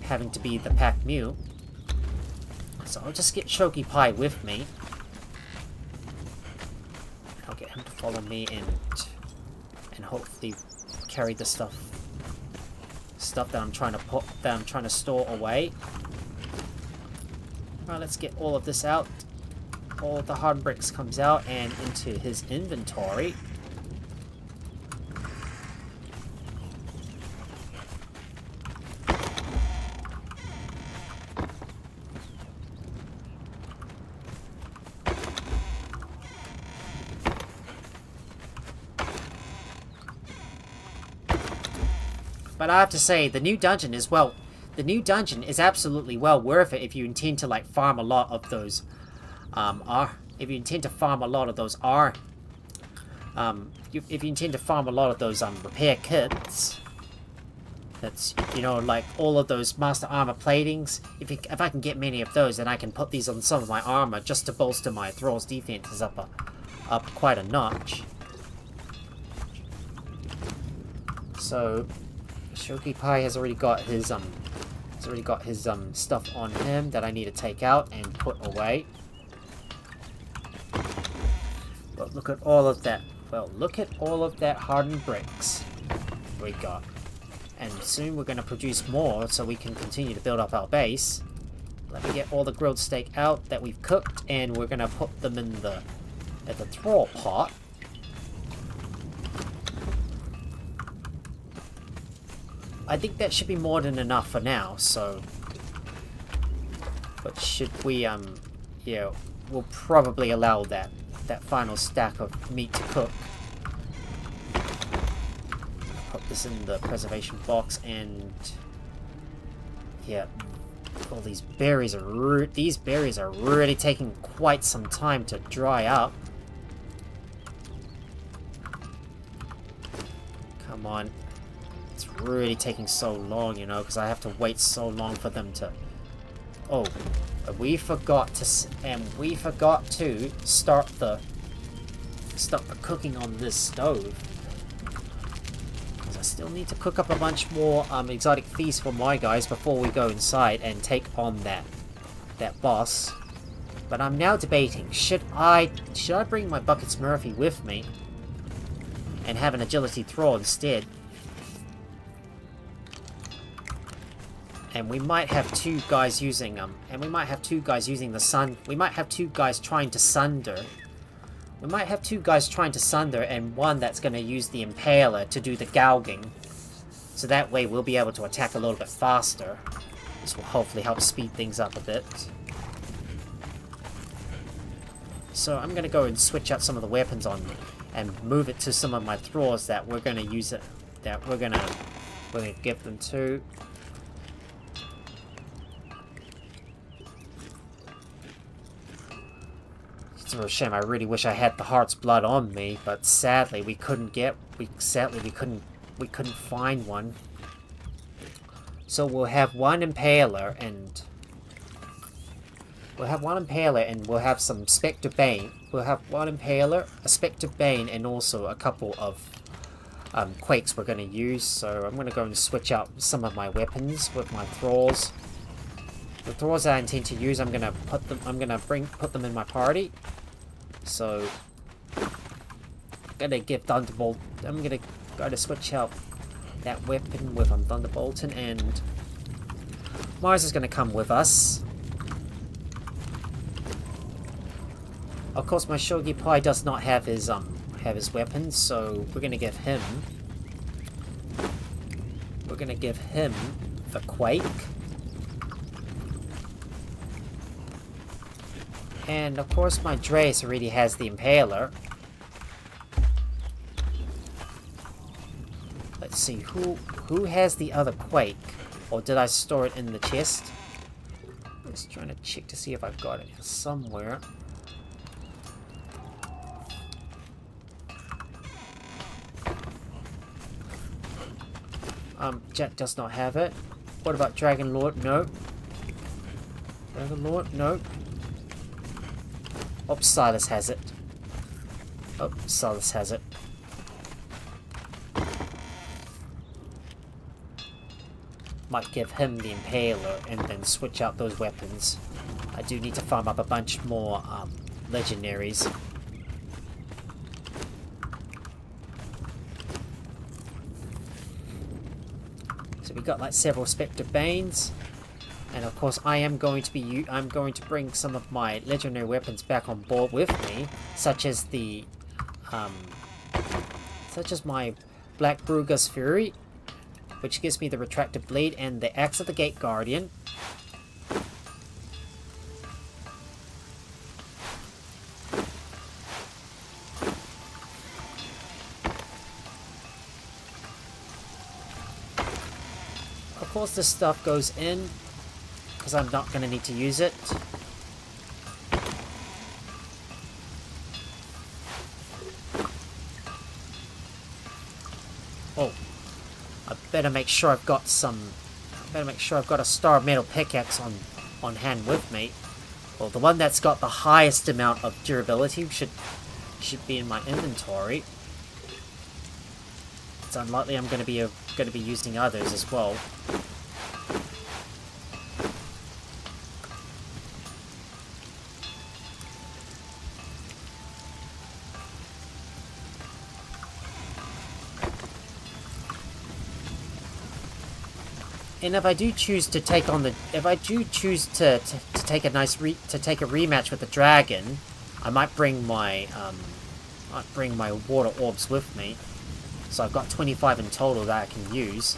having to be the pack mule. So I'll just get Shoki Pie with me. I'll get him to follow me and hopefully carry the stuff that I'm trying to store away. Alright, let's get all of this out. all the hardened bricks comes out and into his inventory. But I have to say, the new dungeon is, well, the new dungeon is absolutely well worth it if you intend to, like, farm a lot of those, if you intend to farm a lot of those if you intend to farm a lot of those, repair kits. That's, you know, like, all of those master armor platings. If I can get many of those, then I can put these on some of my armor just to bolster my Thralls defenses up quite a notch. So... Shogi Pai has already got his stuff on him that I need to take out and put away. But look at all of that. Well, look at all of that hardened bricks we got. And soon we're going to produce more so we can continue to build up our base. Let me get all the grilled steak out that we've cooked, and we're going to put them in the thrall pot. I think that should be more than enough for now, so... But should we, yeah, we'll probably allow that final stack of meat to cook. Put this in the preservation box, and... Yeah, all these berries are really taking quite some time to dry up. Come on. It's really taking so long, you know, because I have to wait so long for them to... Oh, we forgot to start the cooking on this stove. Because I still need to cook up a bunch more exotic feasts for my guys before we go inside and take on that boss. But I'm now debating, should I bring my Buckets Murphy with me and have an agility thrall instead? And we might have two guys using the sun. We might have two guys trying to sunder. We might have two guys trying to sunder, and one that's going to use the impaler to do the gouging. So that way we'll be able to attack a little bit faster. This will hopefully help speed things up a bit. So I'm going to go and switch out some of the weapons on me and move it to some of my thralls that we're going to use it. That we're going to give them to. It's a real shame. I really wish I had the Heart's Blood on me, but sadly we couldn't find one. So we'll have one impaler and we'll have some Spectre Bane. We'll have one impaler, a Spectre Bane, and also a couple of quakes we're going to use. So I'm going to go and switch out some of my weapons with my thralls. The thralls that I intend to use, I'm gonna put them in my party. So I'm gonna give Thunderbolt. I'm gonna go to switch out that weapon with Thunderbolton, and Mars is gonna come with us. Of course, my Shogi Pai does not have his weapons, so we're gonna give him. We're gonna give him the Quake. And of course my Dreis already has the Impaler. Let's see, who has the other Quake? Or did I store it in the chest? I'm just trying to check to see if I've got it somewhere. Jet does not have it. What about Dragon Lord? No. Dragon Lord? No. Oh, Silas has it. Oh, Silas has it. Might give him the Impaler and then switch out those weapons. I do need to farm up a bunch more legendaries. So we got like several Spectre Banes. And of course, I'm going to bring some of my legendary weapons back on board with me, such as my Black Brugger's Fury, which gives me the retracted blade, and the Axe of the Gate Guardian. Of course, this stuff goes in, because I'm not going to need to use it. Oh, I better make sure I've got a Star Metal Pickaxe on hand with me. Well, the one that's got the highest amount of durability should be in my inventory. It's unlikely I'm going to be using others as well. And if I do choose to take on the, if I do choose to take a rematch with the dragon, I might bring my water orbs with me. So I've got 25 in total that I can use.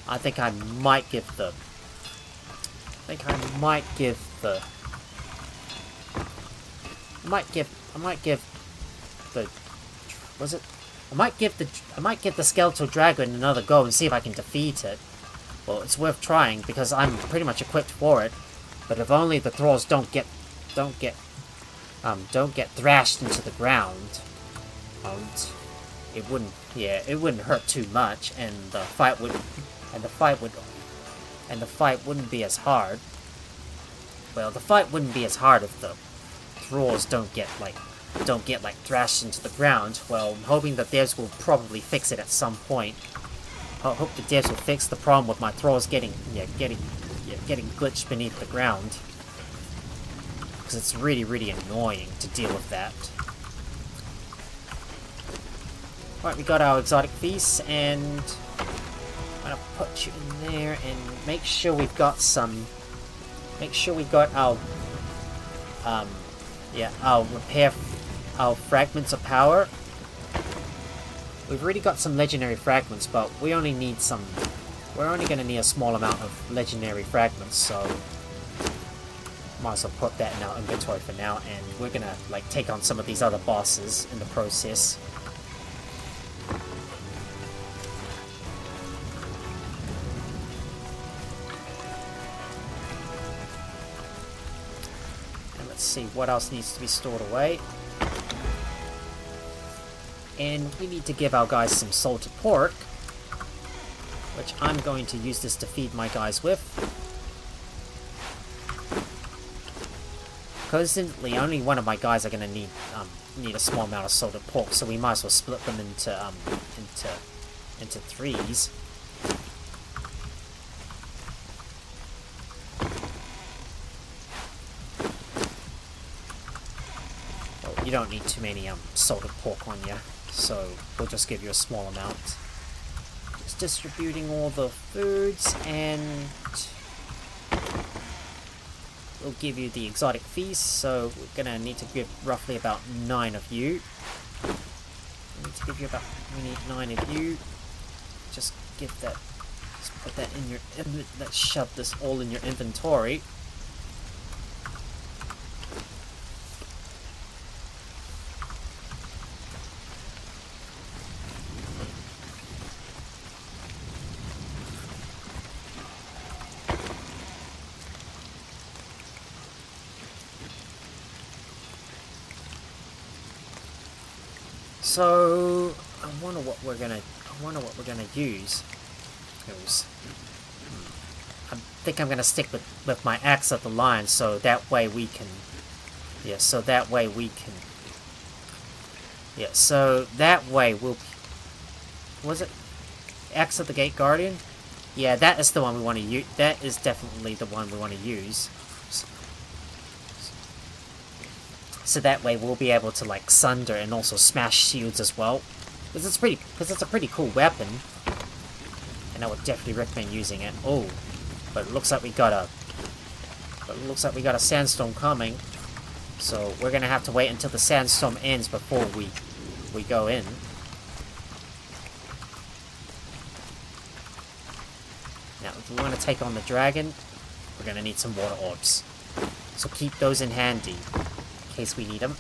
I think I might give the, I might give the skeletal dragon another go and see if I can defeat it. Well, it's worth trying because I'm pretty much equipped for it. But if only the Thralls don't get thrashed into the ground, it wouldn't hurt too much, and the fight wouldn't be as hard. Well, the fight wouldn't be as hard if the Thralls don't get thrashed into the ground. Well, I'm hoping that theirs will probably fix it at some point. I hope the devs will fix the problem with my Thralls getting glitched beneath the ground, because it's really annoying to deal with that. Alright, we got our exotic feast, and I'm gonna put you in there and make sure we've got some. Make sure we got our fragments of power. We've already got some legendary fragments, but we only need some. We're only going to need a small amount of legendary fragments, so might as well put that in our inventory for now. And we're gonna take on some of these other bosses in the process. And let's see what else needs to be stored away. And we need to give our guys some salted pork, which I'm going to use this to feed my guys with. Coincidentally, only one of my guys are going to need a small amount of salted pork, so we might as well split them into threes. Well, you don't need too many salted pork on you. So we'll just give you a small amount. Just distributing all the foods, and we'll give you the exotic feast. So we're gonna need to give roughly about 9 of you. We need 9 of you. Just give that. Just put that in your. Let's shove this all in your inventory. So I wonder what we're gonna use. I think I'm gonna stick with my Axe of the Lion, so that way we can. Yeah, so that way we'll. Was it Axe of the Gate Guardian? Yeah, that is the one we want to use. That is definitely the one we want to use. So that way we'll be able to sunder and also smash shields as well, because it's a pretty cool weapon, and I would definitely recommend using it. Oh, but it looks like we got But it looks like we got a sandstorm coming. So we're gonna have to wait until the sandstorm ends before we go in. Now, if we want to take on the dragon, we're gonna need some water orbs. So keep those in handy, in case we need them.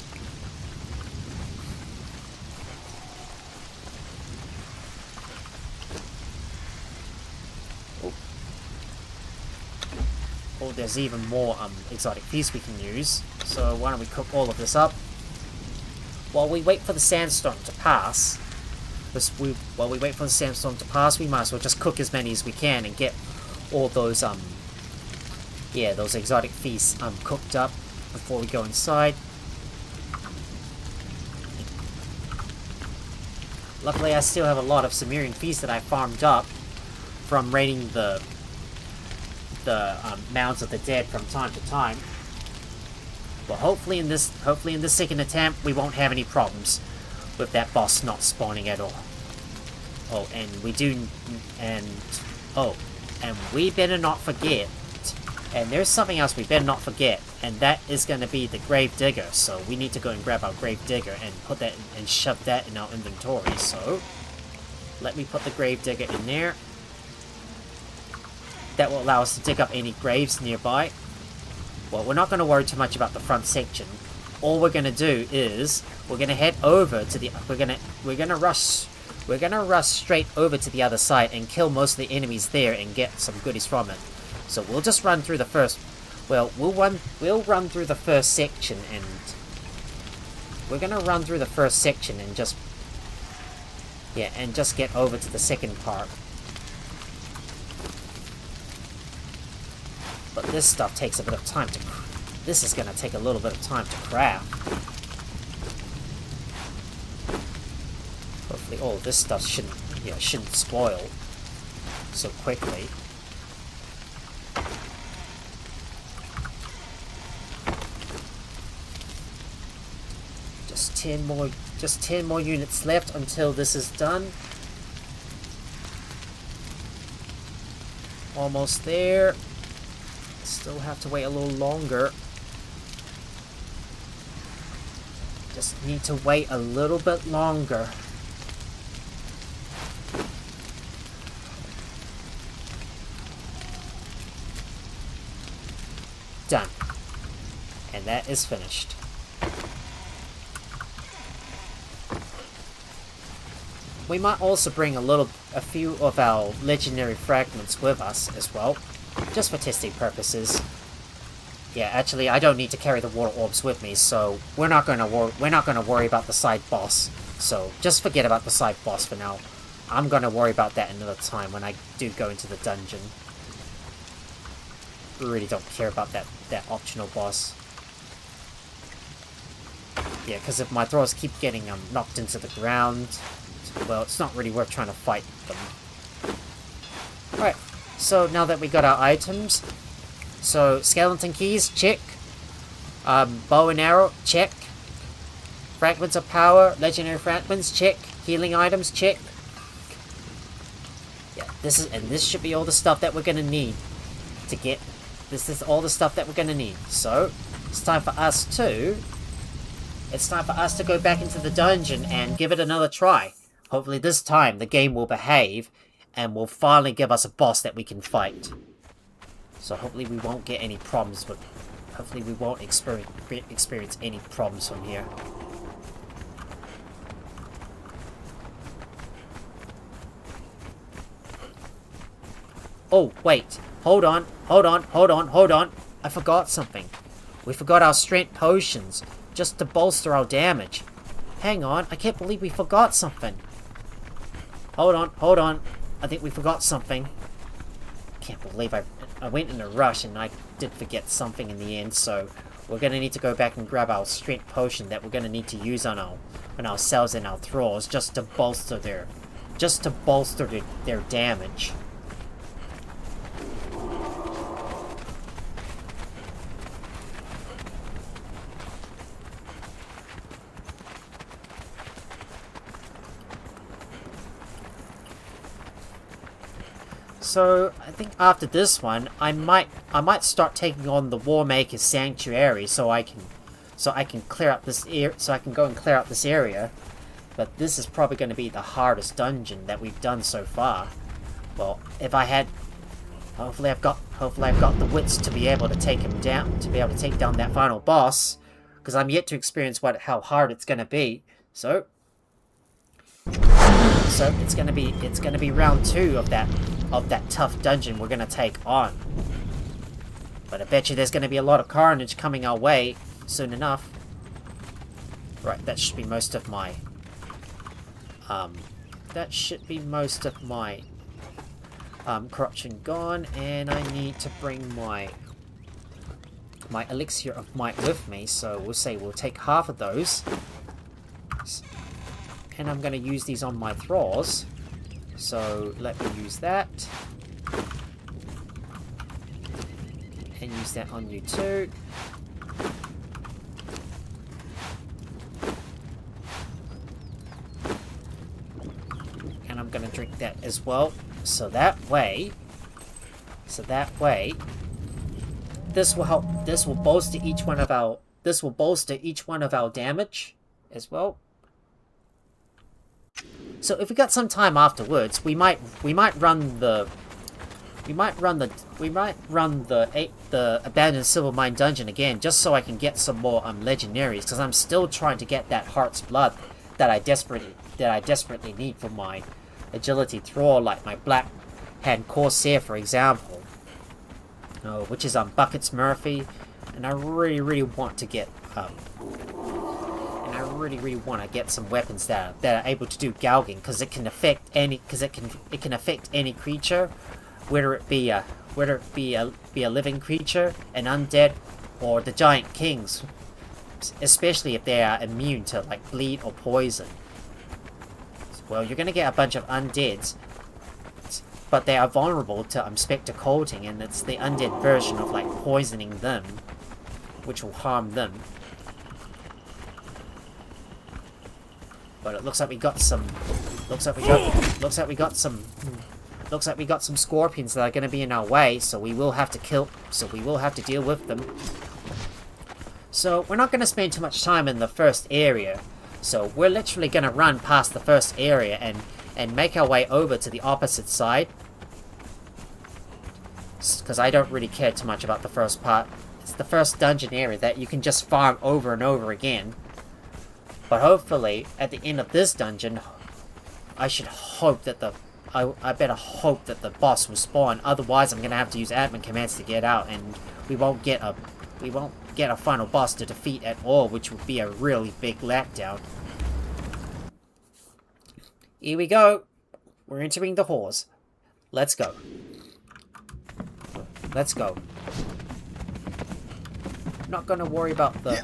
Oh, there's even more exotic feasts we can use. So why don't we cook all of this up? While we wait for the sandstorm to pass, we might as well just cook as many as we can and get all those those exotic feasts cooked up before we go inside. Luckily, I still have a lot of Cimmerian feasts that I farmed up from raiding the mounds of the dead from time to time. But hopefully in this second attempt we won't have any problems with that boss not spawning at all. Oh, and we better not forget. And there's something else we better not forget, and that is going to be the grave digger. So we need to go and grab our grave digger and put that and shove that in our inventory. So let me put the grave digger in there. That will allow us to dig up any graves nearby. Well, we're not going to worry too much about the front section. All we're going to do is we're going to head over to the we're going to rush straight over to the other side and kill most of the enemies there and get some goodies from it. So we'll just run through the first we'll run through the first section, and we're going to run through the first section and just get over to the second part. But this stuff takes a bit of time to... This is going to take a little bit of time to craft. Hopefully all this stuff shouldn't spoil so quickly. Just 10 more units left until this is done. Almost there. Still have to wait a little longer. Just need to wait a little bit longer. Done. And that is finished. We might also bring a few of our legendary fragments with us as well, just for testing purposes. Yeah, actually, I don't need to carry the water orbs with me, so we're not going to worry about the side boss. So just forget about the side boss for now. I'm going to worry about that another time when I do go into the dungeon. Really don't care about that optional boss. Yeah, because if my Thralls keep getting knocked into the ground, well, it's not really worth trying to fight them. Alright, so now that we got our items, so skeleton keys, check. Bow and arrow, check. Fragments of power, legendary fragments, check. Healing items, check. Yeah, this should be all the stuff that we're gonna need to get. This is all the stuff that we're gonna need. So it's time for us to go back into the dungeon and give it another try. Hopefully this time the game will behave and will finally give us a boss that we can fight. So hopefully we won't get any problems with... Hopefully we won't experience any problems from here. Oh, wait. Hold on. I forgot something. We forgot our strength potions, just to bolster our damage. Hang on, I can't believe we forgot something. Hold on. I think we forgot something. Can't believe I went in a rush and I did forget something in the end, so we're gonna need to go back and grab our strength potion that we're gonna need to use on ourselves and our Thralls just to bolster their damage. So I think after this one, I might start taking on the Warmaker's Sanctuary, so I can clear up this so I can go and clear up this area. But this is probably going to be the hardest dungeon that we've done so far. Well, if I had, hopefully I've got the wits to be able to take him down, to be able to take down that final boss, because I'm yet to experience how hard it's going to be. So it's gonna be round 2 of that tough dungeon we're gonna take on. But I bet you there's gonna be a lot of carnage coming our way soon enough. Right, that should be most of my corruption gone, and I need to bring my elixir of might with me, so we'll take half of those. And I'm going to use these on my Thralls. So let me use that. And use that on you too. And I'm going to drink that as well. So that way, this will help. This will bolster each one of our damage as well. So if we got some time afterwards, we might run the abandoned silver mine dungeon again, just so I can get some more legendaries, because I'm still trying to get that Heart's Blood that I desperately need for my agility thrall, like my Black Hand Corsair, for example. Which is Buckets Murphy, and I really want to get really want to get some weapons that are able to do gouging, because it can affect any creature, whether it be a living creature, an undead, or the giant kings, especially if they are immune to like bleed or poison. Well, you're gonna get a bunch of undeads, but they are vulnerable to Spectre Coating, and it's the undead version of like poisoning them, which will harm them. But it looks like we got some. Looks like we got some scorpions that are going to be in our way, so we will have to deal with them. So we're not going to spend too much time in the first area. So we're literally going to run past the first area and make our way over to the opposite side. Because I don't really care too much about the first part. It's the first dungeon area that you can just farm over and over again. But hopefully, at the end of this dungeon, I should hope that I better hope that the boss will spawn. Otherwise, I'm gonna have to use admin commands to get out, and we won't get a final boss to defeat at all, which would be a really big letdown. Here we go. We're entering the halls. Let's go. Let's go. I'm not gonna worry about the.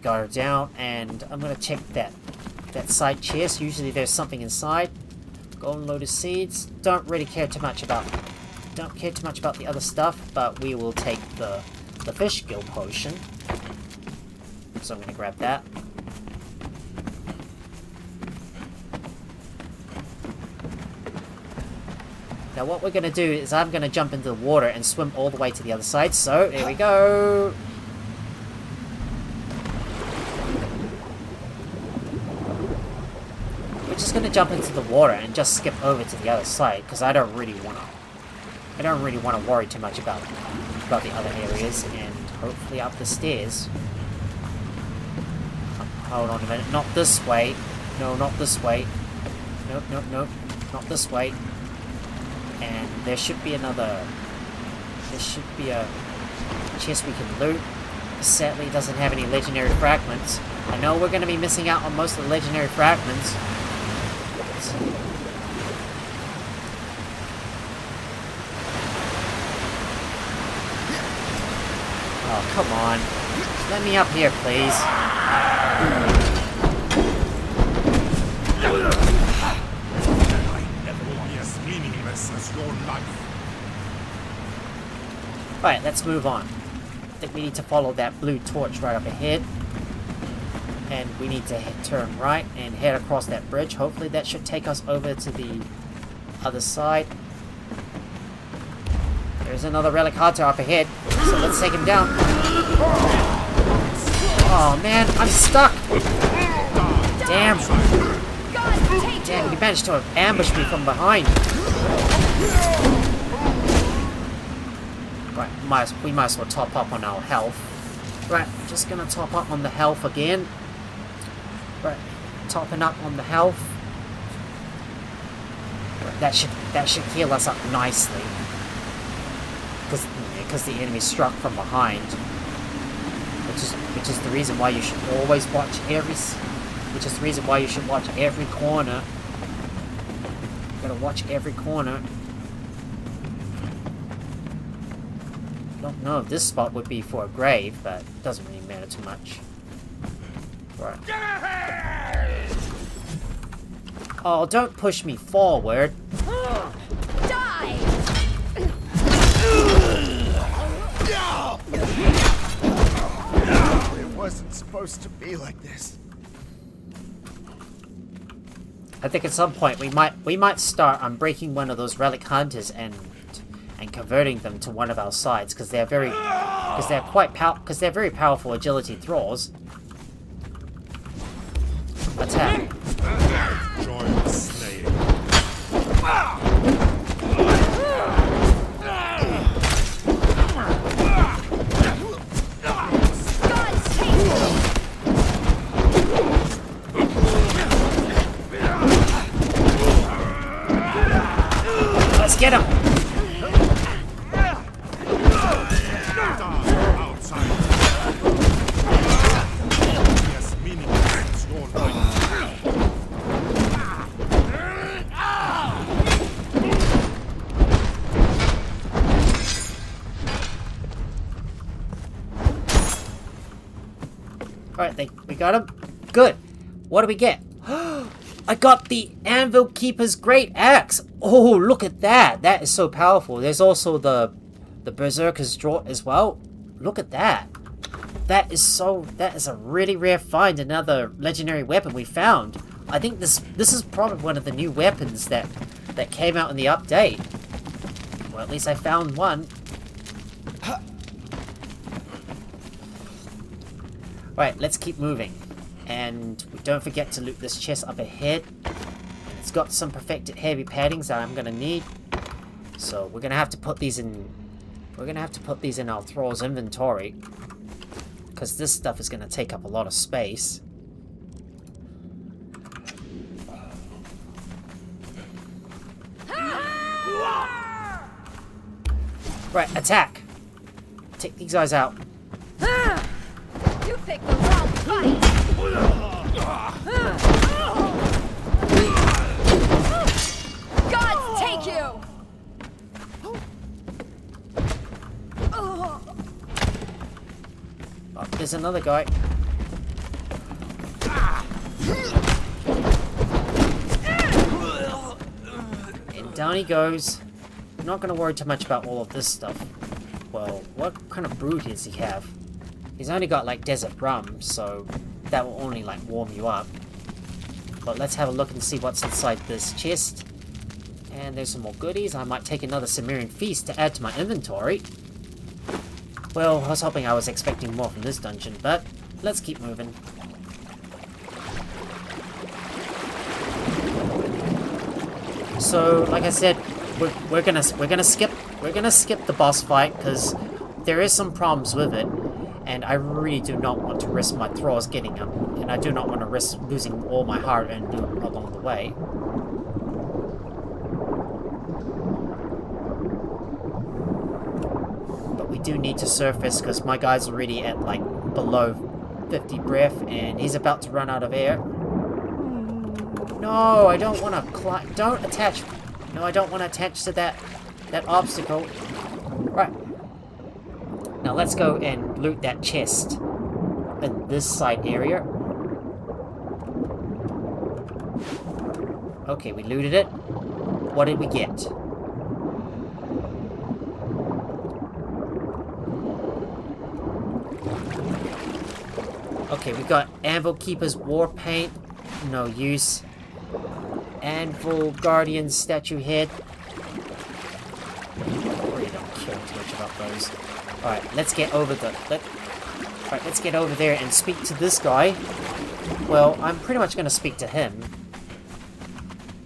Got her down, and I'm gonna check that side chest. Usually there's something inside. Golden Lotus Seeds. Don't care too much about the other stuff, but we will take the fish gill potion. So I'm gonna grab that. Now what we're gonna do is I'm gonna jump into the water and swim all the way to the other side. So there we go. We're just gonna jump into the water and just skip over to the other side, because I don't really wanna worry too much about the other areas, and hopefully up the stairs. Hold on a minute, not this way. No, not this way. Nope, not this way. And there should be a chest we can loot. Sadly, it doesn't have any legendary fragments. I know we're gonna be missing out on most of the legendary fragments. Oh, come on. Let me up here, please. Alright, let's move on. I think we need to follow that blue torch right up ahead. And we need to turn right and head across that bridge. Hopefully that should take us over to the other side. There's another relic hunter up ahead. So let's take him down. Oh man, I'm stuck! Damn! Damn, he managed to ambush me from behind. Right, we might as well top up on our health. Right, just gonna top up on the health again. Right, topping up on the health. Right, that should heal us up nicely. Because the enemy struck from behind. Which is the reason why you should always watch every corner. You gotta watch every corner. Don't know if this spot would be for a grave, but it doesn't really matter too much. Right. Oh, don't push me forward. Die! It wasn't supposed to be like this. I think at some point we might start on breaking one of those relic hunters and converting them to one of our sides because they're very powerful agility thralls. Attack. Join the slaying. Let's get him. Alright, we got him. Good. What do we get? I got the Anvil Keeper's Great Axe. Oh, look at that. That is so powerful. There's also the Berserker's Draught as well. Look at that. That is a really rare find. Another legendary weapon we found. I think this is probably one of the new weapons that came out in the update. Well, at least I found one. Right, let's keep moving. And don't forget to loot this chest up ahead. It's got some perfected heavy paddings that I'm gonna need. So we're gonna have to put these in. We're gonna have to put these in our Thralls inventory. Because this stuff is gonna take up a lot of space. Right, attack! Take these guys out. You picked the wrong fight! Gods take you! Oh, there's another guy. And down he goes. I'm not going to worry too much about all of this stuff. Well, what kind of brood does he have? He's only got like desert rum, so that will only like warm you up. But let's have a look and see what's inside this chest. And there's some more goodies. I might take another Cimmerian feast to add to my inventory. Well, I was hoping I was expecting more from this dungeon, but let's keep moving. So, like I said, we're gonna skip the boss fight because there is some problems with it. And I really do not want to risk my Thralls getting them. And I do not want to risk losing all my hard-earned loot along the way. But we do need to surface because my guy's already at like below 50 breath and he's about to run out of air. No, I don't want to climb. Don't attach. No, I don't want to attach to that obstacle. Right. Now let's go and loot that chest in this side area. Okay, we looted it. What did we get? Okay, we got Anvil Keeper's War Paint. No use. Anvil Guardian's Statue Head. Really don't care too much about those. Alright, let's get over let's get over there and speak to this guy. Well, I'm pretty much gonna speak to him.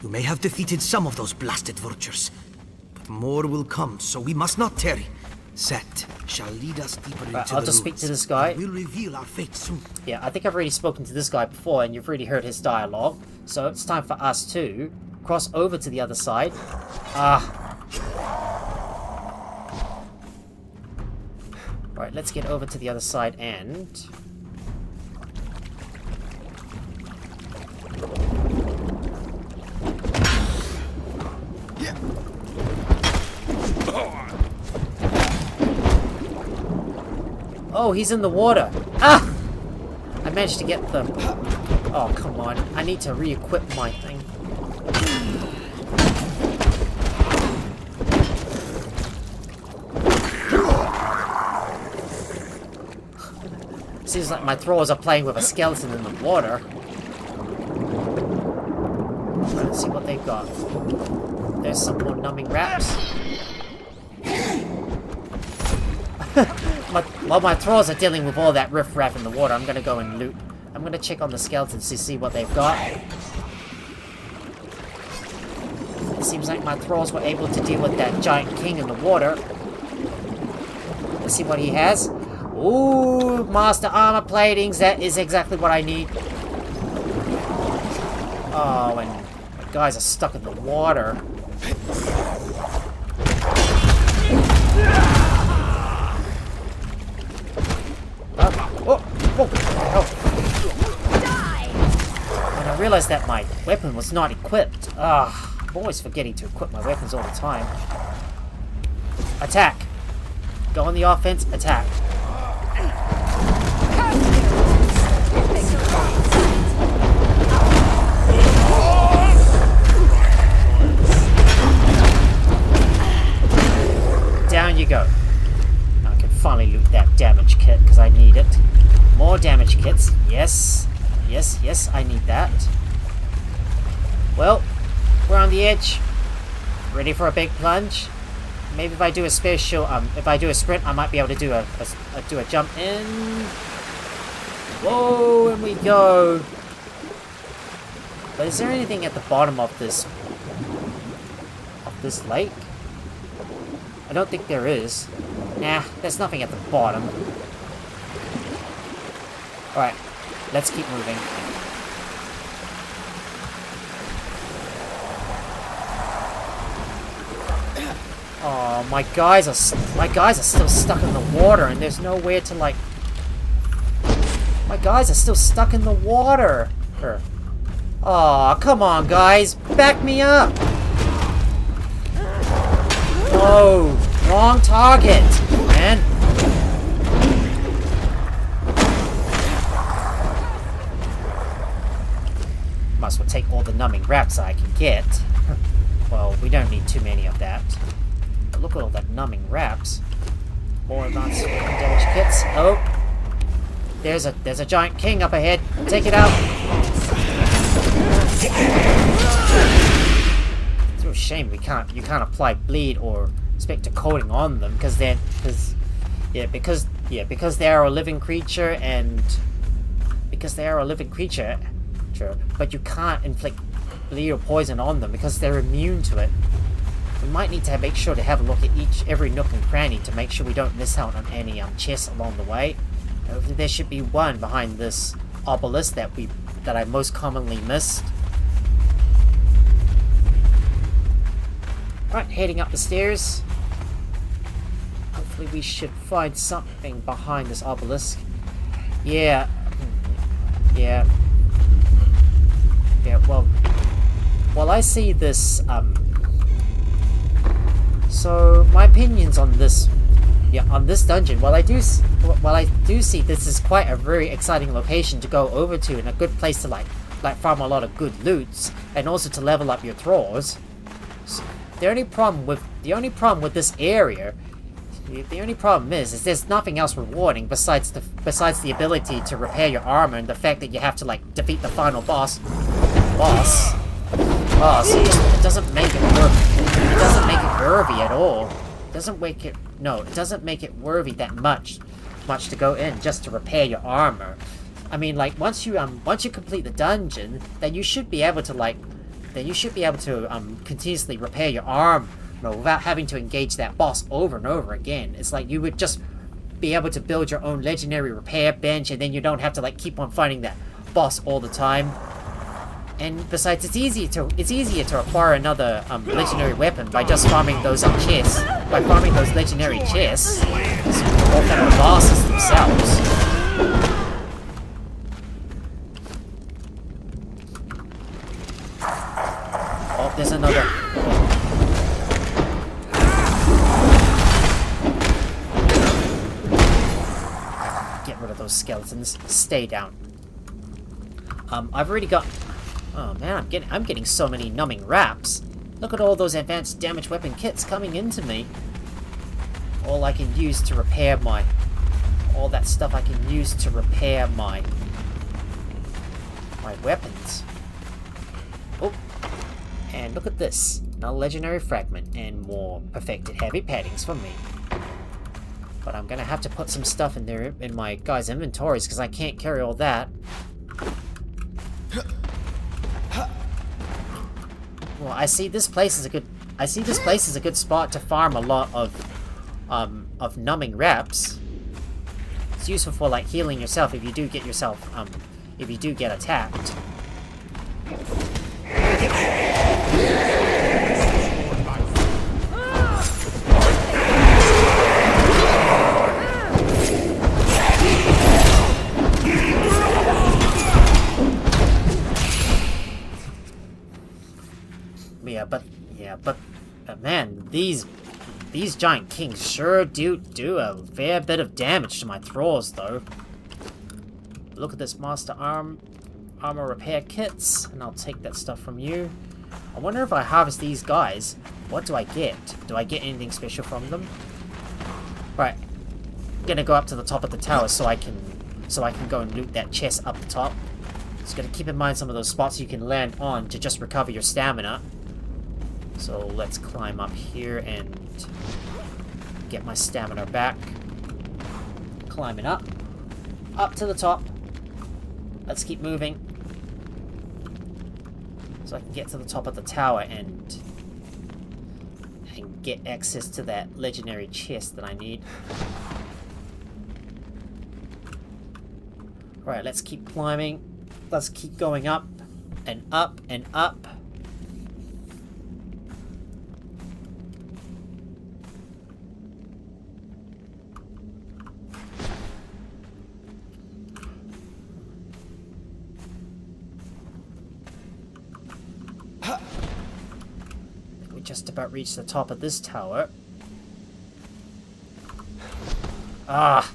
You may have defeated some of those blasted vultures, but more will come, so we must not tarry. Set shall lead us deeper into I'll the just speak ruins, to this guy. and we'll reveal our fate soon. Yeah, I think I've already spoken to this guy before, and you've already heard his dialogue. So it's time for us to cross over to the other side. Right, let's get over to the other side and... Oh, he's in the water. Ah! I managed to get the... Oh, come on. I need to re-equip my thing. Seems like my thralls are playing with a skeleton in the water. Let's see what they've got. There's some more numbing wraps. While my thralls are dealing with all that riff-raff in the water, I'm gonna go and loot. I'm gonna check on the skeletons to see what they've got. It seems like my thralls were able to deal with that giant king in the water. Let's see what he has. Ooh, master armor platings. That is exactly what I need. Oh, and my guys are stuck in the water. What the hell? And I realized that my weapon was not equipped. I'm always forgetting to equip my weapons all the time. Attack. Go on the offense, attack. Down you go. Now I can finally loot that damage kit because I need it. More damage kits. Yes. Yes, yes, I need that. Well, we're on the edge. Ready for a big plunge. Maybe if I do a special, if I do a sprint, I might be able to do a jump in. Whoa, and we go. But is there anything at the bottom of this lake? I don't think there is. Nah, there's nothing at the bottom. Alright, let's keep moving. Oh, my guys are still stuck in the water, and there's nowhere to like. My guys are still stuck in the water. Oh, come on, guys, back me up. No, wrong target, man. Might as well take all the numbing wraps I can get. Well, we don't need too many of that. But look at all that numbing wraps. More advanced damage kits. Oh, there's a giant king up ahead. Take it out. It's a real shame you can't apply bleed or spectre coating on them because they are a living creature and but you can't inflict bleed or poison on them because they're immune to it. We might need to make sure to have a look at every nook and cranny to make sure we don't miss out on any chests along the way. Hopefully there should be one behind this obelisk that I most commonly missed. Alright, heading up the stairs. Hopefully we should find something behind this obelisk. Yeah, well, I see this, so my opinions on this, on this dungeon, while I do see this is quite a very exciting location to go over to and a good place to like farm a lot of good loots and also to level up your thralls. The only problem with this area The only problem is there's nothing else rewarding besides the ability to repair your armor and the fact that you have to like defeat the final boss. See, it doesn't make it worthy. It doesn't make it worthy at all. It doesn't make it. No, it doesn't make it worthy that much to go in just to repair your armor. I mean, like once you complete the dungeon, then you should be able to continuously repair your armor without having to engage that boss over and over again. It's like you would just be able to build your own legendary repair bench, and then you don't have to like keep on fighting that boss all the time. And besides, it's easier to acquire another legendary weapon by just farming those chests. By farming those legendary chests, or from the bosses themselves. Oh, there's another. Get rid of those skeletons. Stay down. I've already got. Oh man, I'm getting so many numbing wraps. Look at all those advanced damage weapon kits coming into me. All I can use to repair my... All that stuff I can use to repair my weapons. Oh, and look at this. Another legendary fragment and more perfected heavy paddings for me. But I'm gonna have to put some stuff in there in my guys' inventories because I can't carry all that. Well, I see this place is a good spot to farm a lot of numbing wraps. It's useful for like healing yourself if you do get attacked. But man, these giant kings sure do a fair bit of damage to my thralls, though. Look at this master armor repair kits, and I'll take that stuff from you. I wonder if I harvest these guys, what do I get? Do I get anything special from them? Right, I'm gonna go up to the top of the tower so I can go and loot that chest up the top. Just gotta keep in mind some of those spots you can land on to just recover your stamina. So let's climb up here and get my stamina back. Climbing up to the top. Let's keep moving. So I can get to the top of the tower and get access to that legendary chest that I need. Alright, let's keep climbing. Let's keep going up and up and up. Just about reached the top of this tower. Ah!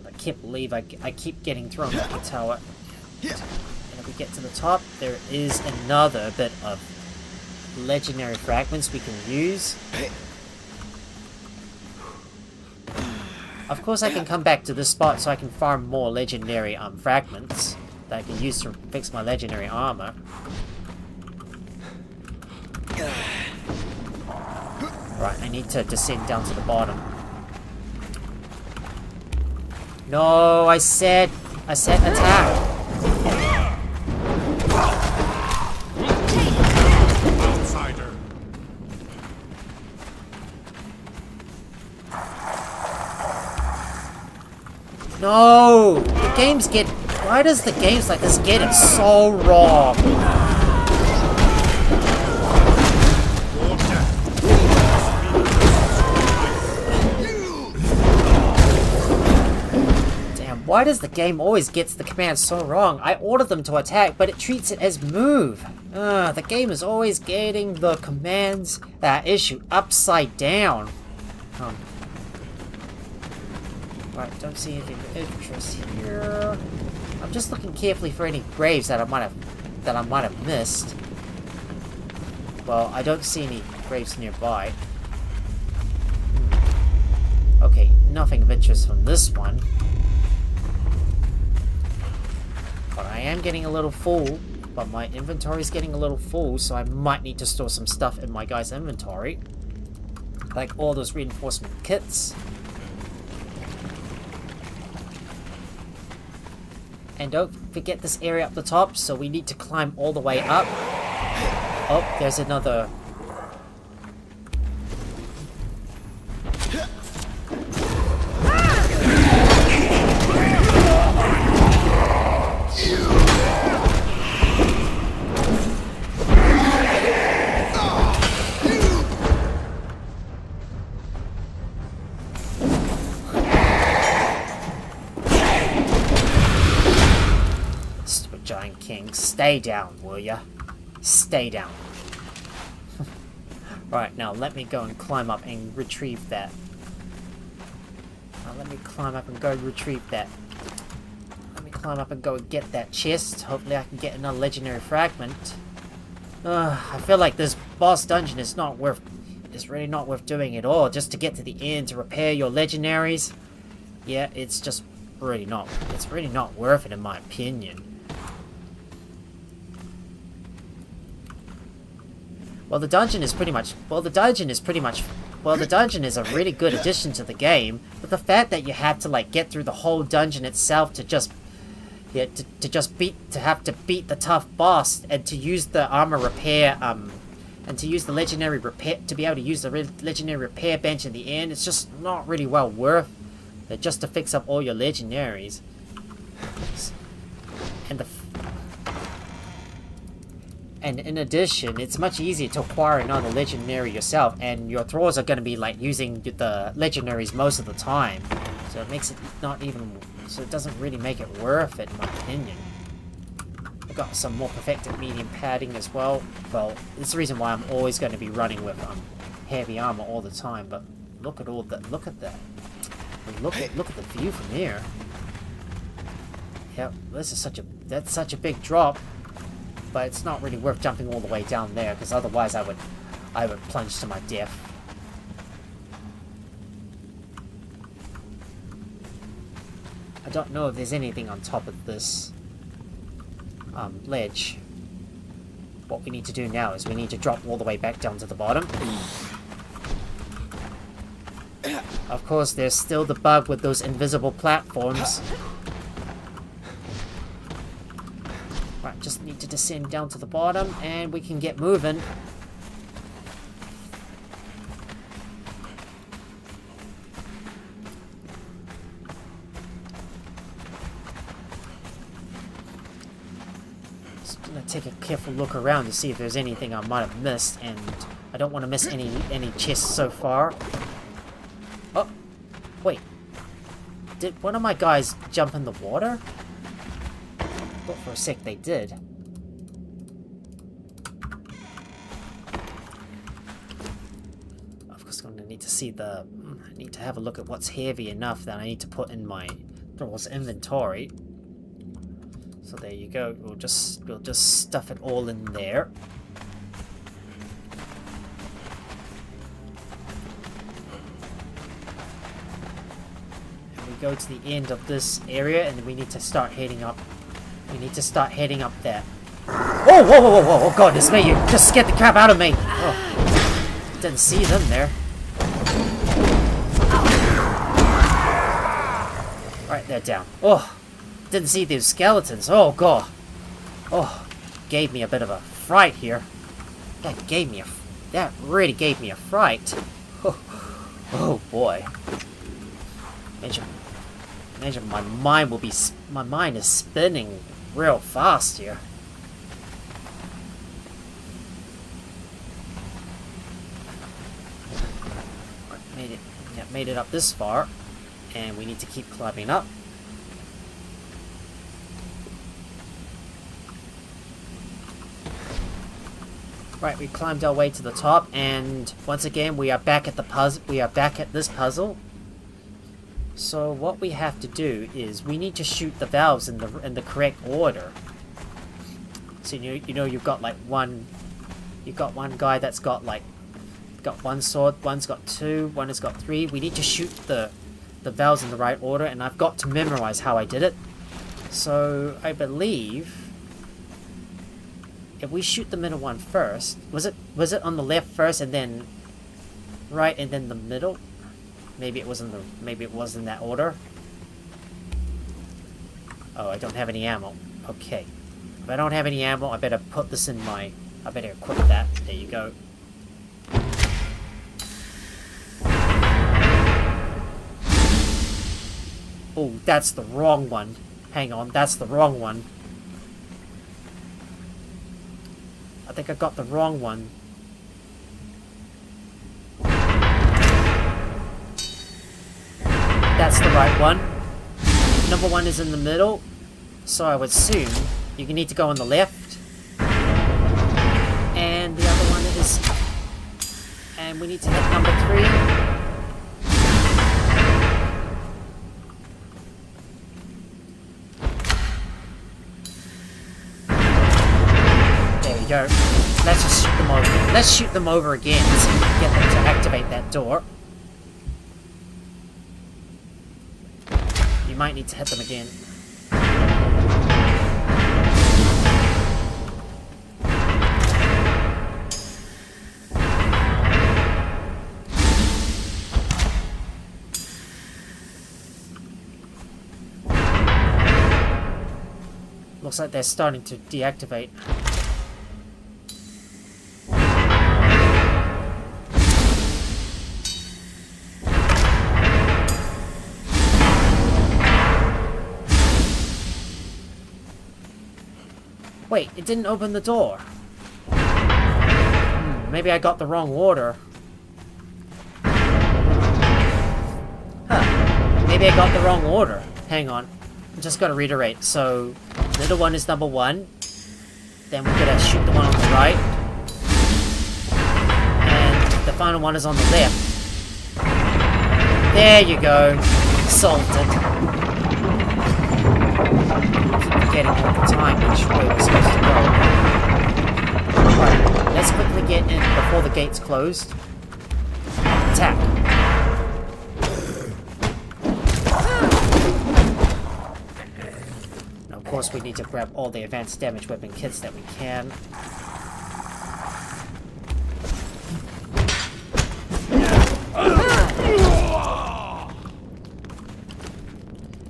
I can't believe I keep getting thrown off the tower. And if we get to the top, there is another bit of legendary fragments we can use. Of course I can come back to this spot so I can farm more legendary fragments that I can use to fix my legendary armor. Right, I need to descend down to the bottom. No, I said attack. Outsider. No, the games get. Why does the games like this get it so wrong? Why does the game always gets the commands so wrong? I order them to attack, but it treats it as move. The game is always getting the commands that issue upside down. Right, don't see anything of interest here. I'm just looking carefully for any graves that I might have missed. Well, I don't see any graves nearby. Okay, nothing of interest from this one. But I am getting a little full. But my inventory is getting a little full, so I might need to store some stuff in my guy's inventory. Like all those reinforcement kits. And don't forget this area up the top, so we need to climb all the way up. Oh, there's another... Giant King, stay down, will ya? Stay down. Right, now let me go and climb up and retrieve that. Now let me climb up and go retrieve that. Let me climb up and go and get that chest. Hopefully I can get another legendary fragment. I feel like this boss dungeon is not worth... It's really not worth doing at all. Just to get to the end to repair your legendaries. Yeah, it's just really not... It's really not worth it in my opinion. Well, the dungeon is pretty much... Well, the dungeon is a really good addition to the game. But the fact that you have to, like, get through the whole dungeon itself to just... Yeah, to have to beat the tough boss and to use the armor repair, and to use the legendary repair... To be able to use the legendary repair bench in the end, it's just not really well worth it just to fix up all your legendaries. And in addition, it's much easier to acquire another legendary yourself, and your Thralls are going to be like using the legendaries most of the time. So it makes it not even... So it doesn't really make it worth it, in my opinion. I got some more perfected medium padding as well. Well, it's the reason why I'm always going to be running with heavy armor all the time. But look at all that. Look at that. Look at the view from here. Yep, that's such a big drop. But it's not really worth jumping all the way down there, because otherwise I would plunge to my death. I don't know if there's anything on top of this ledge. What we need to do now is we need to drop all the way back down to the bottom. Of course, there's still the bug with those invisible platforms. Right, just need to descend down to the bottom, and we can get moving. Just gonna take a careful look around to see if there's anything I might have missed, and I don't want to miss any chests so far. Oh, wait. Did one of my guys jump in the water? Thought for a sec they did. Of course, I'm gonna need to see the... I need to have a look at what's heavy enough that I need to put in my Thralls inventory. So there you go. We'll just stuff it all in there. And we go to the end of this area, and we need to start heading up. We need to start heading up there. Oh, whoa, whoa, whoa, whoa, oh god, this mate, you just scared the crap out of me. Oh, didn't see them there. Right, they're down. Oh, didn't see those skeletons. Oh god. Oh, gave me a bit of a fright here. That really gave me a fright. Oh boy. Imagine my mind is spinning real fast here. Made it up this far, and we need to keep climbing up. Right, we climbed our way to the top, and once again we are back at the puzzle. We are back at this puzzle. So what we have to do is we need to shoot the valves in the correct order. So you've got like one guy that's got like got one sword, one's got two, one has got three. We need to shoot the valves in the right order, and I've got to memorize how I did it. So I believe if we shoot the middle one first, was it on the left first and then right and then the middle? Maybe it was in that order. Oh, I don't have any ammo. Okay. If I don't have any ammo, I better put this in my... I better equip that. There you go. Oh, that's the wrong one. Hang on, that's the wrong one. I think I got the wrong one. That's the right one. Number one is in the middle, so I would assume you need to go on the left. And the other one is... And we need to hit number 3. There we go. Let's just shoot them over. Let's shoot them over again so we can get them to activate that door. You might need to hit them again. Looks like they're starting to deactivate. Wait, it didn't open the door. Maybe I got the wrong order. Huh. Maybe I got the wrong order. Hang on. I just gotta reiterate. So, middle one is number 1. Then we're gonna shoot the one on the right. And the final one is on the left. There you go. Solved it. Getting all the time which way we're supposed to go. Right, let's quickly get in before the gate's closed. Attack. Now, of course, we need to grab all the advanced damage weapon kits that we can.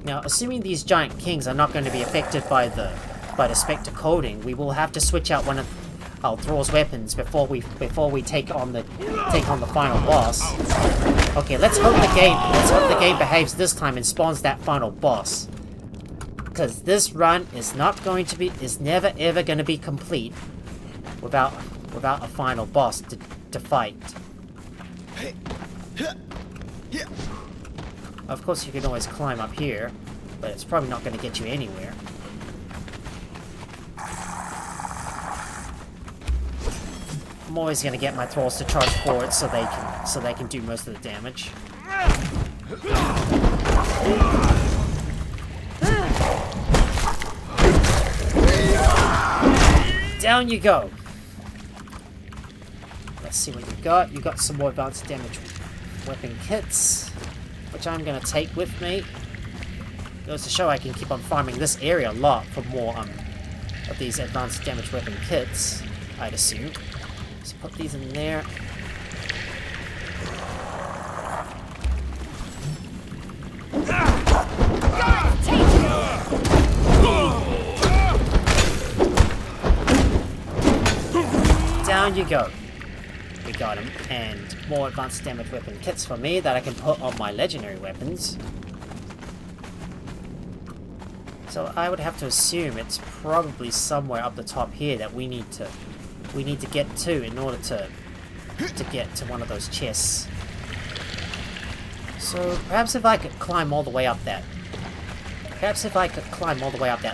Now, assuming these giant kings are not going to be affected by the Spectre coating, we will have to switch out one of our Thralls' weapons before we take on the final boss. Okay, let's hope the game behaves this time and spawns that final boss. Because this run is never ever going to be complete without a final boss to fight. Of course, you can always climb up here, but it's probably not going to get you anywhere. I'm always going to get my Thralls to charge forward so they can do most of the damage. Down you go. Let's see what you got. You got some more advanced damage weapon kits, which I'm going to take with me. Goes to show I can keep on farming this area a lot for more of these advanced damage weapon kits, I'd assume. Let's put these in there. Down you go. We got him, and more advanced damage weapon kits for me that I can put on my legendary weapons. So I would have to assume it's probably somewhere up the top here that we need to get to in order to get to one of those chests. So perhaps if I could climb all the way up that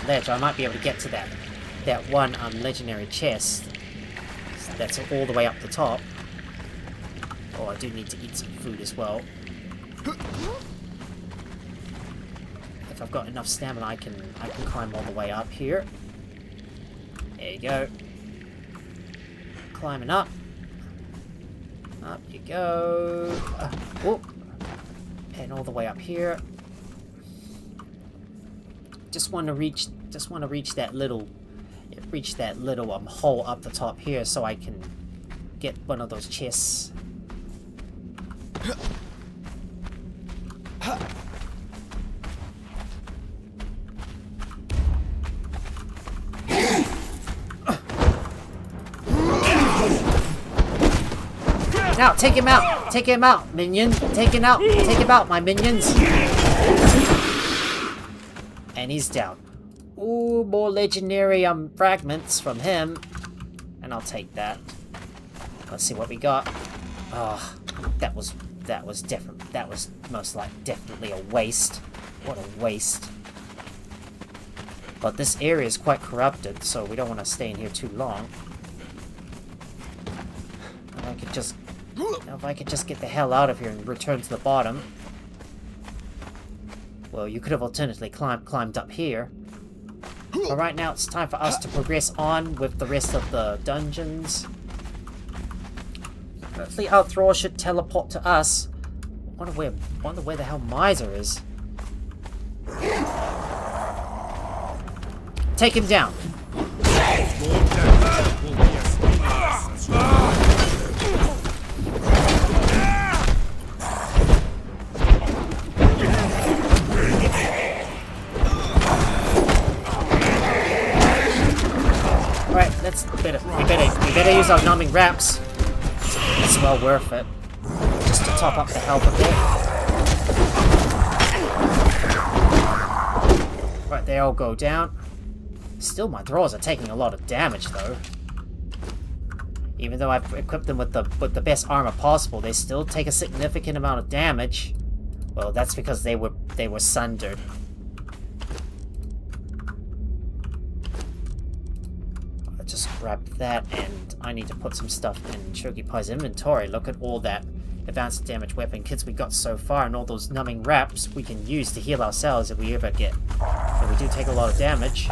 ledge, I might be able to get to that one legendary chest that's all the way up the top. Oh, I do need to eat some food as well. If I've got enough stamina, I can climb all the way up here. There you go. Climbing up. Up you go. Whoop. And all the way up here. Just want to reach that little hole up the top here so I can get one of those chests. Now, take him out! Take him out, minion! Take him out! Take him out, my minions! And he's down. Ooh, more legendary fragments from him. And I'll take that. Let's see what we got. Oh, that was definitely a waste. What a waste. But this area is quite corrupted, so we don't want to stay in here too long. If I could just get the hell out of here and return to the bottom. Well, you could have alternately climbed up here. But right now it's time for us to progress on with the rest of the dungeons. Hopefully our Thrall should teleport to us. Wonder where the hell Miser is. Take him down. Alright, we better use our numbing wraps. It's well worth it. Just to top up the health a bit. Right, they all go down. Still, my Thralls are taking a lot of damage, though. Even though I've equipped them with the best armor possible, they still take a significant amount of damage. Well, that's because they were sundered. I just grabbed that, and I need to put some stuff in Shogi Pie's inventory. Look at all that advanced damage weapon kits we got so far, and all those numbing wraps we can use to heal ourselves if we ever get. If we do take a lot of damage.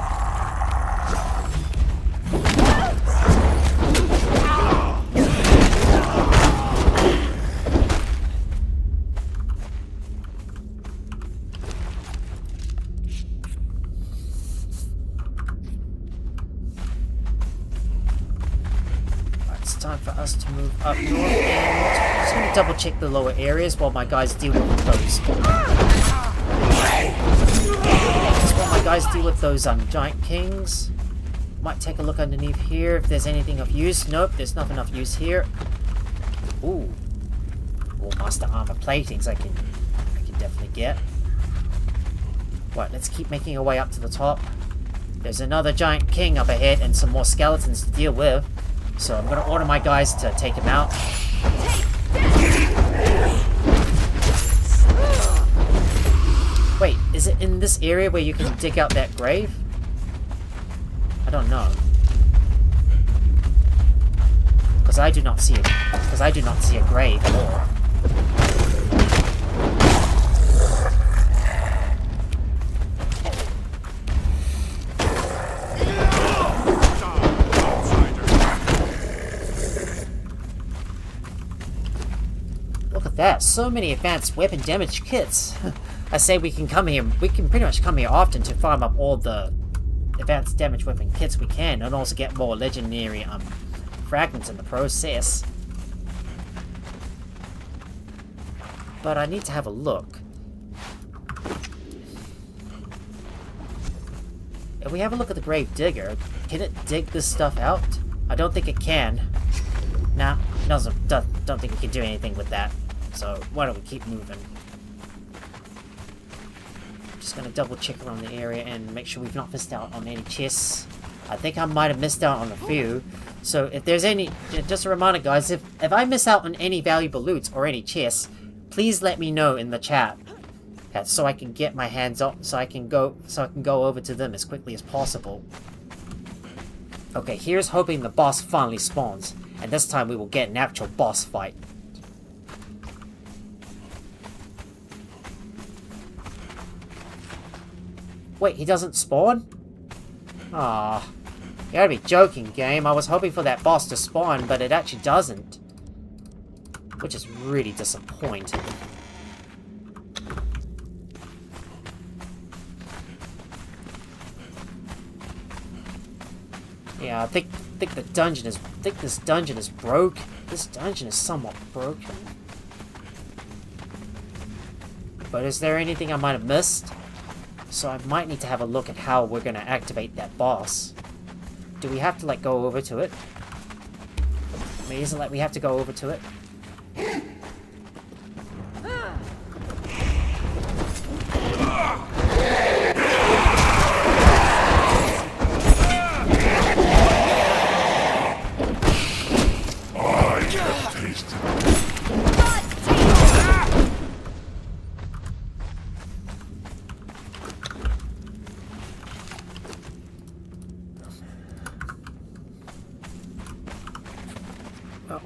Time for us to move up north, and just going to double check the lower areas while my guys deal with those. Just while my guys deal with those giant kings. Might take a look underneath here if there's anything of use. Nope, there's nothing of use here. Ooh, more master armor platings I can definitely get. Right, let's keep making our way up to the top. There's another giant king up ahead and some more skeletons to deal with. So I'm going to order my guys to take him out. Wait, is it in this area where you can dig out that grave? I don't know. Because I do not see a grave at all. That so many advanced weapon damage kits. I say we can come here. We can pretty much come here often to farm up all the advanced damage weapon kits we can, and also get more legendary fragments in the process. But I need to have a look. If we have a look at the Grave Digger, can it dig this stuff out? I don't think it can. Nah, don't think we can do anything with that. So, why don't we keep moving? Just gonna double check around the area and make sure we've not missed out on any chests. I think I might have missed out on a few. So, if there's any... Just a reminder, guys, if I miss out on any valuable loot or any chests, please let me know in the chat. So I can get my hands up, so I can go over to them as quickly as possible. Okay, here's hoping the boss finally spawns. And this time we will get an actual boss fight. Wait, he doesn't spawn? Ah, you gotta be joking, game. I was hoping for that boss to spawn, but it actually doesn't. which is really disappointing. Yeah, I think the dungeon is. I think this dungeon is broke. This dungeon is somewhat broken. But is there anything I might have missed? So I might need to have a look at how we're gonna activate that boss. Do we have to like go over to it? I mean, isn't it like we have to go over to it?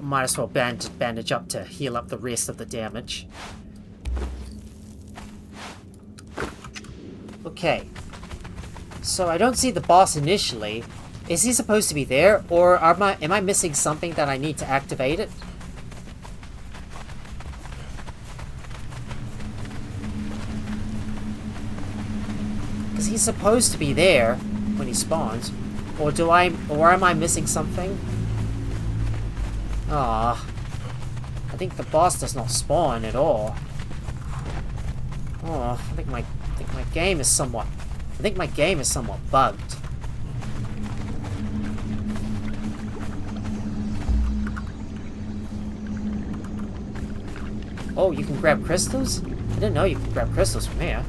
Might as well bandage up to heal up the rest of the damage. Okay. So I don't see the boss initially. Is he supposed to be there? Or am I missing something that I need to activate it? Because he's supposed to be there when he spawns. Or am I missing something? Ah, I think the boss does not spawn at all. Oh, I think my game is somewhat bugged. Oh, you can grab crystals? I didn't know you could grab crystals from here.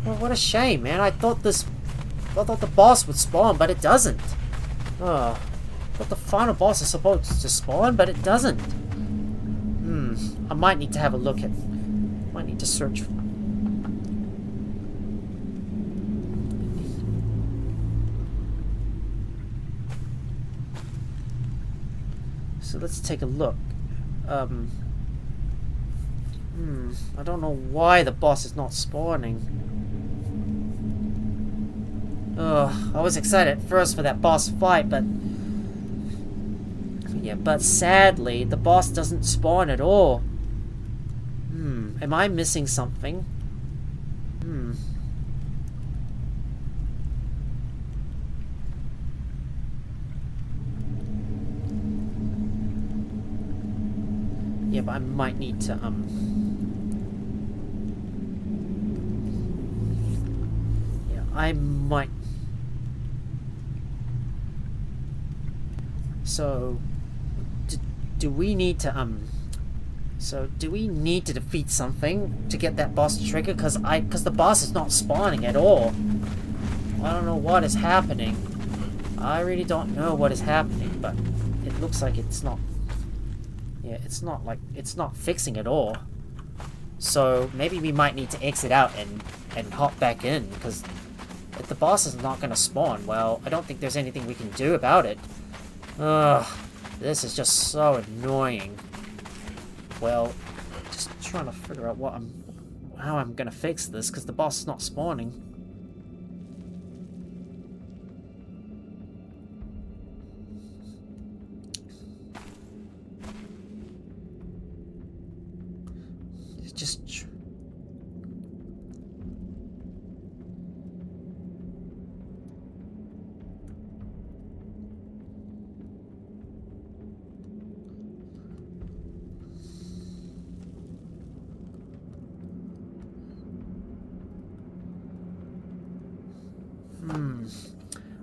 Well, what a shame, man. I thought the boss would spawn, but it doesn't. Oh. But the final boss is supposed to spawn, but it doesn't. I might need to have a look at... Might need to search... So let's take a look. I don't know why the boss is not spawning. I was excited at first for that boss fight, but... Yeah, but sadly, the boss doesn't spawn at all. Am I missing something? Yeah, but I might need to, Yeah, I might... So... Do we need to, So, do we need to defeat something to get that boss to trigger? Because the boss is not spawning at all. I don't know what is happening. I really don't know what is happening, but it looks like it's not... Yeah, it's not fixing at all. So, maybe we might need to exit out and hop back in, because if the boss is not going to spawn, well, I don't think there's anything we can do about it. Ugh. This is just so annoying. Well, just trying to figure out how I'm gonna fix this, because the boss is not spawning. It's just...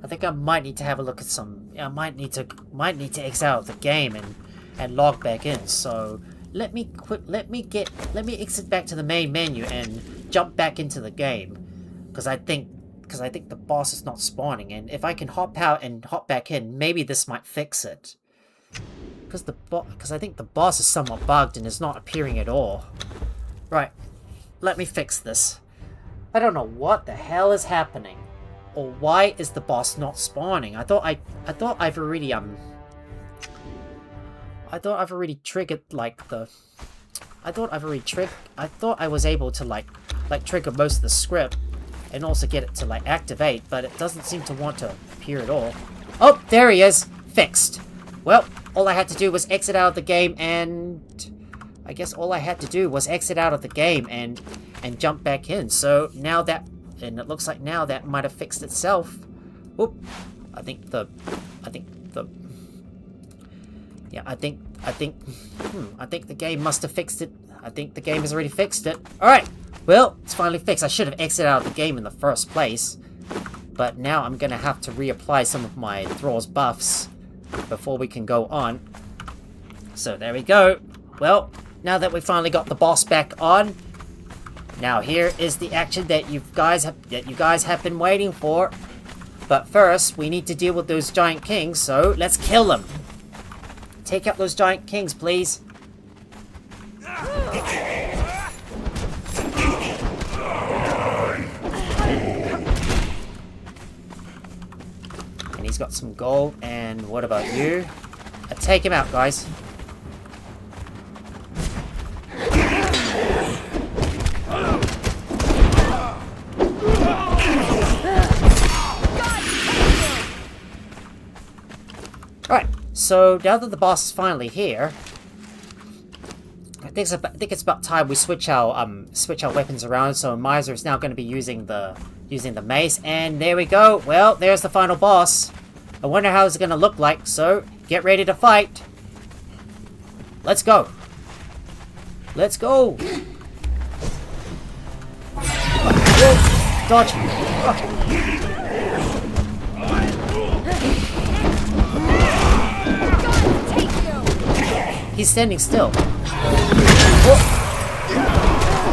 I think I might need to have a look at some... I might need to exit out of the game and log back in. So let me exit back to the main menu and jump back into the game, because I think the boss is not spawning, and if I can hop out and hop back in, maybe this might fix it. Because I think the boss is somewhat bugged and is not appearing at all. Right, let me fix this. I don't know what the hell is happening. Or why is the boss not spawning? I thought I've already triggered like the... I thought I was able to like trigger most of the script and also get it to like activate, but it doesn't seem to want to appear at all. Oh, there he is! Fixed. Well, all I had to do was exit out of the game and... I guess all I had to do was exit out of the game and jump back in. So now that... And it looks like now that might have fixed itself. Whoop. I think the game must have fixed it. I think the game has already fixed it. Alright. Well, it's finally fixed. I should have exited out of the game in the first place. But now I'm going to have to reapply some of my Thralls buffs before we can go on. So there we go. Well, now that we finally got the boss back on, now here is the action that you guys have been waiting for. But first, we need to deal with those giant kings, so let's kill them. Take out those giant kings, please. And he's got some gold, and what about you? Take him out, guys. Alright, so now that the boss is finally here, I think it's about time we switch our weapons around. So Miser is now going to be using the mace, and there we go. Well, there's the final boss. I wonder how it's going to look like. So get ready to fight. Let's go. Let's go. Whoa. Dodge. Oh. He's standing still. Whoa.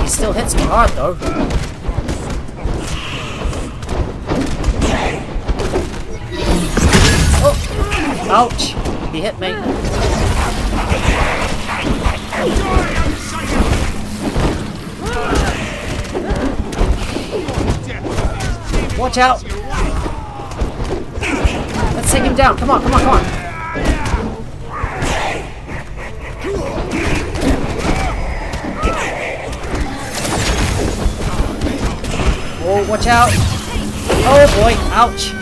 He still hits me hard though. Oh! Ouch! He hit me. Watch out! Let's take him down. Come on, come on, come on. Oh, watch out! Oh boy, ouch!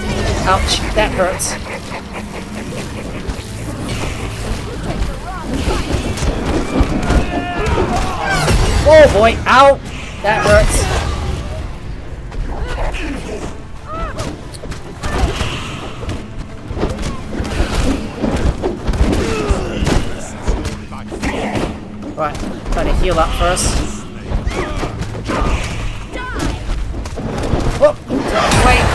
Ouch, that hurts. Oh boy, ow! That hurts. Right, try to heal up first. Whoop! Wait!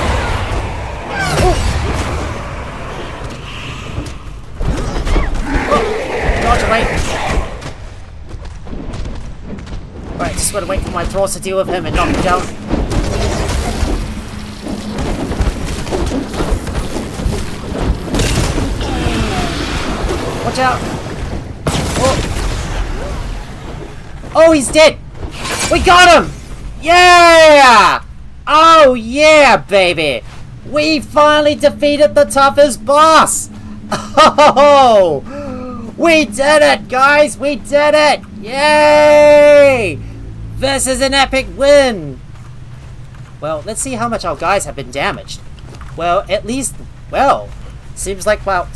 Dodge away! Right, just gotta wait for my Thralls to deal with him and knock him down. Watch out! Oh! Oh, he's dead! We got him! Yeah! Oh yeah, baby! We finally defeated the toughest boss! Oh! We did it, guys! We did it! Yay! This is an epic win! Well, let's see how much our guys have been damaged. Well, at least, well, seems like our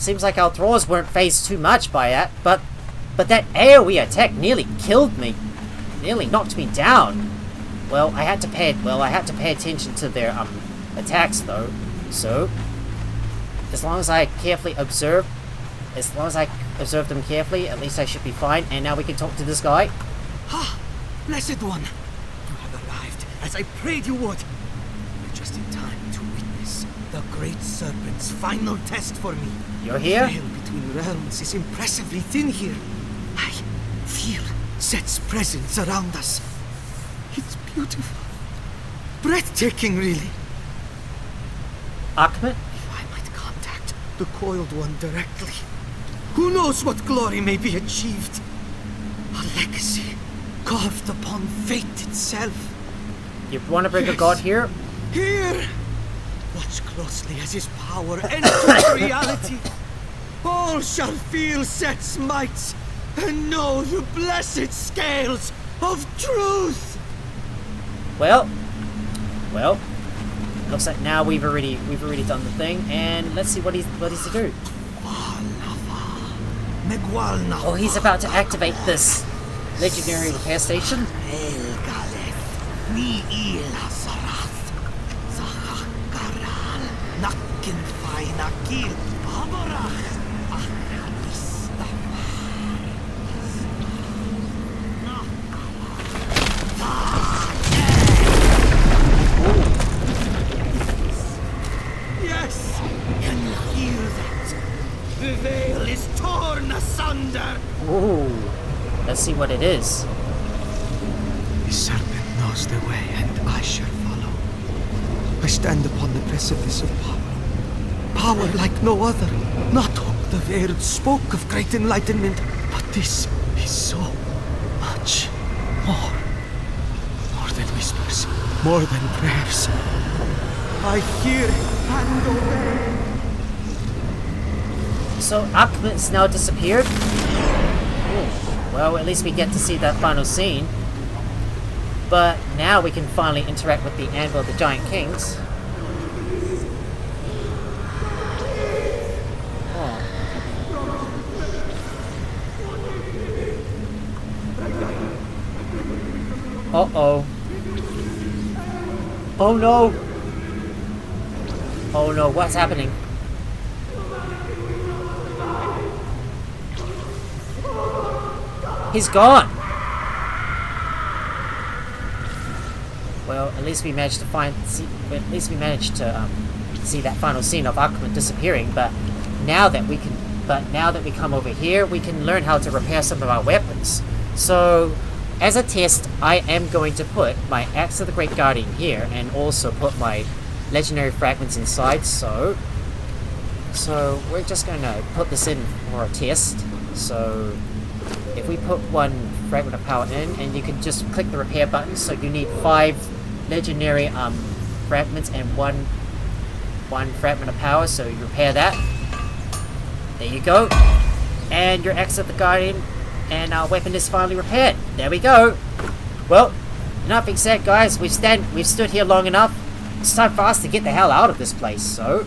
Thralls weren't phased too much by it, but that AoE attack nearly killed me. Nearly knocked me down. Well, I had to pay attention to their attacks though. So, as long as I observe them carefully, at least I should be fine. And now we can talk to this guy. Ah, blessed one, you have arrived as I prayed you would. You're just in time to witness the great serpent's final test for me. You're here? The veil between realms is impressively thin here. I feel Set's presence around us. It's beautiful. Breathtaking, really. Ahmed? If I might contact the Coiled One directly, who knows what glory may be achieved? A legacy carved upon fate itself. You want to bring a god here? Here! Watch closely as his power enters reality. All shall feel Set's might and know the blessed scales of truth. Well, looks like now we've already done the thing, and let's see what he's to do. Oh, he's about to activate this legendary repair station. Yes! Can you hear that? The veil is torn asunder! Ooh. Let's see what it is. The serpent knows the way, and I shall follow. I stand upon the precipice of power. Power like no other. Not the Veiled spoke of great enlightenment, but this is so much more. More than whispers, more than prayers. I hear and obey. So Ahmed's now disappeared? Ooh. Well, at least we get to see that final scene. But now we can finally interact with the Anvil of the Giant Kings. Uh-oh. Oh no! Oh no, what's happening? He's gone! Well, at least we managed to see that final scene of Ahmed disappearing, but now that we come over here, we can learn how to repair some of our weapons. So, as a test, I am going to put my Axe of the Great Guardian here, and also put my legendary fragments inside, so we're just going to put this in for a test. So, if we put one fragment of power in, and you can just click the repair button, so you need 5 legendary fragments and one fragment of power, so you repair that. There you go. And your Axe of the Guardian and our weapon is finally repaired. There we go. Well, enough being said, guys. We've stood here long enough. It's time for us to get the hell out of this place, so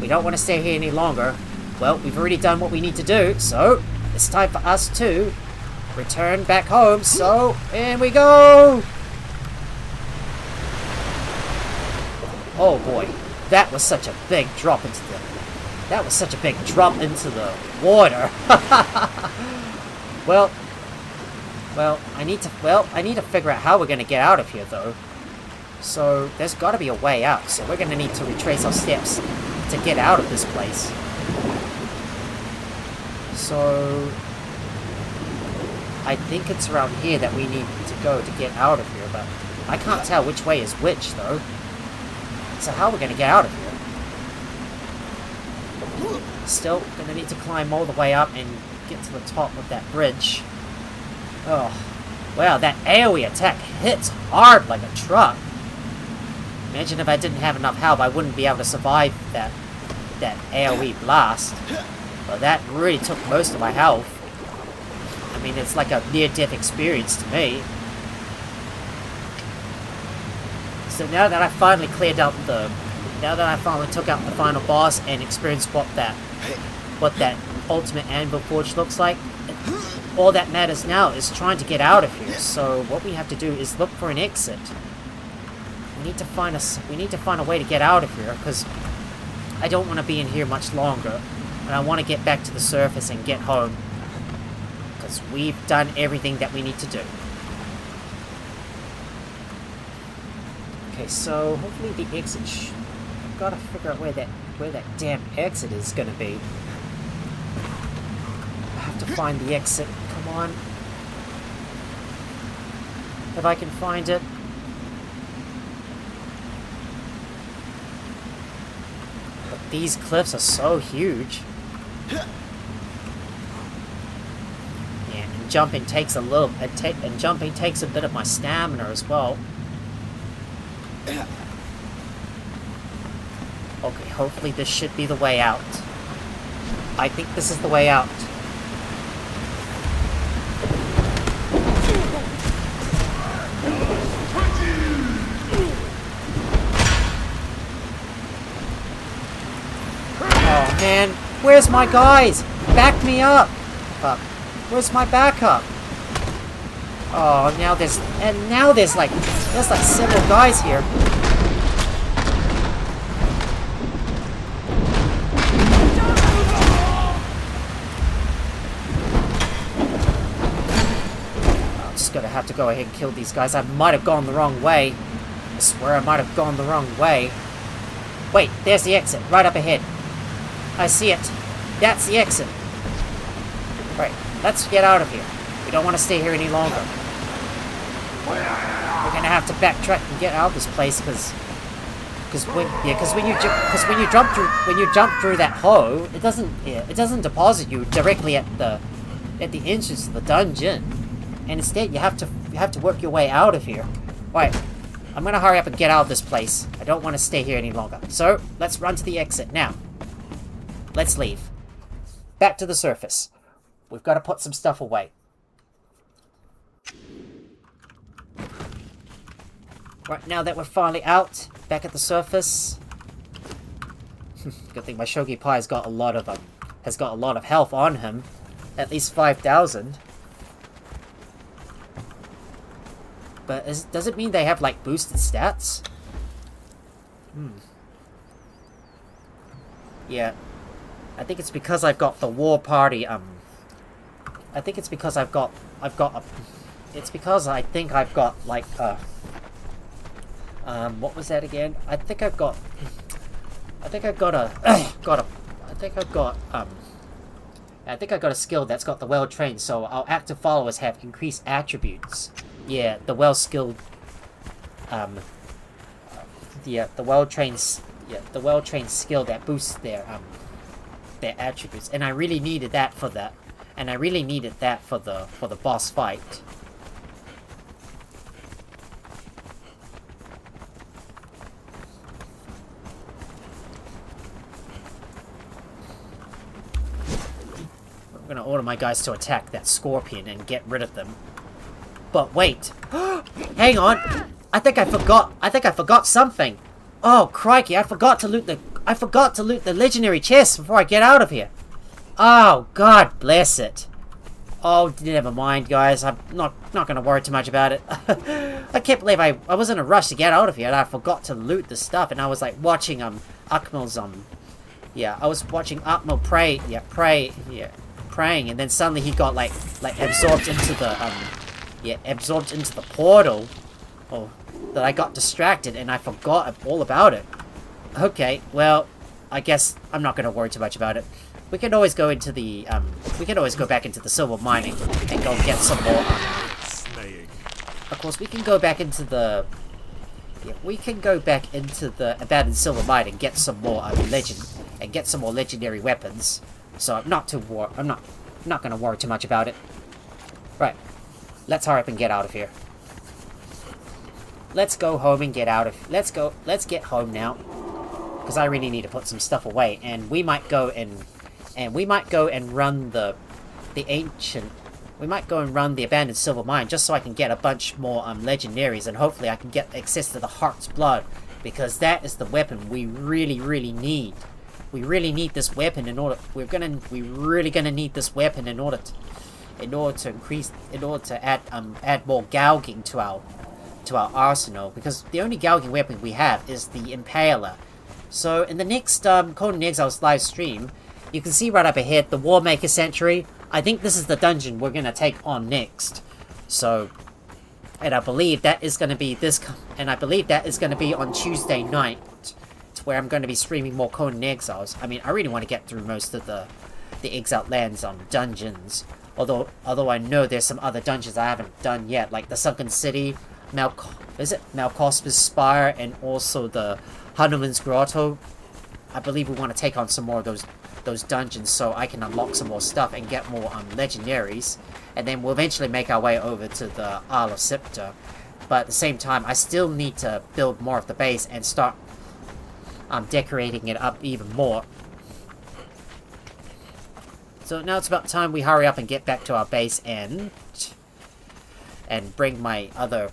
we don't want to stay here any longer. Well, we've already done what we need to do, so it's time for us to return back home. So, in we go! Oh boy, that was such a big drop into the... That was such a big drop into the water. Well, I need to figure out how we're going to get out of here, though. So, there's got to be a way out. So, we're going to need to retrace our steps to get out of this place. So, I think it's around here that we need to go to get out of here, but I can't tell which way is which, though. So, how are we going to get out of here? Still, going to need to climb all the way up and get to the top of that bridge. Oh, wow, that AoE attack hits hard like a truck. Imagine if I didn't have enough health, I wouldn't be able to survive that AoE blast. Well, that really took most of my health. I mean, it's like a near-death experience to me. So now that I finally cleared out now that I finally took out the final boss and experienced what that ultimate anvil forge looks like, all that matters now is trying to get out of here. So what we have to do is look for an exit. We need to find a way to get out of here, because I don't want to be in here much longer, and I want to get back to the surface and get home, because we've done everything that we need to do. Okay, so hopefully the exit. I've got to figure out where that damn exit is going to be. I have to find the exit. Come on. If I can find it. But these cliffs are so huge. Yeah, and jumping takes a little. Jumping takes a bit of my stamina as well. Okay, hopefully this should be the way out. I think this is the way out. Oh man, where's my guys? Back me up! backup? Where's my backup? Oh, now there's like several guys here. I'm just gonna have to go ahead and kill these guys. I might have gone the wrong way. I swear I might have gone the wrong way. Wait, there's the exit, right up ahead. I see it. That's the exit. Right, let's get out of here. We don't want to stay here any longer. We're gonna have to backtrack and get out of this place because when you jump through that hole, it doesn't deposit you directly at the entrance of the dungeon, and instead you have to work your way out of here. Right, I'm gonna hurry up and get out of this place. I don't want to stay here any longer. So let's run to the exit now. Let's leave. Back to the surface. We've got to put some stuff away. Right, now that we're finally out, back at the surface. Good thing my Shogi Pai has got a lot of health on him. At least 5,000. But does it mean they have, like, boosted stats? Yeah. I think it's because I've got the war party, I think it's because I think I've got, like, what was that again? I think I've got a skill that's got the well-trained, so our active followers have increased attributes. Yeah, the well-skilled, the well-trained skill that boosts their attributes, and I really needed that for that. And I really needed that for the boss fight. I'm gonna order my guys to attack that scorpion and get rid of them. But wait, hang on! I think I forgot something. Oh crikey! I forgot to loot the legendary chest before I get out of here. Oh, God bless it. Oh, never mind, guys. I'm not going to worry too much about it. I can't believe I was in a rush to get out of here and I forgot to loot the stuff. And I was, like, watching, Akmel's, yeah, I was watching Akmel praying. And then suddenly he got, like absorbed into the portal. Oh, that I got distracted and I forgot all about it. Okay, well, I guess I'm not going to worry too much about it. We can always go into the, we can always go back into the silver mining and go get some more, Of course, we can go back into the, abandoned silver mine and get some more, legendary weapons. So I'm not gonna worry too much about it. Right. Let's hurry up and get out of here. Let's go home and get out of, let's get home now. Because I really need to put some stuff away, and we might go and run the abandoned silver mine just so I can get a bunch more legendaries, and hopefully I can get access to the Heart's Blood, because that is the weapon we really need. We really need this weapon in order. We're really gonna need this weapon in order to add more gouging to our arsenal, because the only gouging weapon we have is the Impaler. So in the next Conan Exiles Livestream, you can see right up ahead the Warmaker Sanctuary. I think this is the dungeon we're gonna take on next. So, and I believe that is gonna be on Tuesday night, where I'm gonna be streaming more Conan Exiles. I mean, I really want to get through most of the Exiled Lands dungeons. Although I know there's some other dungeons I haven't done yet, like the Sunken City, Malkosp's Spire, and also the Hanuman's Grotto. I believe we want to take on some more of those dungeons so I can unlock some more stuff and get more legendaries. And then we'll eventually make our way over to the Isle of Scepter. But at the same time, I still need to build more of the base and start decorating it up even more. So now it's about time we hurry up and get back to our base and bring my other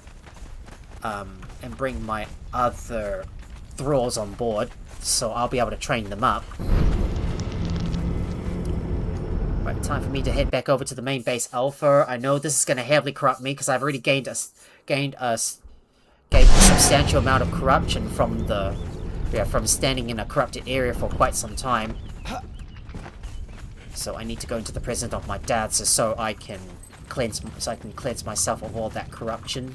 Thralls on board, so I'll be able to train them up. Right, time for me to head back over to the main base Alpha. I know this is going to heavily corrupt me because I've already gained a substantial amount of corruption from from standing in a corrupted area for quite some time. So I need to go into the presence of my dad so I can cleanse myself of all that corruption.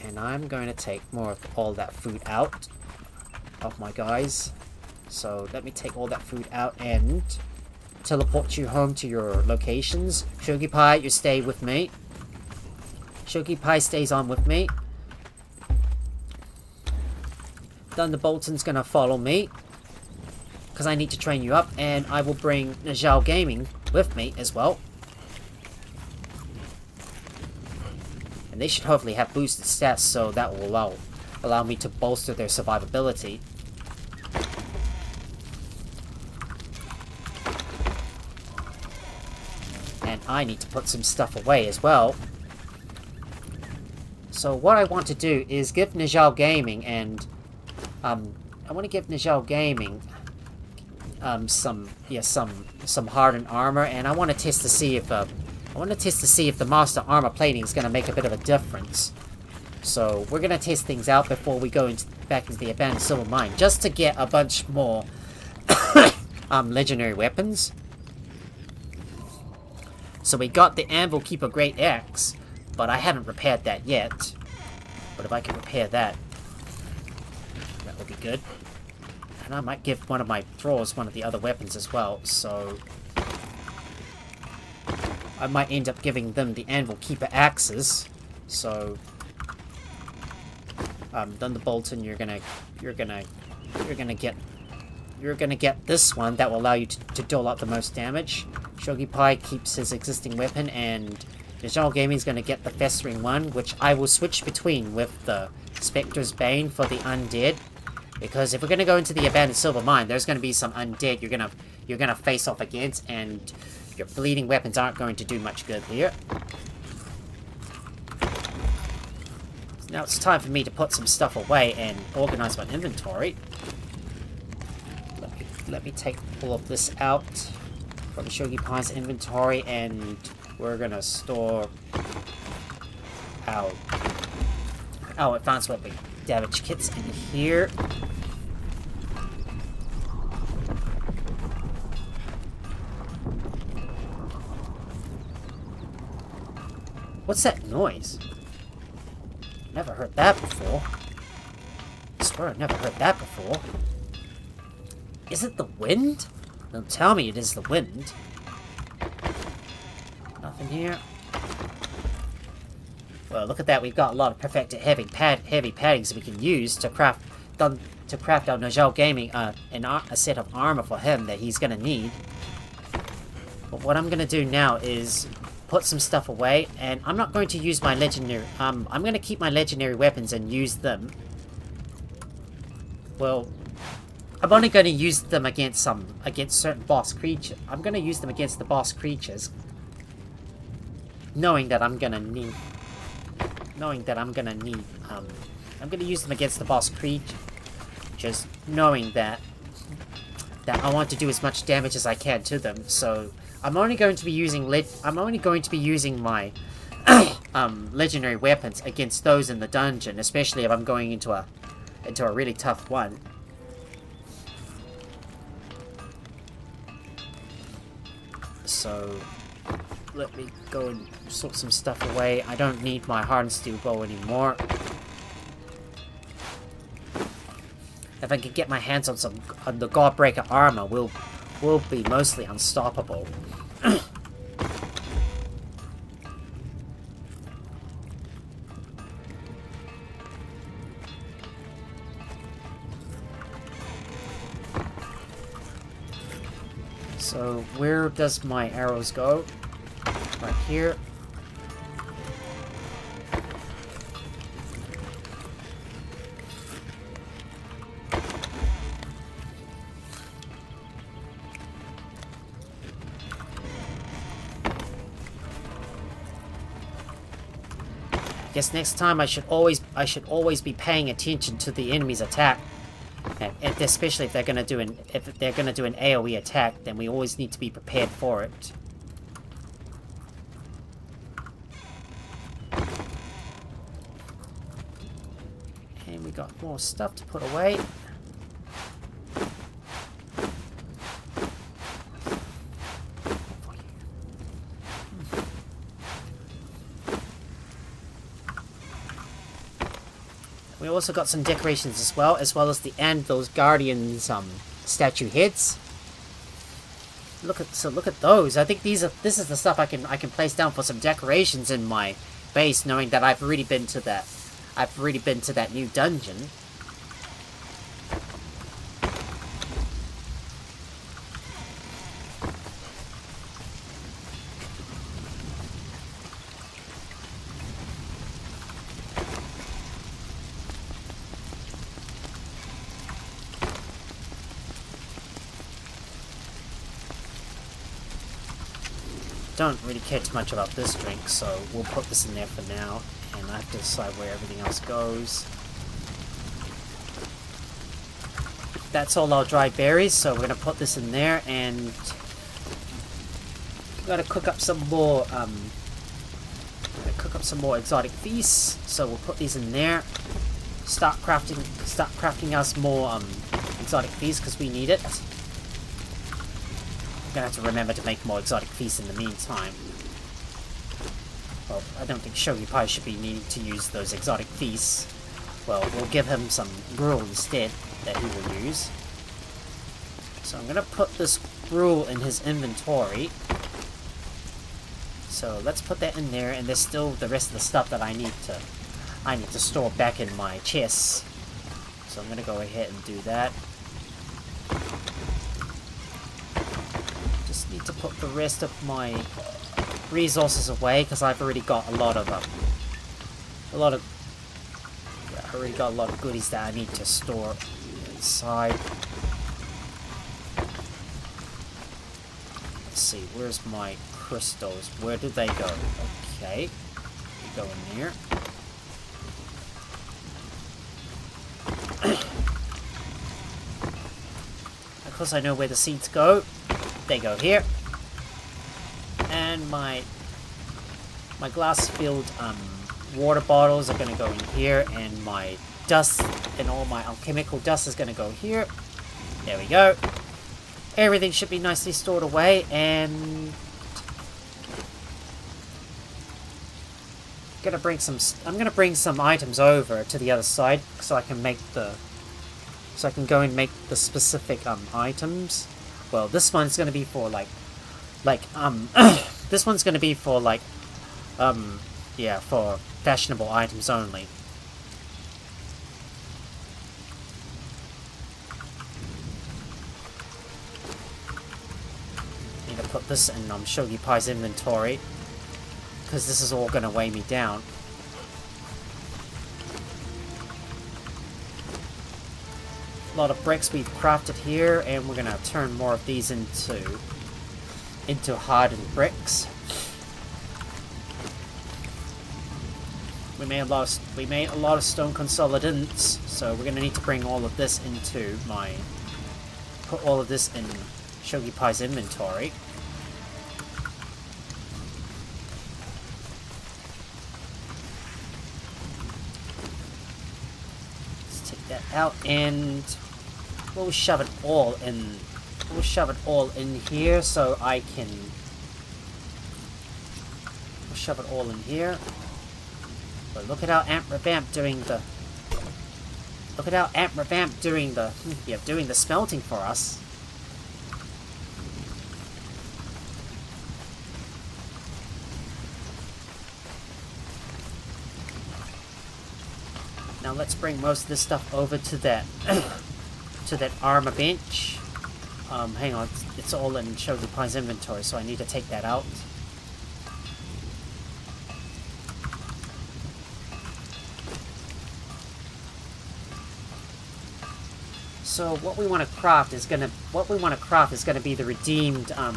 And I'm going to take more of all that food out of my guys. So let me take all that food out and teleport you home to your locations. Shogi Pie, you stay with me. Shogi Pie stays on with me. Thunderbolton's gonna follow me, because I need to train you up, and I will bring Najal Gaming with me as well. And they should hopefully have boosted stats, so that will allow me to bolster their survivability. And I need to put some stuff away as well. So what I want to do is give Najal Gaming and I want to give Najal Gaming some hardened armor, and I want to test to see if the master armor plating is going to make a bit of a difference. So we're going to test things out before we go back into the abandoned silver mine, just to get a bunch more legendary weapons. So we got the Anvil Keeper Great Axe, but I haven't repaired that yet. But if I can repair that, that would be good. And I might give one of my Thralls one of the other weapons as well, so I might end up giving them the Anvil Keeper axes. So Thunderbolton, you're gonna get this one that will allow you to dole out the most damage. Shogi Pie keeps his existing weapon, and Najal Gaming is gonna get the Festering one, which I will switch between with the Spectre's Bane for the undead. Because if we're gonna go into the abandoned silver mine, there's gonna be some undead you're gonna face off against, and your bleeding weapons aren't going to do much good here. So now it's time for me to put some stuff away and organize my inventory. Let me take all of this out from Shogi Pie's inventory, and we're gonna store our advanced weapon damage kits in here. What's that noise? Never heard that before. I swear I've never heard that before. Is it the wind? Don't tell me it is the wind. Nothing here. Well, look at that. We've got a lot of perfected heavy paddings that we can use to craft our Najal Gaming a set of armor for him that he's gonna need. But what I'm gonna do now is put some stuff away, and I'm not going to use my legendary. I'm gonna keep my legendary weapons and use them. Well, I'm only going to use them against certain boss creatures. I'm going to use them against the boss creatures, knowing that I'm going to use them against the boss creatures, just knowing that I want to do as much damage as I can to them. So I'm only going to be using my legendary weapons against those in the dungeon, especially if I'm going into a really tough one. So let me go and sort some stuff away. I don't need my hardened steel bow anymore. If I can get my hands on the Godbreaker armor, we'll be mostly unstoppable. So where does my arrows go? Right here. Guess next time I should always be paying attention to the enemy's attack And especially if they're gonna do an AoE attack, then we always need to be prepared for it. And we got more stuff to put away. We also got some decorations as well as the those guardians statue heads. Look at those. I think this is the stuff I can place down for some decorations in my base, knowing that I've already been to that new dungeon. Don't really care too much about this drink, so we'll put this in there for now, and I have to decide where everything else goes. That's all our dried berries, so we're gonna put this in there, and we gotta cook up some more exotic feasts, so we'll put these in there. Start crafting us more exotic feasts because we need it. Gonna have to remember to make more exotic feasts in the meantime. Well, I don't think Shogi Pai should be needing to use those exotic feasts. Well, we'll give him some gruel instead that he will use. So I'm gonna put this gruel in his inventory. So let's put that in there, and there's still the rest of the stuff that I need to store back in my chests. So I'm gonna go ahead and do that. Need to put the rest of my resources away because I've already got I already got a lot of goodies that I need to store inside. Let's see, where's my crystals? Where did they go? Okay, go in here. Of course, I know where the seeds go. They go here, and my glass-filled water bottles are gonna go in here, and my dust and all my alchemical dust is gonna go here. There we go. Everything should be nicely stored away, and I'm gonna bring some items over to the other side so I can go and make the specific items. Well, this one's gonna be for this one's gonna be for yeah, for fashionable items only. Need to put this in Shogi Pai's inventory because this is all gonna weigh me down. A lot of bricks we've crafted here, and we're gonna turn more of these into hardened bricks. We made a lot of stone consolidants, so we're gonna need to bring all of this put all of this in Shogi Pai's inventory. Let's take that out, and we'll shove it all in. We'll shove it all in here so I can. We'll shove it all in here. But look at how Amp Revamp doing the. Look at how Amp Revamp doing the smelting for us. Now let's bring most of this stuff over to that to that armor bench. Hang on, it's all in Shogi Pai's inventory, so I need to take that out. So what we want to craft is gonna be the redeemed. I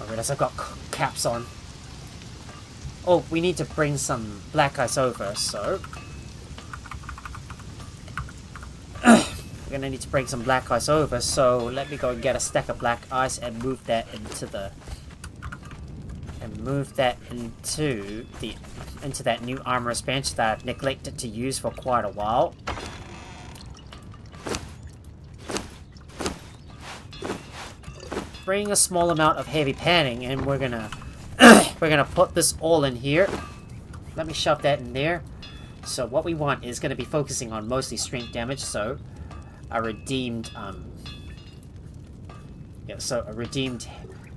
realize I've got caps on. Oh, we need to bring some black ice over, so. gonna need to bring some black ice over, so let me go and get a stack of black ice and move that into the... into that new armorer's bench that I've neglected to use for quite a while. Bring a small amount of heavy padding, and we're gonna put this all in here. Let me shove that in there. So what we want is gonna be focusing on mostly strength damage. So a redeemed a redeemed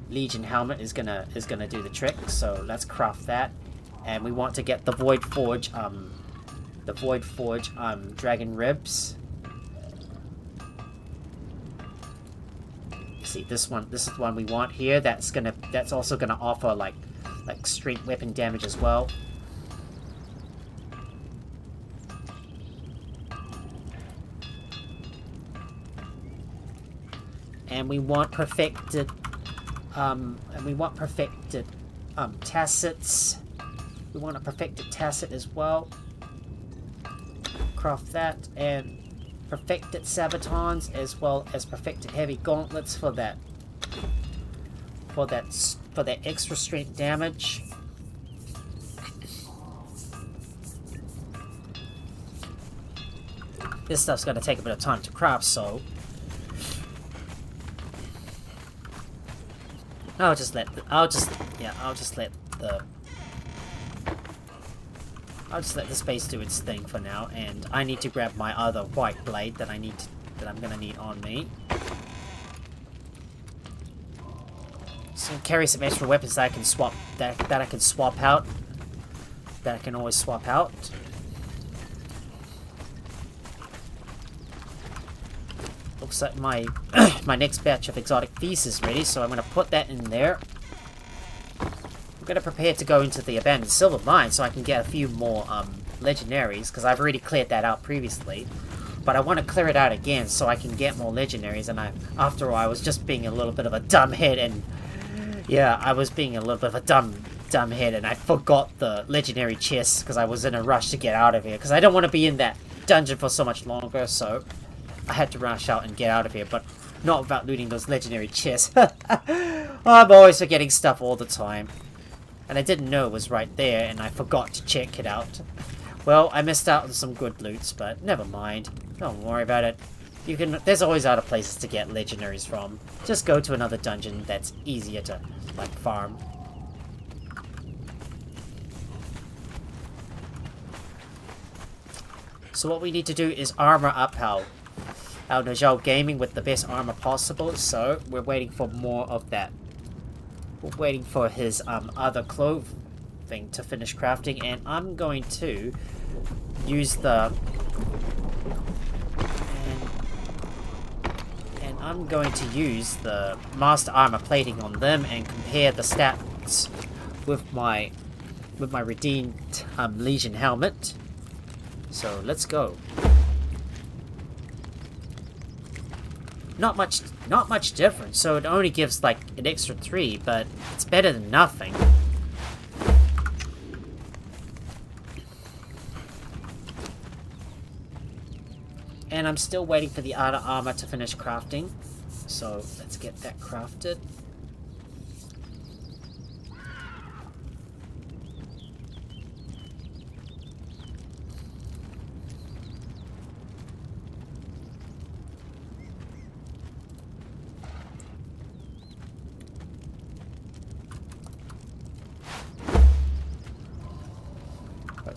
Legion helmet is gonna do the trick. So let's craft that, and we want to get the Void Forge dragon ribs. See, this is the one we want here. That's also gonna offer like strength weapon damage as well. And we want perfected tacits. We want a perfected tacit as well. Craft that, and perfected sabatons, as well as perfected heavy gauntlets for that extra strength damage. This stuff's gonna take a bit of time to craft, so I'll just let this base do its thing for now, and I need to grab my other white blade that I'm gonna need on me. So carry some extra weapons that I can swap out. That I can always swap out. Looks like my my next batch of exotic feasts is ready, so I'm gonna put that in there. I'm gonna prepare to go into the abandoned silver mine so I can get a few more legendaries, because I've already cleared that out previously, but I want to clear it out again so I can get more legendaries. And after all, I was just being a little bit of a dumbhead, and yeah, I was being a little bit of a dumbhead, and I forgot the legendary chest because I was in a rush to get out of here, because I don't want to be in that dungeon for so much longer. So I had to rush out and get out of here, but not without looting those legendary chests. I'm always forgetting stuff all the time. And I didn't know it was right there, and I forgot to check it out. Well, I missed out on some good loots, but never mind. Don't worry about it. There's always other places to get legendaries from. Just go to another dungeon that's easier to, like, farm. So what we need to do is armor up our Nojal Gaming with the best armor possible, so we're waiting for more of that. We're waiting for his other clothing to finish crafting, and I'm going to use the... And I'm going to use the Master Armor plating on them and compare the stats with my redeemed Legion helmet. So let's go. Not much difference, so it only gives like an extra 3, but it's better than nothing. And I'm still waiting for the outer armor to finish crafting, so let's get that crafted.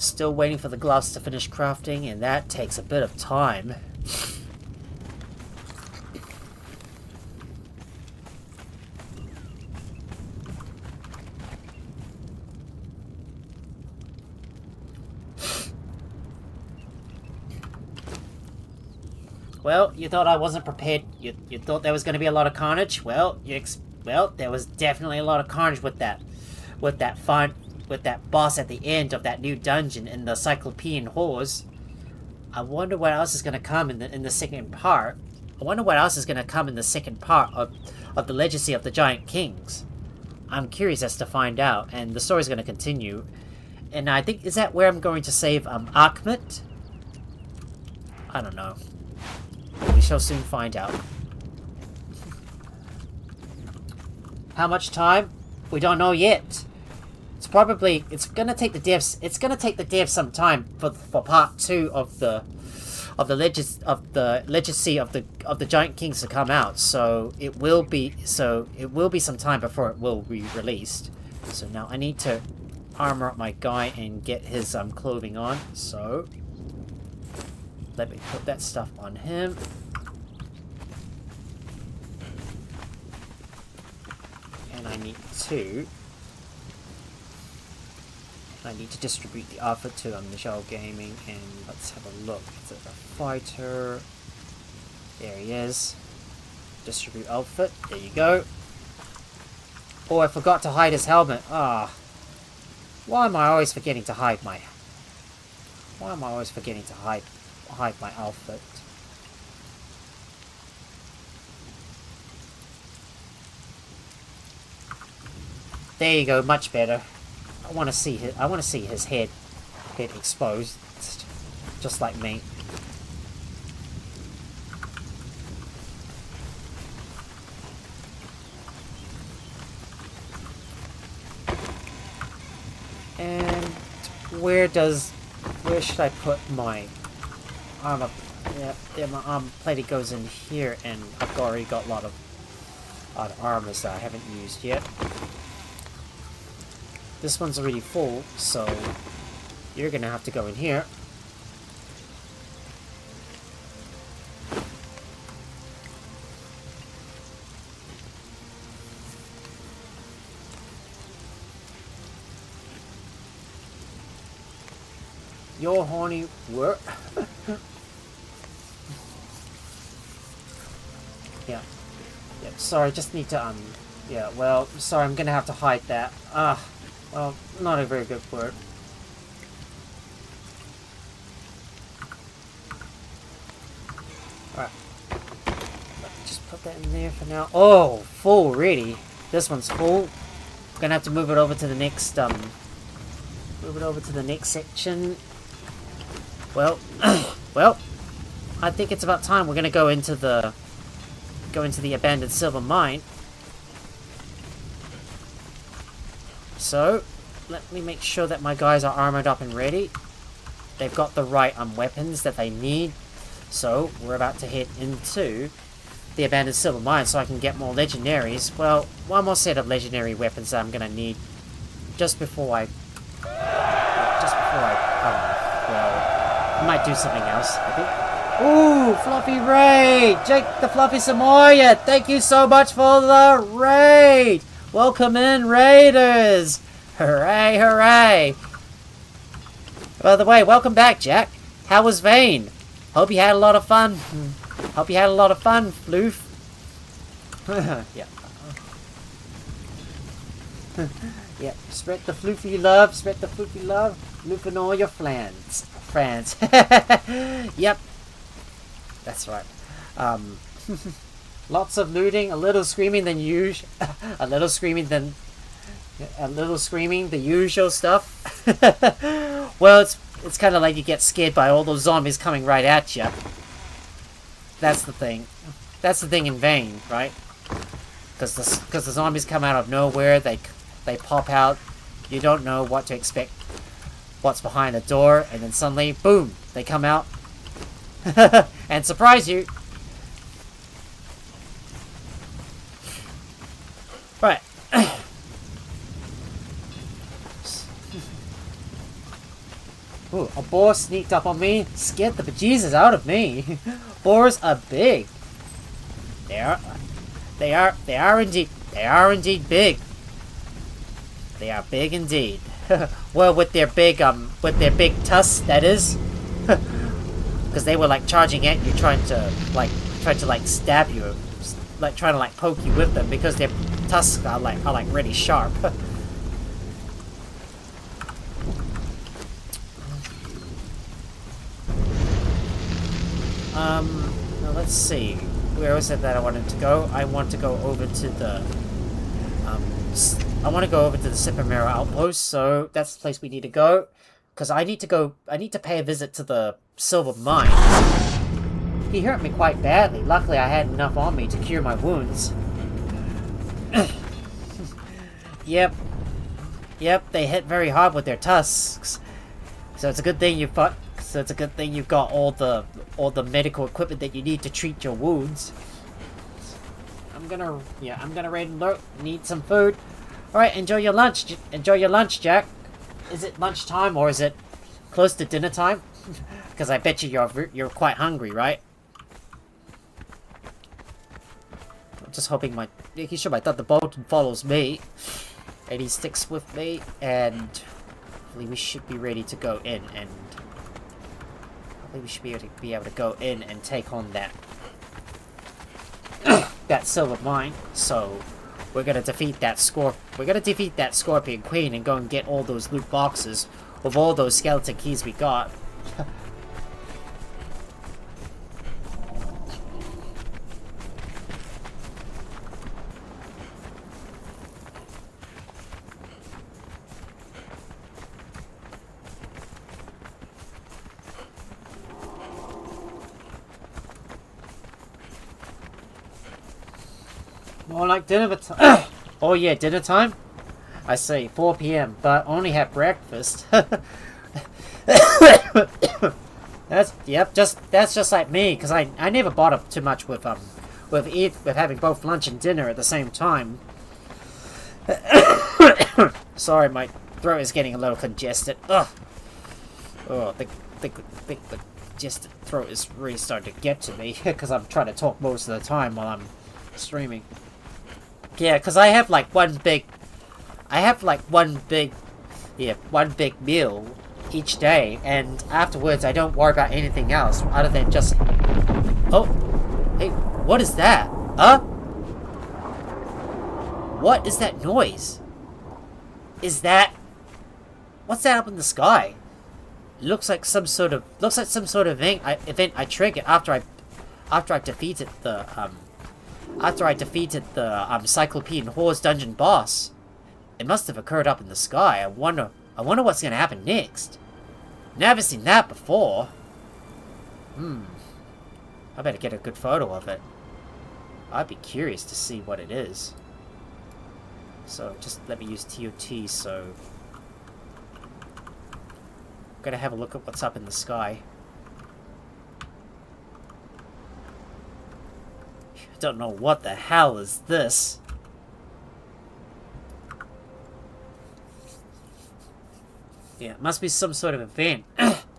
Still waiting for the gloves to finish crafting, and that takes a bit of time. Well, you thought I wasn't prepared. You thought there was going to be a lot of carnage. Well, there was definitely a lot of carnage with that boss at the end of that new dungeon in the Cyclopean Halls. I wonder what else is going to come in the second part. I wonder what else is going to come in the second part of the Legacy of the Giant Kings. I'm curious as to find out, and the story's going to continue. And I think, is that where I'm going to save Akhmet? I don't know. We shall soon find out. How much time? We don't know yet. It's gonna take the devs some time for part 2 of the legacy of the Giant Kings to come out. So it will be some time before it will be released. So now I need to armor up my guy and get his clothing on. So let me put that stuff on him. And I need to distribute the outfit to Michelle Gaming, and let's have a look. Is it a fighter? There he is. Distribute outfit. There you go. Oh, I forgot to hide his helmet. Ah. Why am I always forgetting to hide my... Why am I always forgetting to hide my outfit? There you go, much better. I want to see his head exposed, just like me. And where should I put my armor? Yeah, my armor plate goes in here, and I've already got a lot of armors that I haven't used yet. This one's already full, so you're gonna have to go in here. Your horny work. Yeah. Yeah, sorry, just need to, yeah, well, sorry, I'm gonna have to hide that. Well, not a very good word. Alright. Just put that in there for now. Oh, full already. This one's full. Gonna have to move it over to the next, section. Well, well, I think it's about time. We're gonna go into the abandoned silver mine. So, let me make sure that my guys are armored up and ready. They've got the right weapons that they need. So, we're about to head into the abandoned silver mine so I can get more legendaries. Well, one more set of legendary weapons that I'm gonna need just before I well, I might do something else, I think. Ooh, Fluffy Raid! Jake the Fluffy Samoyed, thank you so much for the raid! Welcome in, Raiders! Hooray, hooray! By the way, welcome back, Jack. How was Vane? Hope you had a lot of fun. Hope you had a lot of fun, Floof. Yeah. Yeah, spread the floofy love, Floof in all your friends. Yep. That's right. Lots of looting, a little screaming than usual. A little screaming, the usual stuff. Well, it's kind of like you get scared by all those zombies coming right at you. That's the thing. That's the thing in Vane, right? Because the zombies come out of nowhere. They pop out. You don't know what to expect. What's behind the door, and then suddenly, boom! They come out and surprise you. Right. Ooh, a boar sneaked up on me, scared the bejesus out of me. Boars are big. They are indeed big. They are big indeed. Well, with their big tusks, that is. Because they were like charging at you, trying to stab you, like trying to poke you with them, because their tusks are really sharp. Now let's see. Where was it that I wanted to go? I want to go over to the Sipamera outpost, so that's the place we need to go. Because I need to pay a visit to the silver mine. He hurt me quite badly. Luckily, I had enough on me to cure my wounds. Yep. Yep, they hit very hard with their tusks. So it's a good thing you fought. So it's a good thing you've got all the medical equipment that you need to treat your wounds. I'm gonna raid and need some food. All right, enjoy your lunch. Enjoy your lunch, Jack. Is it lunchtime or is it close to dinner time? Because I bet you're quite hungry, right? I'm just hoping making sure my Thunderbolt follows me, and he sticks with me, and hopefully we should be ready to go in, and hopefully we should be able to go in and take on that that silver mine. So we're gonna defeat that Scorpion Queen and go and get all those loot boxes with all those skeleton keys we got. More like dinner time. Oh yeah, dinner time? I say 4 p.m., but only had breakfast. That's just like me, because I never bother too much with having both lunch and dinner at the same time. Sorry, my throat is getting a little congested. Ugh. Oh, the congested throat is really starting to get to me because I'm trying to talk most of the time while I'm streaming. Yeah, because I have one big meal each day, and afterwards I don't worry about anything else other than just... Oh, hey, what is that? What is that noise? What's that up in the sky? It looks like some sort of event I triggered after I defeated the Cyclopean Halls dungeon boss. It must have occurred up in the sky. I wonder what's gonna happen next. Never seen that before. I better get a good photo of it. I'd be curious to see what it is. So just let me use TOT. So I'm gonna have a look at what's up in the sky. Don't know what the hell is this. Yeah, it must be some sort of event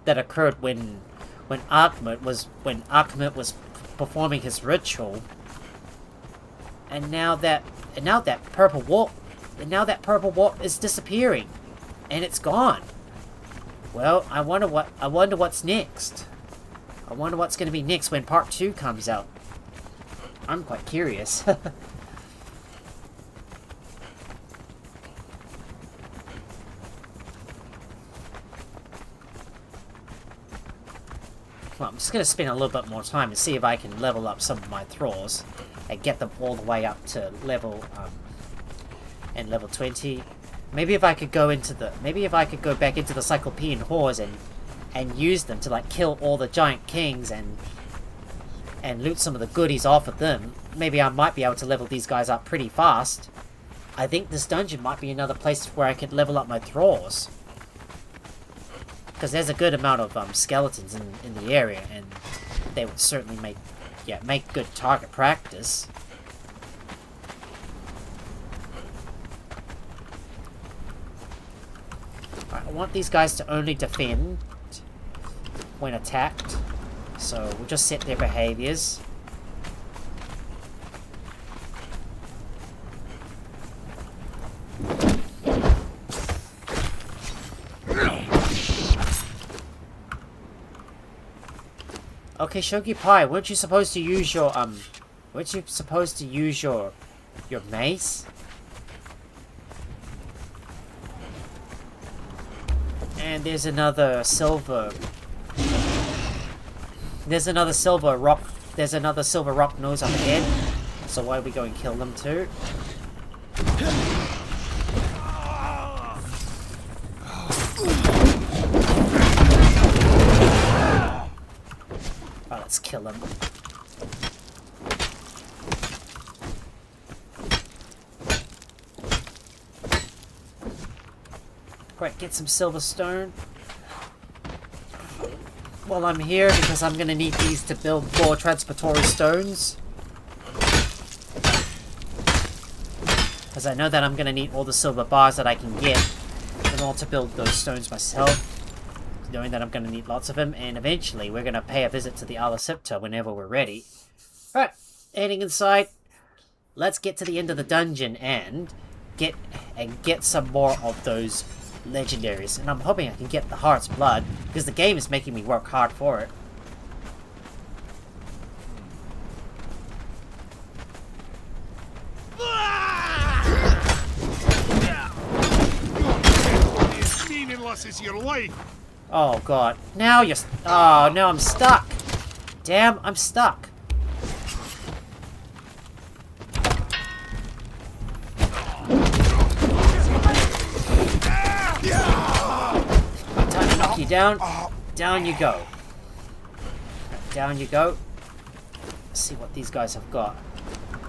that occurred when Akhmet was performing his ritual. And now that purple warp is disappearing, and it's gone. Well, I wonder what's next. I wonder what's going to be next when part 2 comes out. I'm quite curious. Well, I'm just going to spend a little bit more time and see if I can level up some of my Thralls and get them all the way up to level 20. Maybe if I could go back into the Cyclopean Halls and use them to kill all the giant kings and loot some of the goodies off of them. Maybe I might be able to level these guys up pretty fast. I think this dungeon might be another place where I could level up my Thralls. Because there's a good amount of skeletons in the area, and they would certainly make good target practice. Alright, I want these guys to only defend when attacked. So we'll just set their behaviors. Okay, Shogi Pai, weren't you supposed to use your your mace? And there's another silver rock nose up ahead. So why don't we go and kill them too? Let's kill him. Right, get some silver stone. While I'm here, because I'm gonna need these to build more transportory stones. Because I know that I'm gonna need all the silver bars that I can get in order to build those stones myself. Knowing that I'm gonna need lots of them, and eventually we're gonna pay a visit to the Scepter whenever we're ready. Alright, heading inside. Let's get to the end of the dungeon and get some more of those legendaries, and I'm hoping I can get the Heart's Blood, because the game is making me work hard for it. As meaningless as your life. Oh god, now you're... Oh, no, I'm stuck. Damn, I'm stuck. Time to knock you down. Down you go. Down you go. Let's see what these guys have got.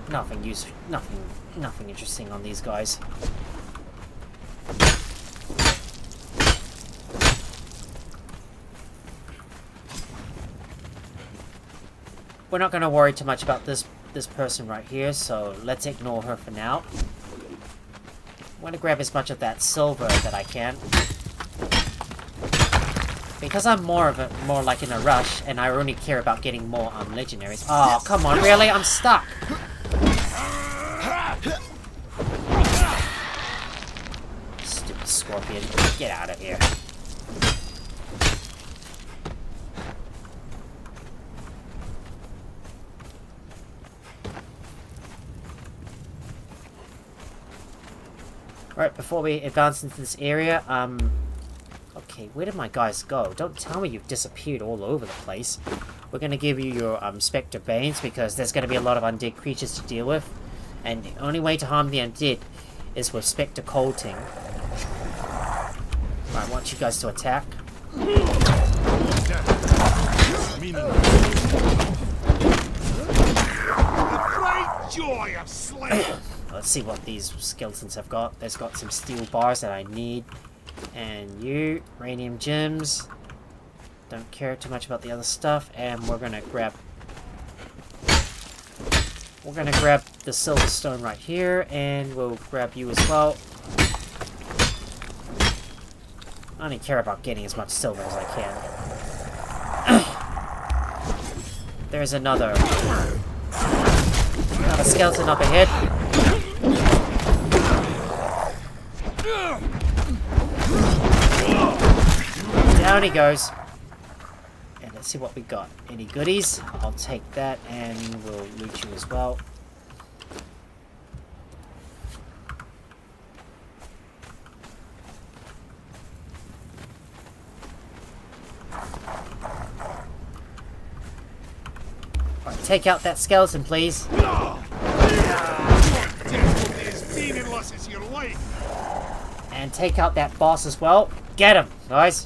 Nothing useful. Nothing interesting on these guys. We're not going to worry too much about this person right here, so let's ignore her for now. I'm going to grab as much of that silver that I can. Because I'm more like in a rush, and I only care about getting more legendaries. Oh, come on, really? I'm stuck! Stupid scorpion. Get out of here. Alright, before we advance into this area, okay, where did my guys go? Don't tell me you've disappeared all over the place. We're gonna give you your, Spectre Banes, because there's gonna be a lot of undead creatures to deal with. And the only way to harm the undead is with Spectre Colting. I want you guys to attack. Joy of slaying. Let's see what these skeletons have got. There's got some steel bars that I need. And you, radium gems. Don't care too much about the other stuff. And we're gonna grab the silver stone right here, and we'll grab you as well. I only care about getting as much silver as I can. There's another skeleton up ahead. Down he goes. And let's see what we got. Any goodies? I'll take that, and we'll loot you as well. Alright, take out that skeleton, please. And take out that boss as well. Get him, guys.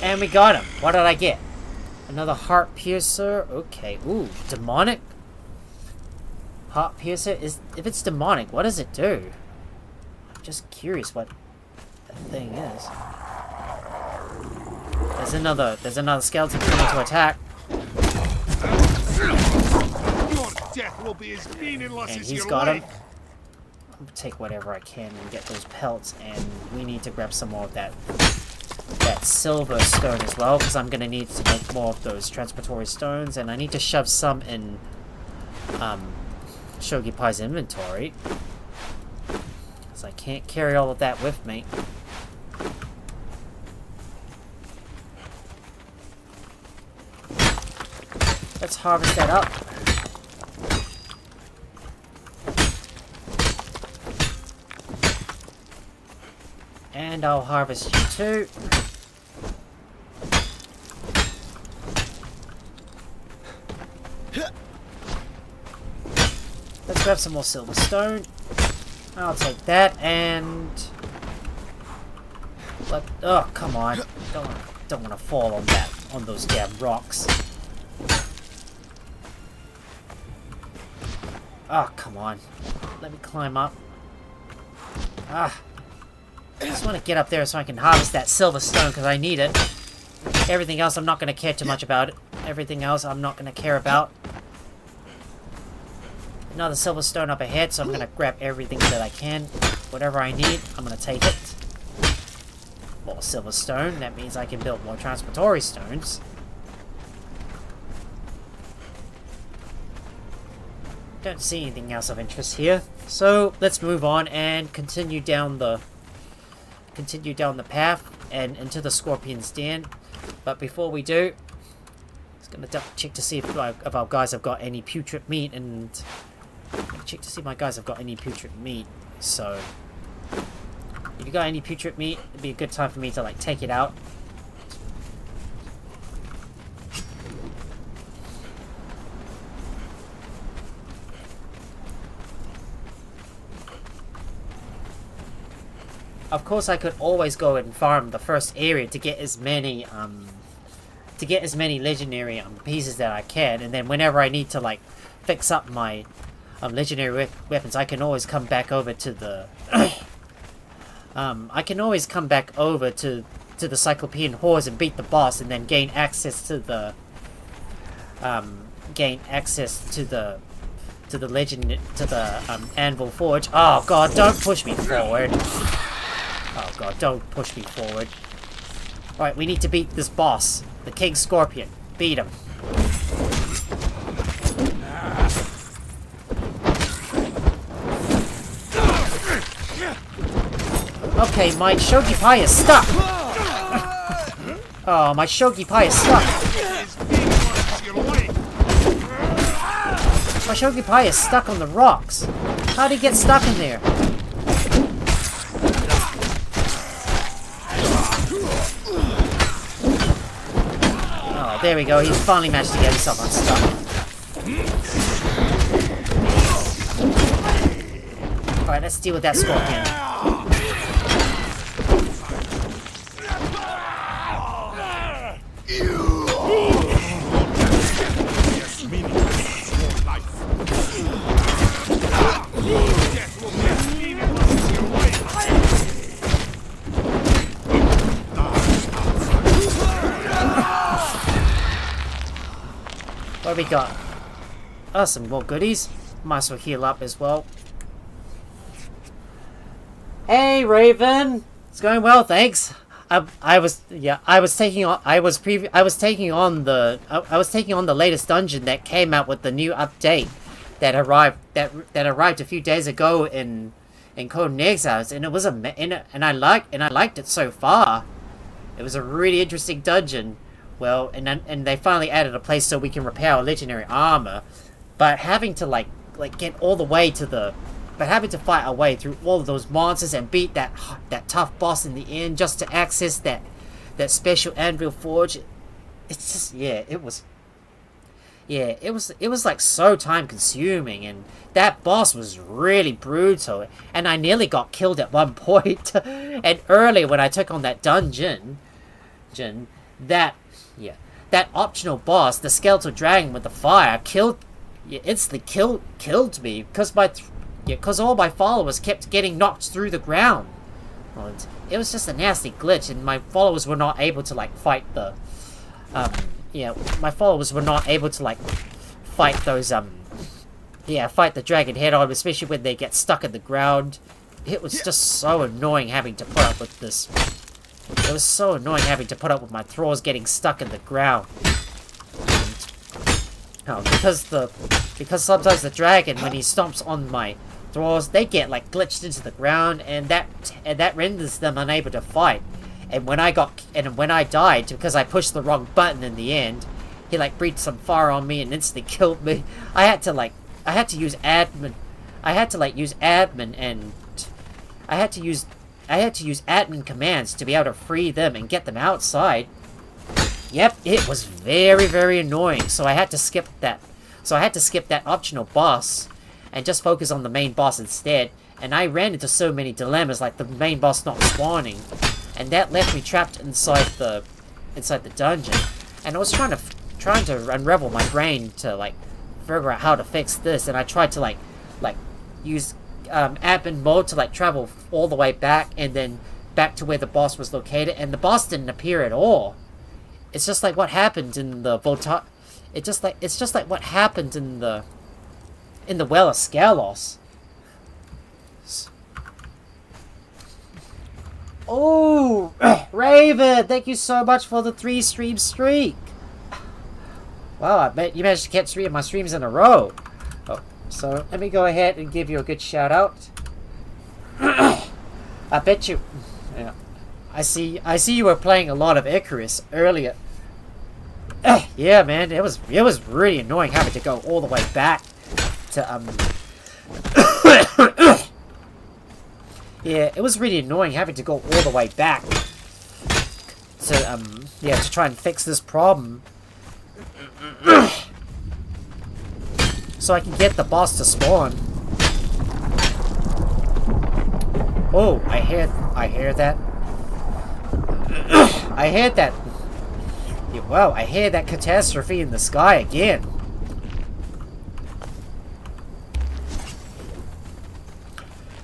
And we got him. What did I get? Another heart piercer. Okay. Ooh, demonic. Heart piercer is. If it's demonic, what does it do? I'm just curious what that thing is. There's another skeleton coming to attack. Your death will be as meaningless And as he's your got him. life. I'm gonna take whatever I can and get those pelts, and we need to grab some more of that silver stone as well, because I'm gonna need to make more of those transportory stones, and I need to shove some in Shogi Pai's inventory, because I can't carry all of that with me. Let's harvest that up. And I'll harvest you too. Let's grab some more silver stone. I'll take that and... oh, come on. Don't want to fall on that, on those damn rocks. Oh, come on. Let me climb up. Ah. I just want to get up there so I can harvest that silver stone because I need it. Everything else I'm not going to care too much about. Everything else I'm not going to care about. Another silver stone up ahead, so I'm going to grab everything that I can. Whatever I need, I'm going to take it. More silver stone. That means I can build more transportory stones. Don't see anything else of interest here. So let's move on and continue down the path and into the Scorpion's Den. But before we do, just gonna double check to see if our guys have got any putrid meat, and check to see if my guys have got any putrid meat. So if you got any putrid meat, it'd be a good time for me to like take it out. Of course, I could always go and farm the first area to get as many legendary pieces that I can, and then whenever I need to like fix up my legendary weapons, I can always come back over to the the Cyclopean Halls and beat the boss, and then gain access to the Anvil Forge. Oh god, don't push me forward. Oh god, don't push me forward. Alright, we need to beat this boss. The King Scorpion. Beat him. Okay, my Shogi Pie is stuck! Oh, my Shogi Pie is stuck! My Shogi Pie is stuck on the rocks! How'd he get stuck in there? There we go, he's finally managed to get himself unstuck. Alright, let's deal with that Scorpion. What do we got? Oh, some more goodies. Might as well heal up as well. Hey, Raven. It's going well, thanks. I was taking on the latest dungeon that came out with the new update that arrived a few days ago in Conan Exiles, and it was and I liked it so far. It was a really interesting dungeon. Well, and they finally added a place so we can repair our legendary armor, but having to get all the way to the, having to fight our way through all of those monsters and beat that tough boss in the end just to access that special Anvil Forge, it's just it was like so time consuming, and that boss was really brutal, and I nearly got killed at one point. And earlier when I took on that dungeon, that optional boss, the skeletal dragon with the fire, instantly killed me because all my followers kept getting knocked through the ground. And it was just a nasty glitch, and my followers were not able to fight the my followers were not able to fight those fight the dragon head on, especially when they get stuck in the ground. It was just so annoying having to put up with this. It was so annoying having to put up with my Thralls getting stuck in the ground. And, because sometimes the dragon, when he stomps on my Thralls, they get glitched into the ground, and that renders them unable to fight. And when I died because I pushed the wrong button in the end, he like breathed some fire on me and instantly killed me. I had to use admin commands to be able to free them and get them outside. Yep, it was very, very annoying. So I had to skip that. So I had to skip that optional boss and just focus on the main boss instead. And I ran into so many dilemmas, like the main boss not spawning, and that left me trapped inside the dungeon. And I was trying to unravel my brain to like figure out how to fix this. And I tried to like use admin mode to like travel all the way back and then back to where the boss was located, and the boss didn't appear at all. It's just like what happened in the it's just like what happened in the Well of Scalos. Oh, Raven, thank you so much for the 3-stream streak. Wow, I bet you managed to get 3 of my streams in a row. Oh, so let me go ahead and give you a good shout out. I bet you. Yeah, I see you were playing a lot of Icarus earlier. Yeah, man, it was really annoying having to go all the way back to Yeah, it was really annoying having to go all the way back to to try and fix this problem. So I can get the boss to spawn. Oh, I hear that. I heard that. Yeah, wow, I hear that catastrophe in the sky again.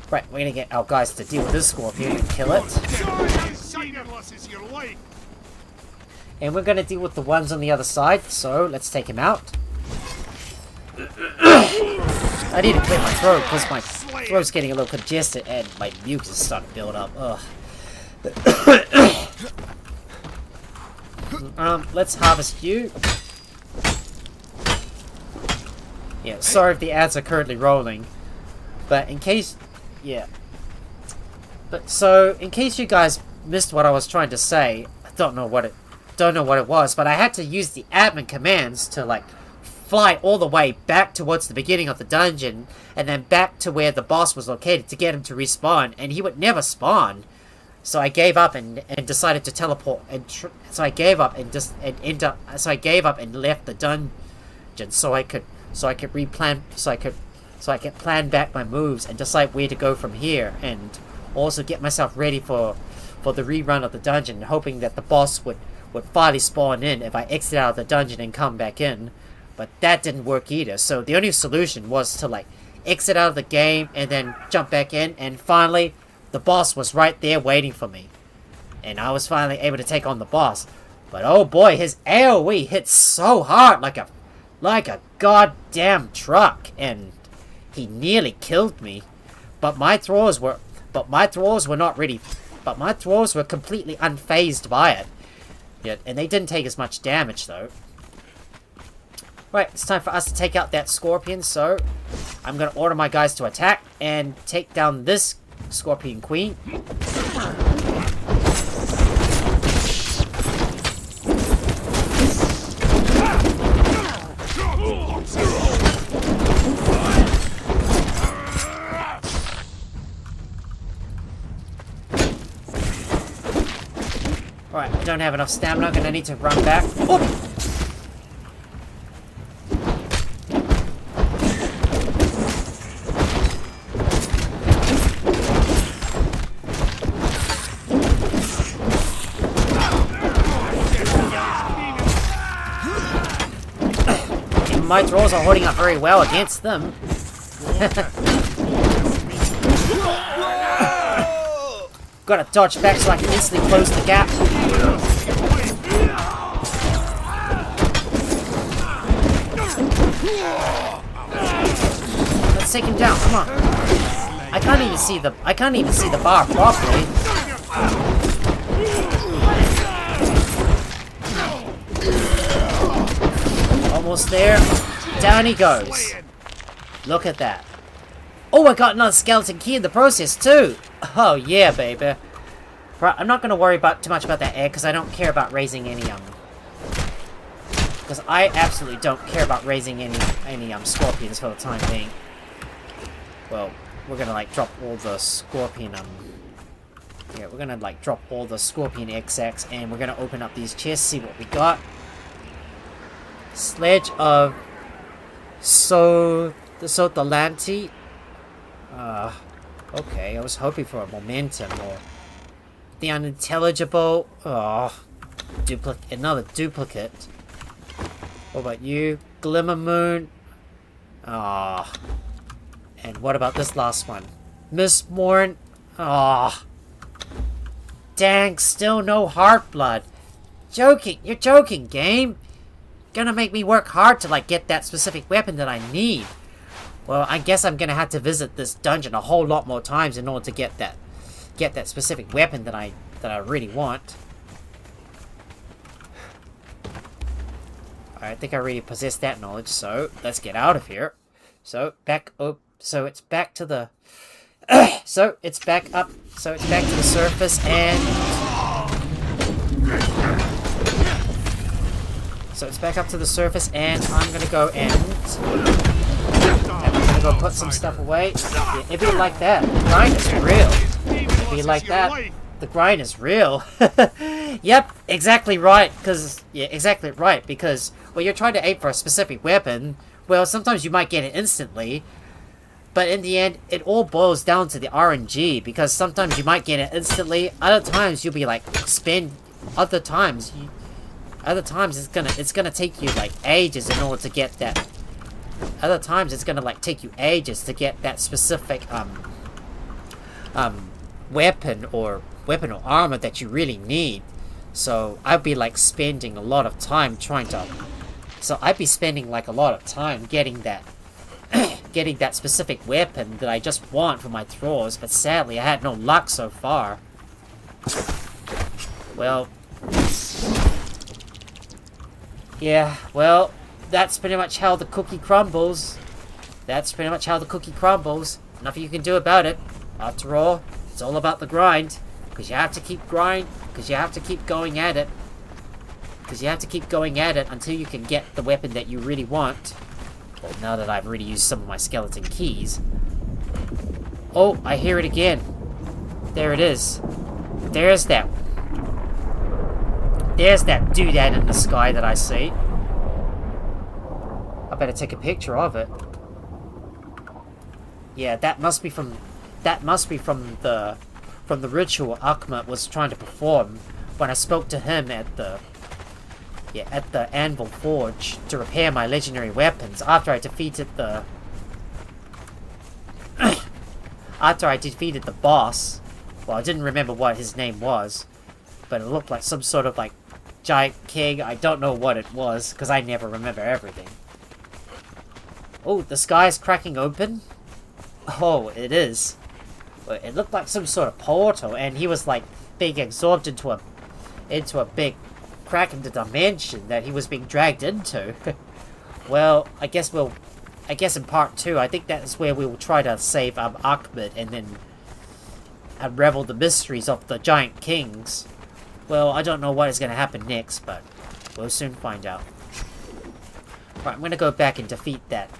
Right, we're gonna get our guys to deal with this scorpion and kill it. And we're gonna deal with the ones on the other side, so let's take him out. I need to clear my throat because my throat's getting a little congested and my mucus is starting to build up. Ugh. Let's harvest you. Yeah, sorry if the ads are currently rolling, but in case, yeah. But so, in case you guys missed what I was trying to say, I don't know what it was, but I had to use the admin commands to like fly all the way back towards the beginning of the dungeon and then back to where the boss was located to get him to respawn, and he would never spawn. So I gave up and decided to teleport, so I gave up and left the dungeon so I could plan back my moves and decide where to go from here, and also get myself ready for the rerun of the dungeon, hoping that the boss would finally spawn in if I exit out of the dungeon and come back in. But that didn't work either, so the only solution was to like exit out of the game and then jump back in, and finally the boss was right there waiting for me. And I was finally able to take on the boss. But oh boy, his AoE hit so hard like a goddamn truck, and he nearly killed me. But my Thralls were completely unfazed by it. Yeah, and they didn't take as much damage though. Right, it's time for us to take out that scorpion, so I'm gonna order my guys to attack and take down this Scorpion Queen. Alright, I don't have enough stamina, I'm gonna need to run back. Oh! My Thralls are holding up very well against them. Gotta dodge back so I can instantly close the gap. Let's take him down, come on. I can't even see the bar properly. Almost there. Down he goes. Look at that. Oh, I got another skeleton key in the process too. Oh yeah, baby. Right, I'm not gonna worry too much about that egg because I don't care about raising any Because I absolutely don't care about raising any scorpions for the time being. Well, we're gonna like drop all the scorpion yeah, we're gonna like drop all the scorpion XX, and we're gonna open up these chests, see what we got. Sledge of Sotalanti. Okay, I was hoping for a momentum or the unintelligible. Oh, another duplicate. What about you? Glimmer Moon. Ah. And what about this last one? Miss Morn. Ah. Dang, still no heart blood. Joking, you're joking, game. Gonna make me work hard to like get that specific weapon that I need. Well, I guess I'm gonna have to visit this dungeon a whole lot more times in order to get that specific weapon that I really want. I think I already possess that knowledge, so let's get out of here. So so it's back to the so it's back to the surface, and so it's back up to the surface, and I'm gonna go put some stuff away. Yeah, it'd be like that. The grind is real. It'd be like that. The grind is real. Yep, exactly right. Because when you're trying to aim for a specific weapon, well, sometimes you might get it instantly, but in the end, it all boils down to the RNG. Because sometimes you might get it instantly. Other times you'll be like Other times it's gonna take you like ages in order to get that. Other times it's gonna like take you ages to get that specific weapon or armor that you really need. So I'd be like spending a lot of time getting that specific weapon that I just want for my Thralls, but sadly I had no luck so far. Well, yeah, well, that's pretty much how the cookie crumbles. Nothing you can do about it. After all, it's all about the grind. Because you have to keep going at it. Until you can get the weapon that you really want. Well, now that I've already used some of my skeleton keys. Oh, I hear it again. There it is. There's that doodad in the sky that I see. I better take a picture of it. Yeah, that must be from the ritual Akhmat was trying to perform when I spoke to him at the Anvil Forge to repair my legendary weapons after I defeated the boss. Well, I didn't remember what his name was, but it looked like some sort of like giant king. I don't know what it was because I never remember everything. Oh, the sky is cracking open. Oh, it is. It looked like some sort of portal, and he was like being absorbed into a big crack in the dimension that he was being dragged into. Well, I guess in part 2, I think that's where we will try to save Akhmat and then unravel the mysteries of the giant kings. Well, I don't know what is going to happen next, but we'll soon find out. Right, I'm going to go back and defeat that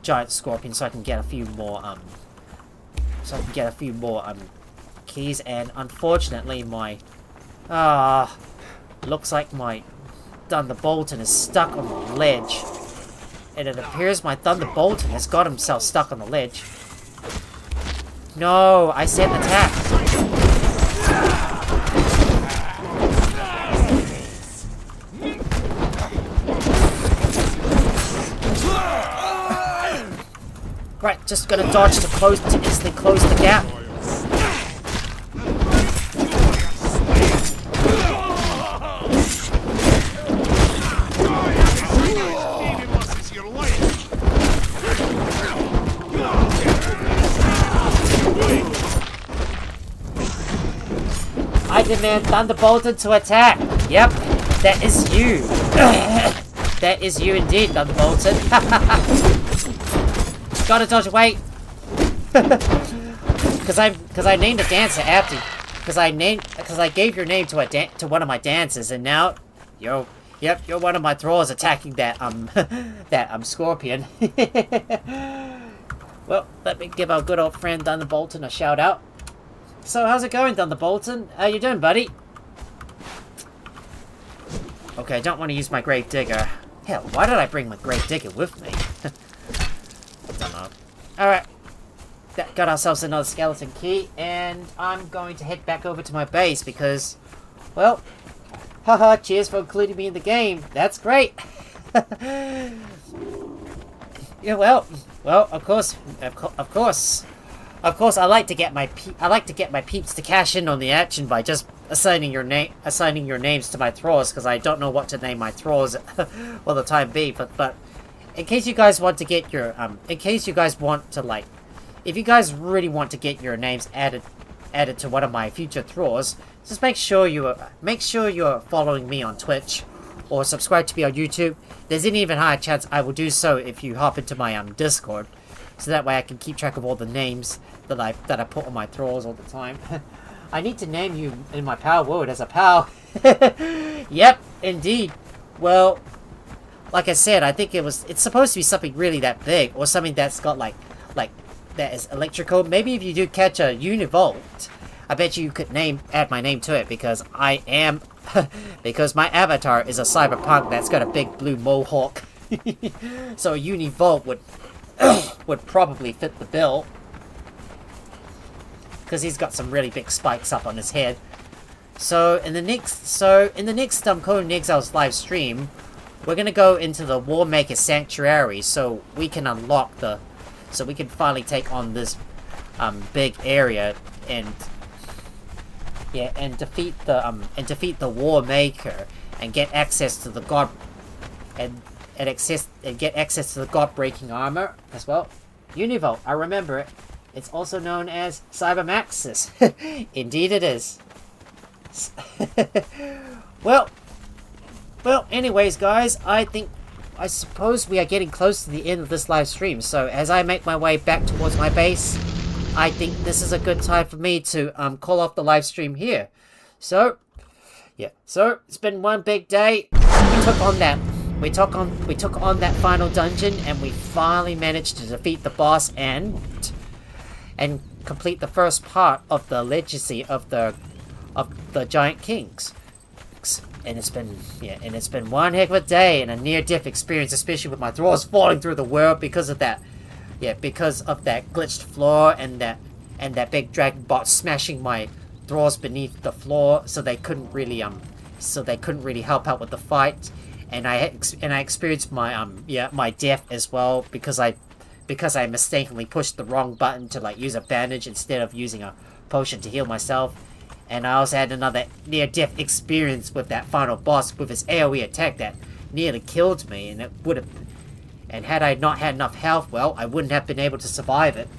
giant scorpion so I can get a few more keys, and unfortunately my looks like my Thunderbolton is stuck on the ledge, and it appears my Thunderbolton has got himself stuck on the ledge. No, I said attack. Right, just gonna dodge to instantly close the gap. I demand Thunderbolton to attack. Yep, that is you. That is you indeed, Thunderbolton. Gotta dodge away. Because I named a dancer after, because I gave your name to one of my dancers, and now you're Yep, you're one of my Thralls attacking that, that, Scorpion. Well, let me give our good old friend Thunderbolton a shout out. So, how's it going, Thunderbolton? How you doing, buddy? Okay, I don't want to use my Grave Digger. Hell, why did I bring my Grave Digger with me? I don't know. Alright. Got ourselves another skeleton key, and I'm going to head back over to my base because, well, haha, cheers for including me in the game. That's great. Yeah, well, of course, I like to get my peeps to cash in on the action by just assigning your names to my Thralls, because I don't know what to name my Thralls for the time being. But in case you guys want to get your if you guys really want to get your names added to one of my future Thralls, just make sure you're following me on Twitch or subscribe to me on YouTube. There's an even higher chance I will do so if you hop into my Discord, so that way I can keep track of all the names that I put on my Thralls all the time. I need to name you in my pal world as a pal. Yep, indeed. Well, like I said, I think it's supposed to be something really that big, or something that's got like that is electrical. Maybe if you do catch a Univolt, I bet you could add my name to it, because I am because my avatar is a cyberpunk that's got a big blue mohawk. So a Univolt would probably fit the bill, because he's got some really big spikes up on his head. So in the next Conan Exiles live stream, we're gonna go into the Warmaker Sanctuary, so we can finally take on this big area and defeat the Warmaker and get access to the god get access to the god-breaking armor as well. Univolt, I remember it. It's also known as Cybermaxis. Indeed it is. Well, anyways, guys, I suppose we are getting close to the end of this live stream, so as I make my way back towards my base, I think this is a good time for me to call off the live stream here. So, yeah, so it's been one big day. We took on that final dungeon, and we finally managed to defeat the boss and complete the first part of the legacy of the Giant Kings. And it's been one heck of a day and a near-death experience, especially with my Thralls falling through the world because of that glitched floor and that big dragon bot smashing my Thralls beneath the floor, so they couldn't really help out with the fight. And I experienced my death as well because I mistakenly pushed the wrong button to use a bandage instead of using a potion to heal myself. And I also had another near-death experience with that final boss with his AoE attack that nearly killed me, and had I not had enough health, well, I wouldn't have been able to survive it.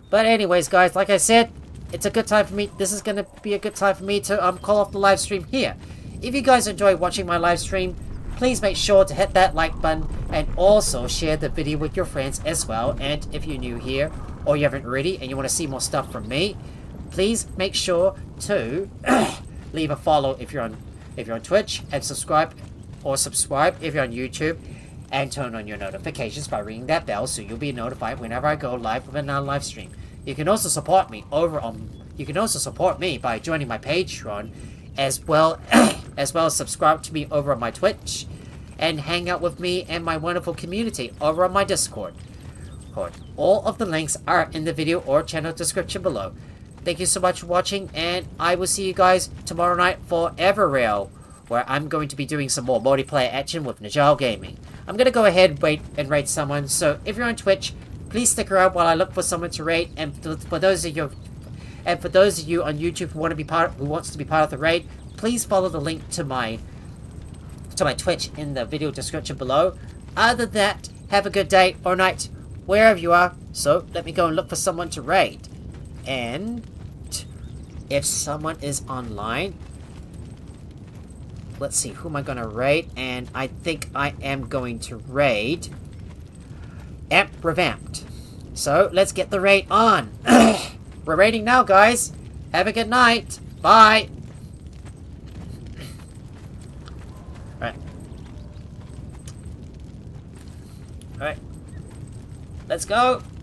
But anyways, guys, like I said, it's a good time for me. This is going to be a good time for me to call off the live stream here. If you guys enjoy watching my live stream, please make sure to hit that like button and also share the video with your friends as well. And if you're new here or you haven't already and you want to see more stuff from me, please make sure to leave a follow if you're on Twitch, and subscribe if you're on YouTube, and turn on your notifications by ringing that bell so you'll be notified whenever I go live with another live stream. You can also support me by joining my Patreon, as well as subscribe to me over on my Twitch, and hang out with me and my wonderful community over on my Discord. All of the links are in the video or channel description below. Thank you so much for watching, and I will see you guys tomorrow night for Everrail, where I'm going to be doing some more multiplayer action with Najal Gaming. I'm going to go ahead and raid someone, so if you're on Twitch, please stick around while I look for someone to raid, and for those of you on YouTube who wants to be part of the raid, please follow the link to my Twitch in the video description below. Other than that, have a good day or night, wherever you are, so let me go and look for someone to raid. And if someone is online, let's see, who am I going to raid? And I think I am going to raid Amp Revamped. So let's get the raid on. We're raiding now, guys. Have a good night. Bye. Alright, Let's go.